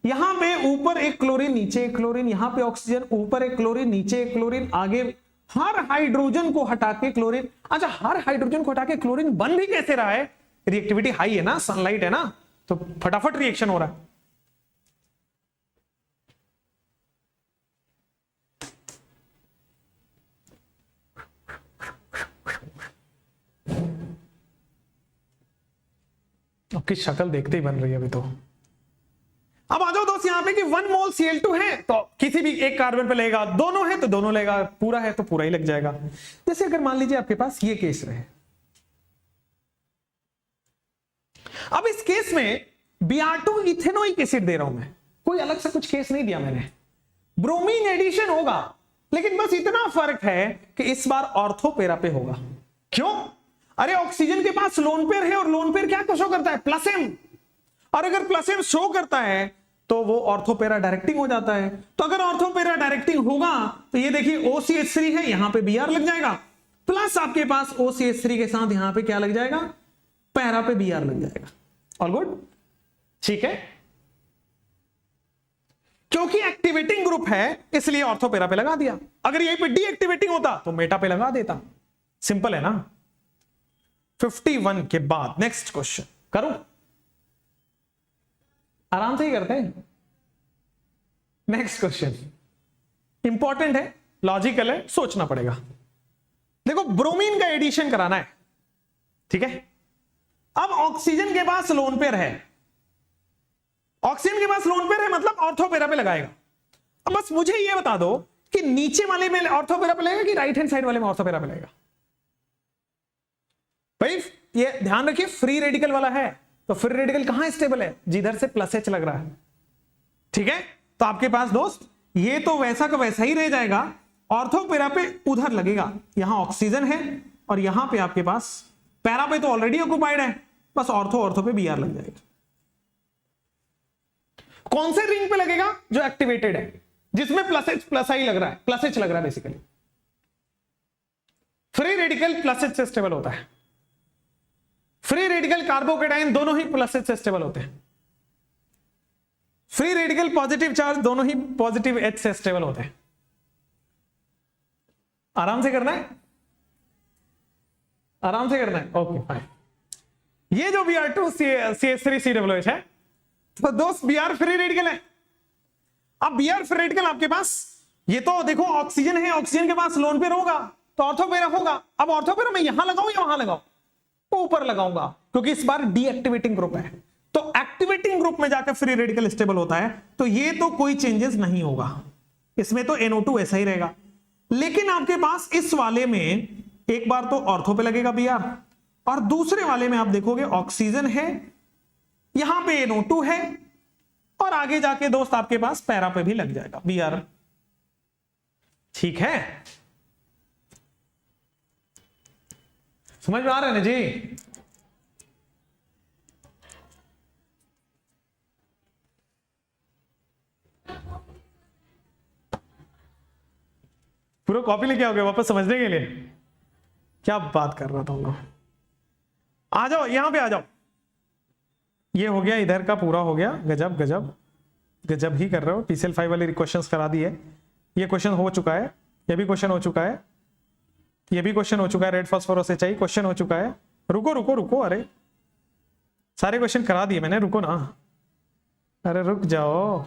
यहां पे ऊपर एक क्लोरीन, नीचे एक क्लोरीन, यहां पे ऑक्सीजन, ऊपर एक क्लोरीन, नीचे एक क्लोरीन, आगे हर हाइड्रोजन को हटा के क्लोरीन। अच्छा, हर हाइड्रोजन को हटा के क्लोरीन बन भी कैसे रहा है? रिएक्टिविटी हाई है ना, सनलाइट है ना, तो फटाफट रिएक्शन हो रहा है। आपकी शक्ल देखते ही बन रही है अभी तो। अब आ जाओ दोस्त, यहां पे है कि 1 मोल Cl2 है तो किसी भी एक कार्बन पे लगेगा, दोनों है तो दोनों लगेगा, पूरा है तो पूरा ही लग जाएगा। जैसे अगर मान लीजिए आपके पास ये केस रहे, अब इस केस में Br2 इथेनोइक एसिड दे रहा हूं मैं, कोई अलग से कुछ केस नहीं दिया मैंने, ब्रोमीन एडिशन होगा, लेकिन बस इतना फर्क है कि इस बार ऑर्थो पैरा पे होगा। क्यों? अरे ऑक्सीजन के पास लोन पेयर है और लोन पेयर क्या शो करता है? प्लस एम, और अगर प्लस एम शो करता है तो वो ऑर्थो पैरा डायरेक्टिंग हो जाता है। तो अगर ऑर्थो पैरा डायरेक्टिंग होगा तो ये देखिए OCH3 है, यहां पे Br लग जाएगा, प्लस आपके पास OCH3 के साथ यहां पे क्या लग जाएगा? पैरा पे Br लग जाएगा। ऑल गुड, ठीक है, क्योंकि एक्टिवेटिंग ग्रुप है इसलिए ऑर्थो पैरा पे लगा दिया। अगर यहीं पे डीएक्टिवेटिंग होता तो मेटा पे लगा देता। सिंपल है ना। 51 के बाद नेक्स्ट क्वेश्चन करूं, आराम से ही करते हैं। नेक्स्ट क्वेश्चन इंपॉर्टेंट है, लॉजिकल है, सोचना पड़ेगा। देखो ब्रोमीन का एडिशन कराना है, ठीक है। अब ऑक्सीजन के पास लोन पेयर है, ऑक्सीजन के पास लोन पेयर है मतलब ऑर्थो पैरा पे लगाएगा। अब बस मुझे ये बता दो कि नीचे वाले में ऑर्थो पैरा पे लगेगा कि राइट हैंड साइड वाले में ऑर्थो पैरा पे लगेगा। भाई ये ध्यान रखिए, फ्री रेडिकल वाला है तो फ्री रेडिकल कहां स्टेबल है? जिधर से प्लस एच लग रहा है, ठीक है। तो आपके पास दोस्त ये तो वैसा का वैसा ही रह जाएगा, ऑर्थो पैरा पे उधर लगेगा। यहां ऑक्सीजन है और यहां पे आपके पास पैरा पे तो ऑलरेडी ऑक्युपाइड है, बस ऑर्थो पे Br लग जाएगा। कौन से रिंग पे लगेगा? जो एक्टिवेटेड है, जिसमें प्लस एच प्लस आई लग रहा है, प्लस एच लग रहा है basically. Free radical plus H से स्टेबल होता है, फ्री रेडिकल कार्बोकेटाइन दोनों ही प्लस एच से स्टेबल होते हैं, फ्री रेडिकल पॉजिटिव चार्ज दोनों ही पॉजिटिव एच से स्टेबल होते हैं। आराम से करना है, आराम से करना है, ओके फाइन। ये जो Br2 CH3COOH है तो दोस्त Br फ्री रेडिकल है। अब Br फ्री रेडिकल आपके पास, ये तो देखो ऑक्सीजन है, ऑक्सीजन के पास लोन पेयर होगा तो ऑर्थो पैरा होगा। अब ऑर्थो पैरा मैं यहां लगाऊं या वहां लगाऊं? ऊपर लगाऊंगा, क्योंकि इस बार डीएक्टिवेटिंग ग्रुप है। तो एक्टिवेटिंग ग्रुप में जाकर फ्री रेडिकल स्टेबल होता है, तो ये तो कोई चेंजेस नहीं होगा, इसमें तो NO2 ऐसा ही रहेगा। लेकिन आपके पास इस वाले में एक बार तो ऑर्थो पे लगेगा Br, और दूसरे वाले में आप देखोगे ऑक्सीजन है, यहां पे NO2 है, और आगे जाके दोस्त आपके पास पैरा पे भी लग जाएगा Br, ठीक है। समझ में आ रहा है ना जी? पूरा कॉपी लेके आओगे वापस समझने के लिए? क्या बात कर रहा था हम लोग। आ जाओ यहां पे आ जाओ। ये हो गया, इधर का पूरा हो गया। गजब गजब गजब ही कर रहे हो। PCL5 वाले क्वेश्चंस करा दिए। ये क्वेश्चन हो चुका है, ये भी क्वेश्चन हो चुका है, ये भी क्वेश्चन हो चुका है। रेड फास्फोरस HI क्वेश्चन हो चुका है। रुको रुको रुको, अरे सारे क्वेश्चन करा दिए मैंने, रुको ना, अरे रुक जाओ,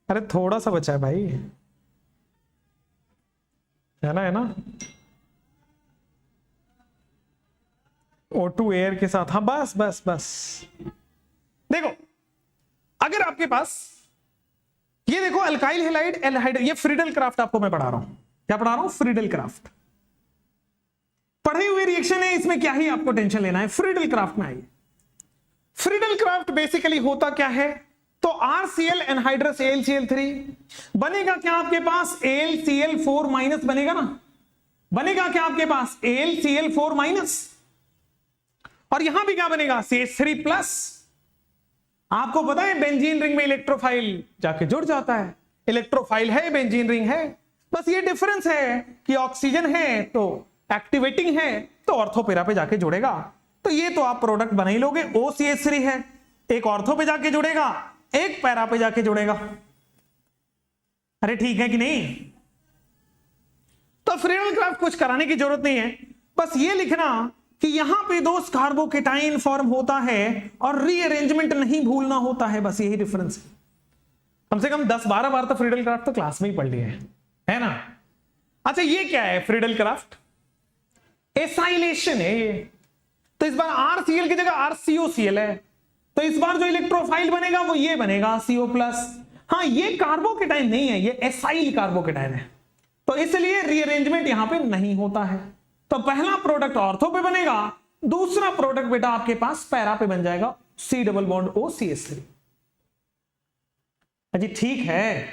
अरे थोड़ा सा बचा है भाई, है ना, है ना। O2 एयर के साथ, हाँ बस बस बस। देखो अगर आपके पास ये देखो अल्काइल हैलाइड एल्हाइड, ये फ्रीडल क्राफ्ट आपको मैं पढ़ा रहा हूं। क्या पढ़ा रहा हूं? Friedel craft. पढ़े हुए रिएक्शन है, इसमें क्या ही आपको टेंशन लेना है। फ्रीडल क्राफ्ट में आइए। फ्रीडल क्राफ्ट बेसिकली होता क्या है? तो RCl एनहाइड्रस AlCl3 बनेगा क्या आपके पास? AlCl4 माइनस बनेगा ना, बनेगा क्या आपके पास? AlCl4 माइनस, और यहां भी क्या बनेगा? CH3 plus. आपको पता है बेंजीन रिंग में इलेक्ट्रोफाइल जाके जुड़ जाता है, इलेक्ट्रोफाइल है, बेंजीन रिंग है, बस ये डिफरेंस है कि ऑक्सीजन है तो एक्टिवेटिंग है तो ऑर्थो पैरा पे जाके जुड़ेगा। तो ये तो आप प्रोडक्ट बना ही लोगे। OCH3 है, एक ऑर्थो पे जाके जुड़ेगा, एक पैरा पे जाके जुड़ेगा। अरे ठीक है कि नहीं? तो फ्रीडल क्राफ्ट कुछ कराने की जरूरत नहीं है, बस ये लिखना कि यहां पे दोस्त कार्बोकेटाइन फॉर्म होता है और रीअरेंजमेंट नहीं भूलना होता है, बस यही डिफरेंस है। कम से कम 10-12 बार तो फ्रीडल क्राफ्ट तो क्लास में ही पढ़ लिए है ना। अच्छा ये क्या है? फ्रीडल क्राफ्ट एसाइलेशन है ये। तो इस बार RCl की जगह RCOCl है, तो इस बार जो इलेक्ट्रोफाइल बनेगा वो ये बनेगा CO+। हाँ, ये कार्बोकेटाइन नहीं है, ये एसाइल कार्बोकेटाइन है, तो इसलिए रीअरेंजमेंट यहां पे नहीं होता है। तो पहला प्रोडक्ट ऑर्थो पे बनेगा, दूसरा प्रोडक्ट बेटा आपके पास पैरा पे बन जाएगा, C डबल बॉन्ड OCH3। अजी ठीक है,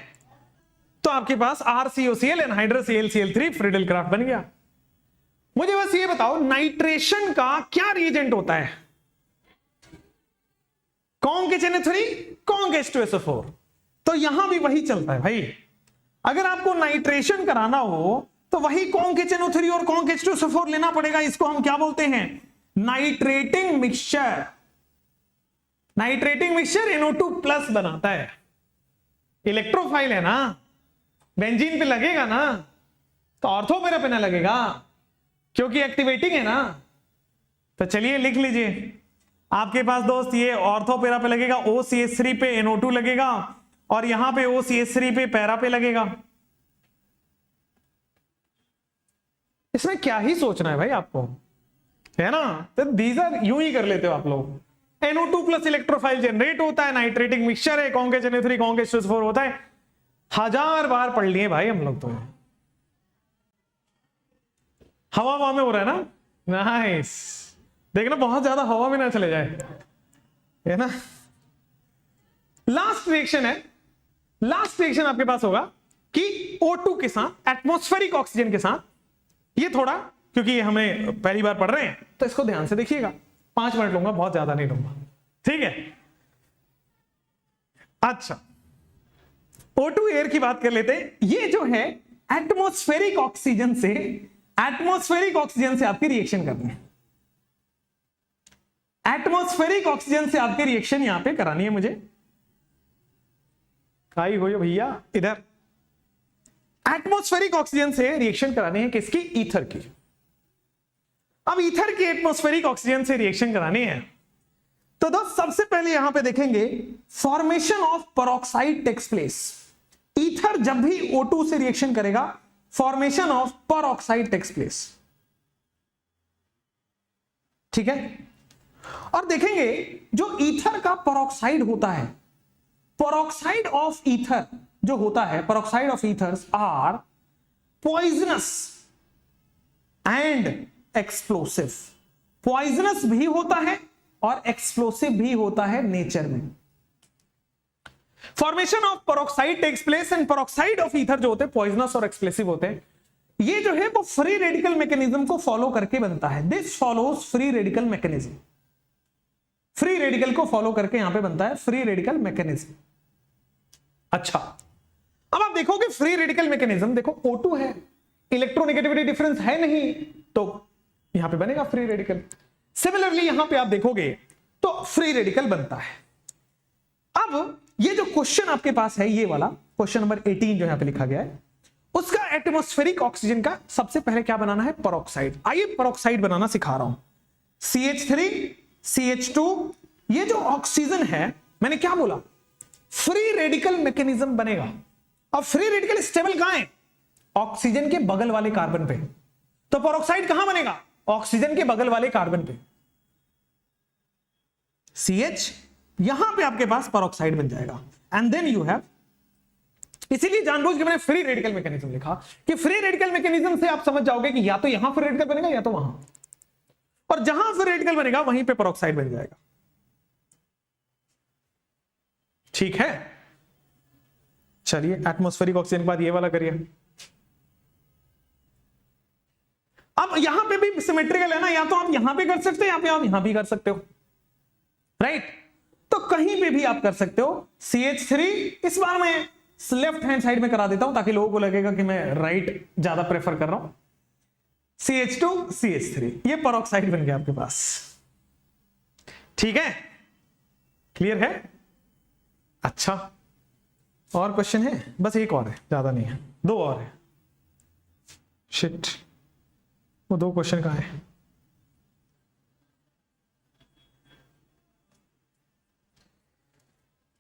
तो आपके पास RCOCl anhydrous ClCl3 Friedel Crafts बन गया। मुझे बस ये बताओ, नाइट्रेशन का क्या रिएजेंट होता है? कौन के NH3 कौन के H2SO4। तो यहां भी वही चलता है भाई, अगर आपको नाइट्रेशन कराना हो तो वही कौन के NO3 और कौन के H2SO4 लेना पड़ेगा। इसको हम क्या बोलते हैं? Nitrating mixture. Nitrating mixture NO2+ बनाता है। इलेक्ट्रोफाइल है ना, बेंजीन पे लगेगा ना, तो ऑर्थो पैरा पे ना लगेगा, क्योंकि एक्टिवेटिंग है ना। तो चलिए लिख लीजिए, आपके पास दोस्त ये ऑर्थो पैरा पे लगेगा, OCH3 पे NO2 लगेगा, और यहां पे OCH3 पे पैरा पे लगेगा। इसमें क्या ही सोचना है भाई आपको, है ना। तो दीजर यूं ही कर लेते हो आप लोग। NO2+ इलेक्ट्रोफाइल जनरेट होता है, नाइट्रेटिंग मिक्सचर है, कौन के NO3 कौन के H2SO4 होता है। 1000 बार पढ़ लिए भाई हम लोग तो। हवा में हो रहा है ना, नाइस। देखना बहुत ज्यादा हवा में ना चले जाए, है ना। लास्ट रिएक्शन है, लास्ट रिएक्शन आपके पास होगा कि O2 के साथ एटमॉस्फेरिक ऑक्सीजन के साथ। ये थोड़ा, क्योंकि हमें पहली बार पढ़ रहे हैं तो इसको ध्यान से देखिएगा। 5 मिनट लूंगा, बहुत ज्यादा नहीं लूंगा, ठीक है। अच्छा, O2 एयर की बात कर लेते हैं। ये जो है एटमॉस्फेरिक ऑक्सीजन से आपकी रिएक्शन करनी है। एटमॉस्फेरिक ऑक्सीजन से आपकी रिएक्शन यहां पे करानी है मुझे। आई हो भैया, इधर एटमॉस्फेरिक ऑक्सीजन से रिएक्शन करानी है किसकी? ईथर की। अब ईथर की एटमॉस्फेरिक ऑक्सीजन से रिएक्शन करानी है, तो दोस्त सबसे पहले यहां पे देखेंगे formation of peroxide takes place. Ether जब भी O2 से रिएक्शन करेगा, formation of peroxide takes place, ठीक है। और देखेंगे जो ईथर का पेरोक्साइड होता है, पेरोक्साइड ऑफ ईथर जो होता है, peroxide of ethers are poisonous and explosive. Poisonous भी होता है और एक्सप्लोसिव भी होता है नेचर में। Formation of peroxide takes place and peroxide of ether जो होते हैं पॉइजनस और एक्सप्लोसिव होते हैं। ये जो है वो फ्री रेडिकल मैकेनिज्म को फॉलो करके बनता है। This follows free radical mechanism. Free radical को फॉलो करके यहां पे बनता है फ्री रेडिकल मैकेनिज्म। अच्छा, अब आप देखोगे फ्री रेडिकल मैकेनिज्म, देखो O2 है, इलेक्ट्रोनेगेटिविटी डिफरेंस है नहीं, तो यहां पे बनेगा फ्री रेडिकल। सिमिलरली यहां पे आप देखोगे तो फ्री रेडिकल बनता है। अब ये जो क्वेश्चन आपके पास है, ये वाला क्वेश्चन नंबर 18 जो यहां पे लिखा गया है, उसका एटमॉस्फेरिक ऑक्सीजन का सबसे पहले क्या बनाना है? पेरोक्साइड। आइए पेरोक्साइड बनाना सिखा रहा हूं। CH3 CH2, ये जो ऑक्सीजन है, मैंने क्या बोला? फ्री रेडिकल मैकेनिज्म बनेगा। और फ्री रेडिकल स्टेबल कहां है? ऑक्सीजन के बगल वाले कार्बन पे। तो पेरोक्साइड कहां बनेगा? ऑक्सीजन के बगल वाले कार्बन पे। CH, यहां पे आपके पास पेरोक्साइड बन जाएगा। एंड देन यू हैव, इसीलिए जानबूझ के मैंने फ्री रेडिकल मैकेनिज्म लिखा कि फ्री रेडिकल मैकेनिज्म से आप समझ जाओगे कि या तो यहां फ्री रेडिकल बनेगा या तो वहां, और जहां फ्री रेडिकल बनेगा वहीं पे पेरोक्साइड बन जाएगा। ठीक है, चलिए एटमॉस्फेरिक ऑक्सीजन के बाद ये वाला करिए। अब यहां पे भी सिमेट्रिकल है ना, या तो आप यहां पे कर सकते हो या फिर आप यहां भी कर सकते हो, राइट। तो कहीं पे भी आप कर सकते हो। CH3 इस बार मैं लेफ्ट हैंड साइड में करा देता हूं ताकि लोगों को लगेगा कि मैं राइट ज्यादा प्रेफर कर रहा हूं। CH2 CH3, ये पेरोक्साइड बन गया आपके पास। ठीक है, क्लियर है? अच्छा, और क्वेश्चन है? बस एक और है, ज्यादा नहीं है, 2 और है। शिट, वो 2 क्वेश्चन कहां है?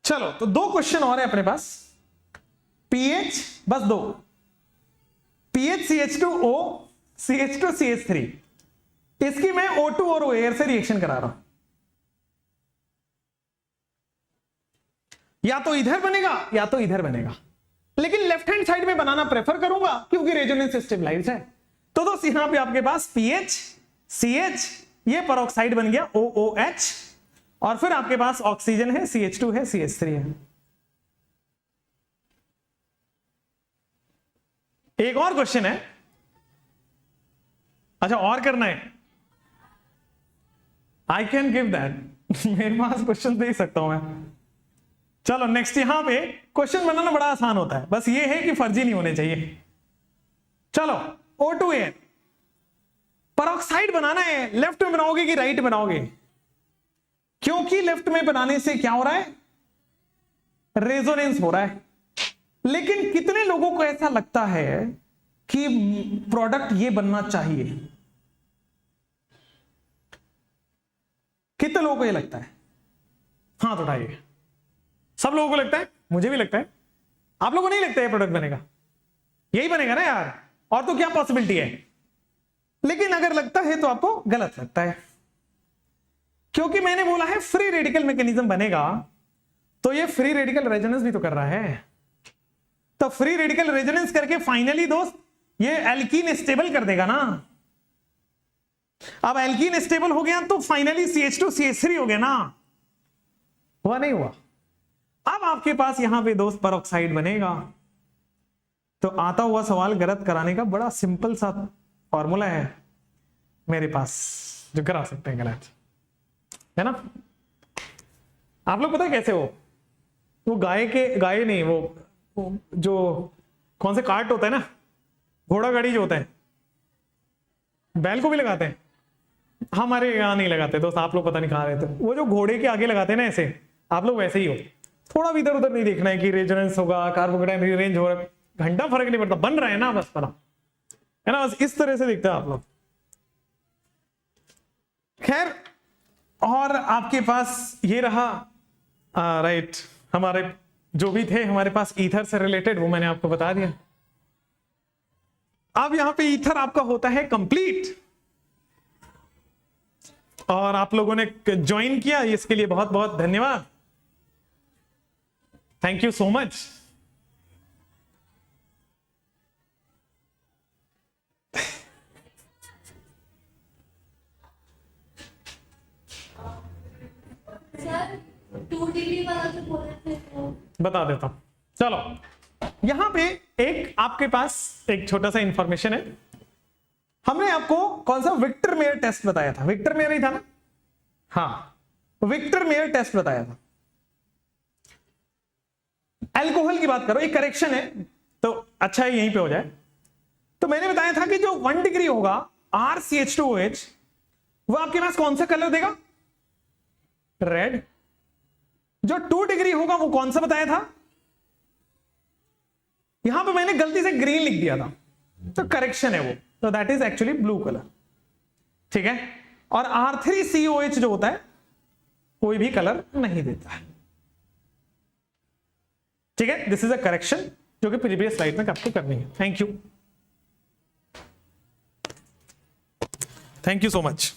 चलो, तो 2 क्वेश्चन और है अपने पास। pH बस 2, pH CH2O CH2 CH3, इसकी मैं O2 और O एयर से रिएक्शन करा रहा हूं। या तो इधर बनेगा या तो इधर बनेगा, लेकिन लेफ्ट हैंड साइड में बनाना प्रेफर करूंगा क्योंकि रेजोनेंस स्टेबलाइज है। तो दोस्त यहां पे आपके पास पीएच CH, ये परऑक्साइड बन गया OOH, और फिर आपके पास ऑक्सीजन है CH2 है CH3 है। एक और क्वेश्चन है, अच्छा और करना है, आई कैन गिव दैट, मेरे पास क्वेश्चन दे सकता हूं मैं। चलो नेक्स्ट, यहां पे क्वेश्चन बनाना बड़ा आसान होता है, बस ये है कि फर्जी नहीं होने चाहिए। चलो O2A, परऑक्साइड बनाना है, लेफ्ट में बनाओगे कि राइट बनाओगे? क्योंकि लेफ्ट में बनाने से क्या हो रहा है, रेजोनेंस हो रहा है। लेकिन कितने लोगों को ऐसा लगता है कि प्रोडक्ट ये बनना चाहिए? कितने लोगों को ये लगता है? हाथ उठाइए। सब लोगों को लगता है, मुझे भी लगता है। आप लोगों को नहीं लगता है प्रोडक्ट बनेगा? यही बनेगा ना यार, और तो क्या पॉसिबिलिटी है? लेकिन अगर लगता है तो आपको गलत लगता है, क्योंकि मैंने बोला है फ्री रेडिकल मैकेनिज्म बनेगा, तो ये फ्री रेडिकल रेजोनेंस भी तो कर रहा है। तो फ्री रेडिकल रेजोनेंस करके फाइनली दोस्त ये एल्कीन स्टेबल कर देगा ना। अब एल्कीन स्टेबल हो गया तो फाइनली CH2 CH3 हो गया ना, हुआ नहीं हुआ? अब आपके पास यहां पे दोस्त परऑक्साइड बनेगा। तो आता हुआ सवाल गलत कराने का बड़ा सिंपल सा फॉर्मूला है मेरे पास, जो करा सकते हैं गलत, है ना? आप लोग पता है कैसे? वो गाय नहीं, वो जो कौन से कार्ट होता है ना, घोड़ा गाड़ी जो होता है, बैल को भी लगाते हैं, हमारे यहाँ नहीं लगाते दोस्त, आप लोग पता नहीं कहाँ रहते। वो जो घोड़े के आगे लगाते हैं ना ऐसे, आप लोग वैसे ही हो। थोड़ा भी इधर उधर नहीं देखना है कि रेजोनेंस होगा, कार्बोकेटाइन रीअरेंज हो रहा है, घंटा फर्क नहीं पड़ता, बन रहा है ना, बस पता है ना, बस इस तरह से दिखता है आप लोग। खैर, और आपके पास ये रहा राइट, हमारे जो भी थे हमारे पास ईथर से रिलेटेड, वो मैंने आपको बता दिया। अब यहां पे ईथर आपका होता है कंप्लीट, और आप लोगों ने ज्वाइन किया, इसके लिए बहुत बहुत धन्यवाद, thank you so much. Sir 2 degree वाला जो बोल रहे थे वो बता देता हूं। चलो यहां पे एक आपके पास एक छोटा सा इंफॉर्मेशन है। हमने आपको कौन सा विक्टर मेयर टेस्ट बताया था? विक्टर मेयर ही था ना? हाँ, विक्टर मेयर टेस्ट बताया था। अल्कोहल की बात करो, एक करेक्शन है तो अच्छा है यहीं पे हो जाए। तो मैंने बताया था कि जो 1 डिग्री होगा RCH2OH, वो आपके पास कौन सा कलर देगा? रेड। जो 2 डिग्री होगा वो कौन सा बताया था? यहां पे मैंने गलती से ग्रीन लिख दिया था, तो करेक्शन है वो, तो that is actually blue colour, ठीक है। और R3COH जो होता है कोई भी कलर नहीं देता है, ठीक है। दिस इज अ करेक्शन जो कि प्रीवियस स्लाइड में आपको करनी है। Thank you so much.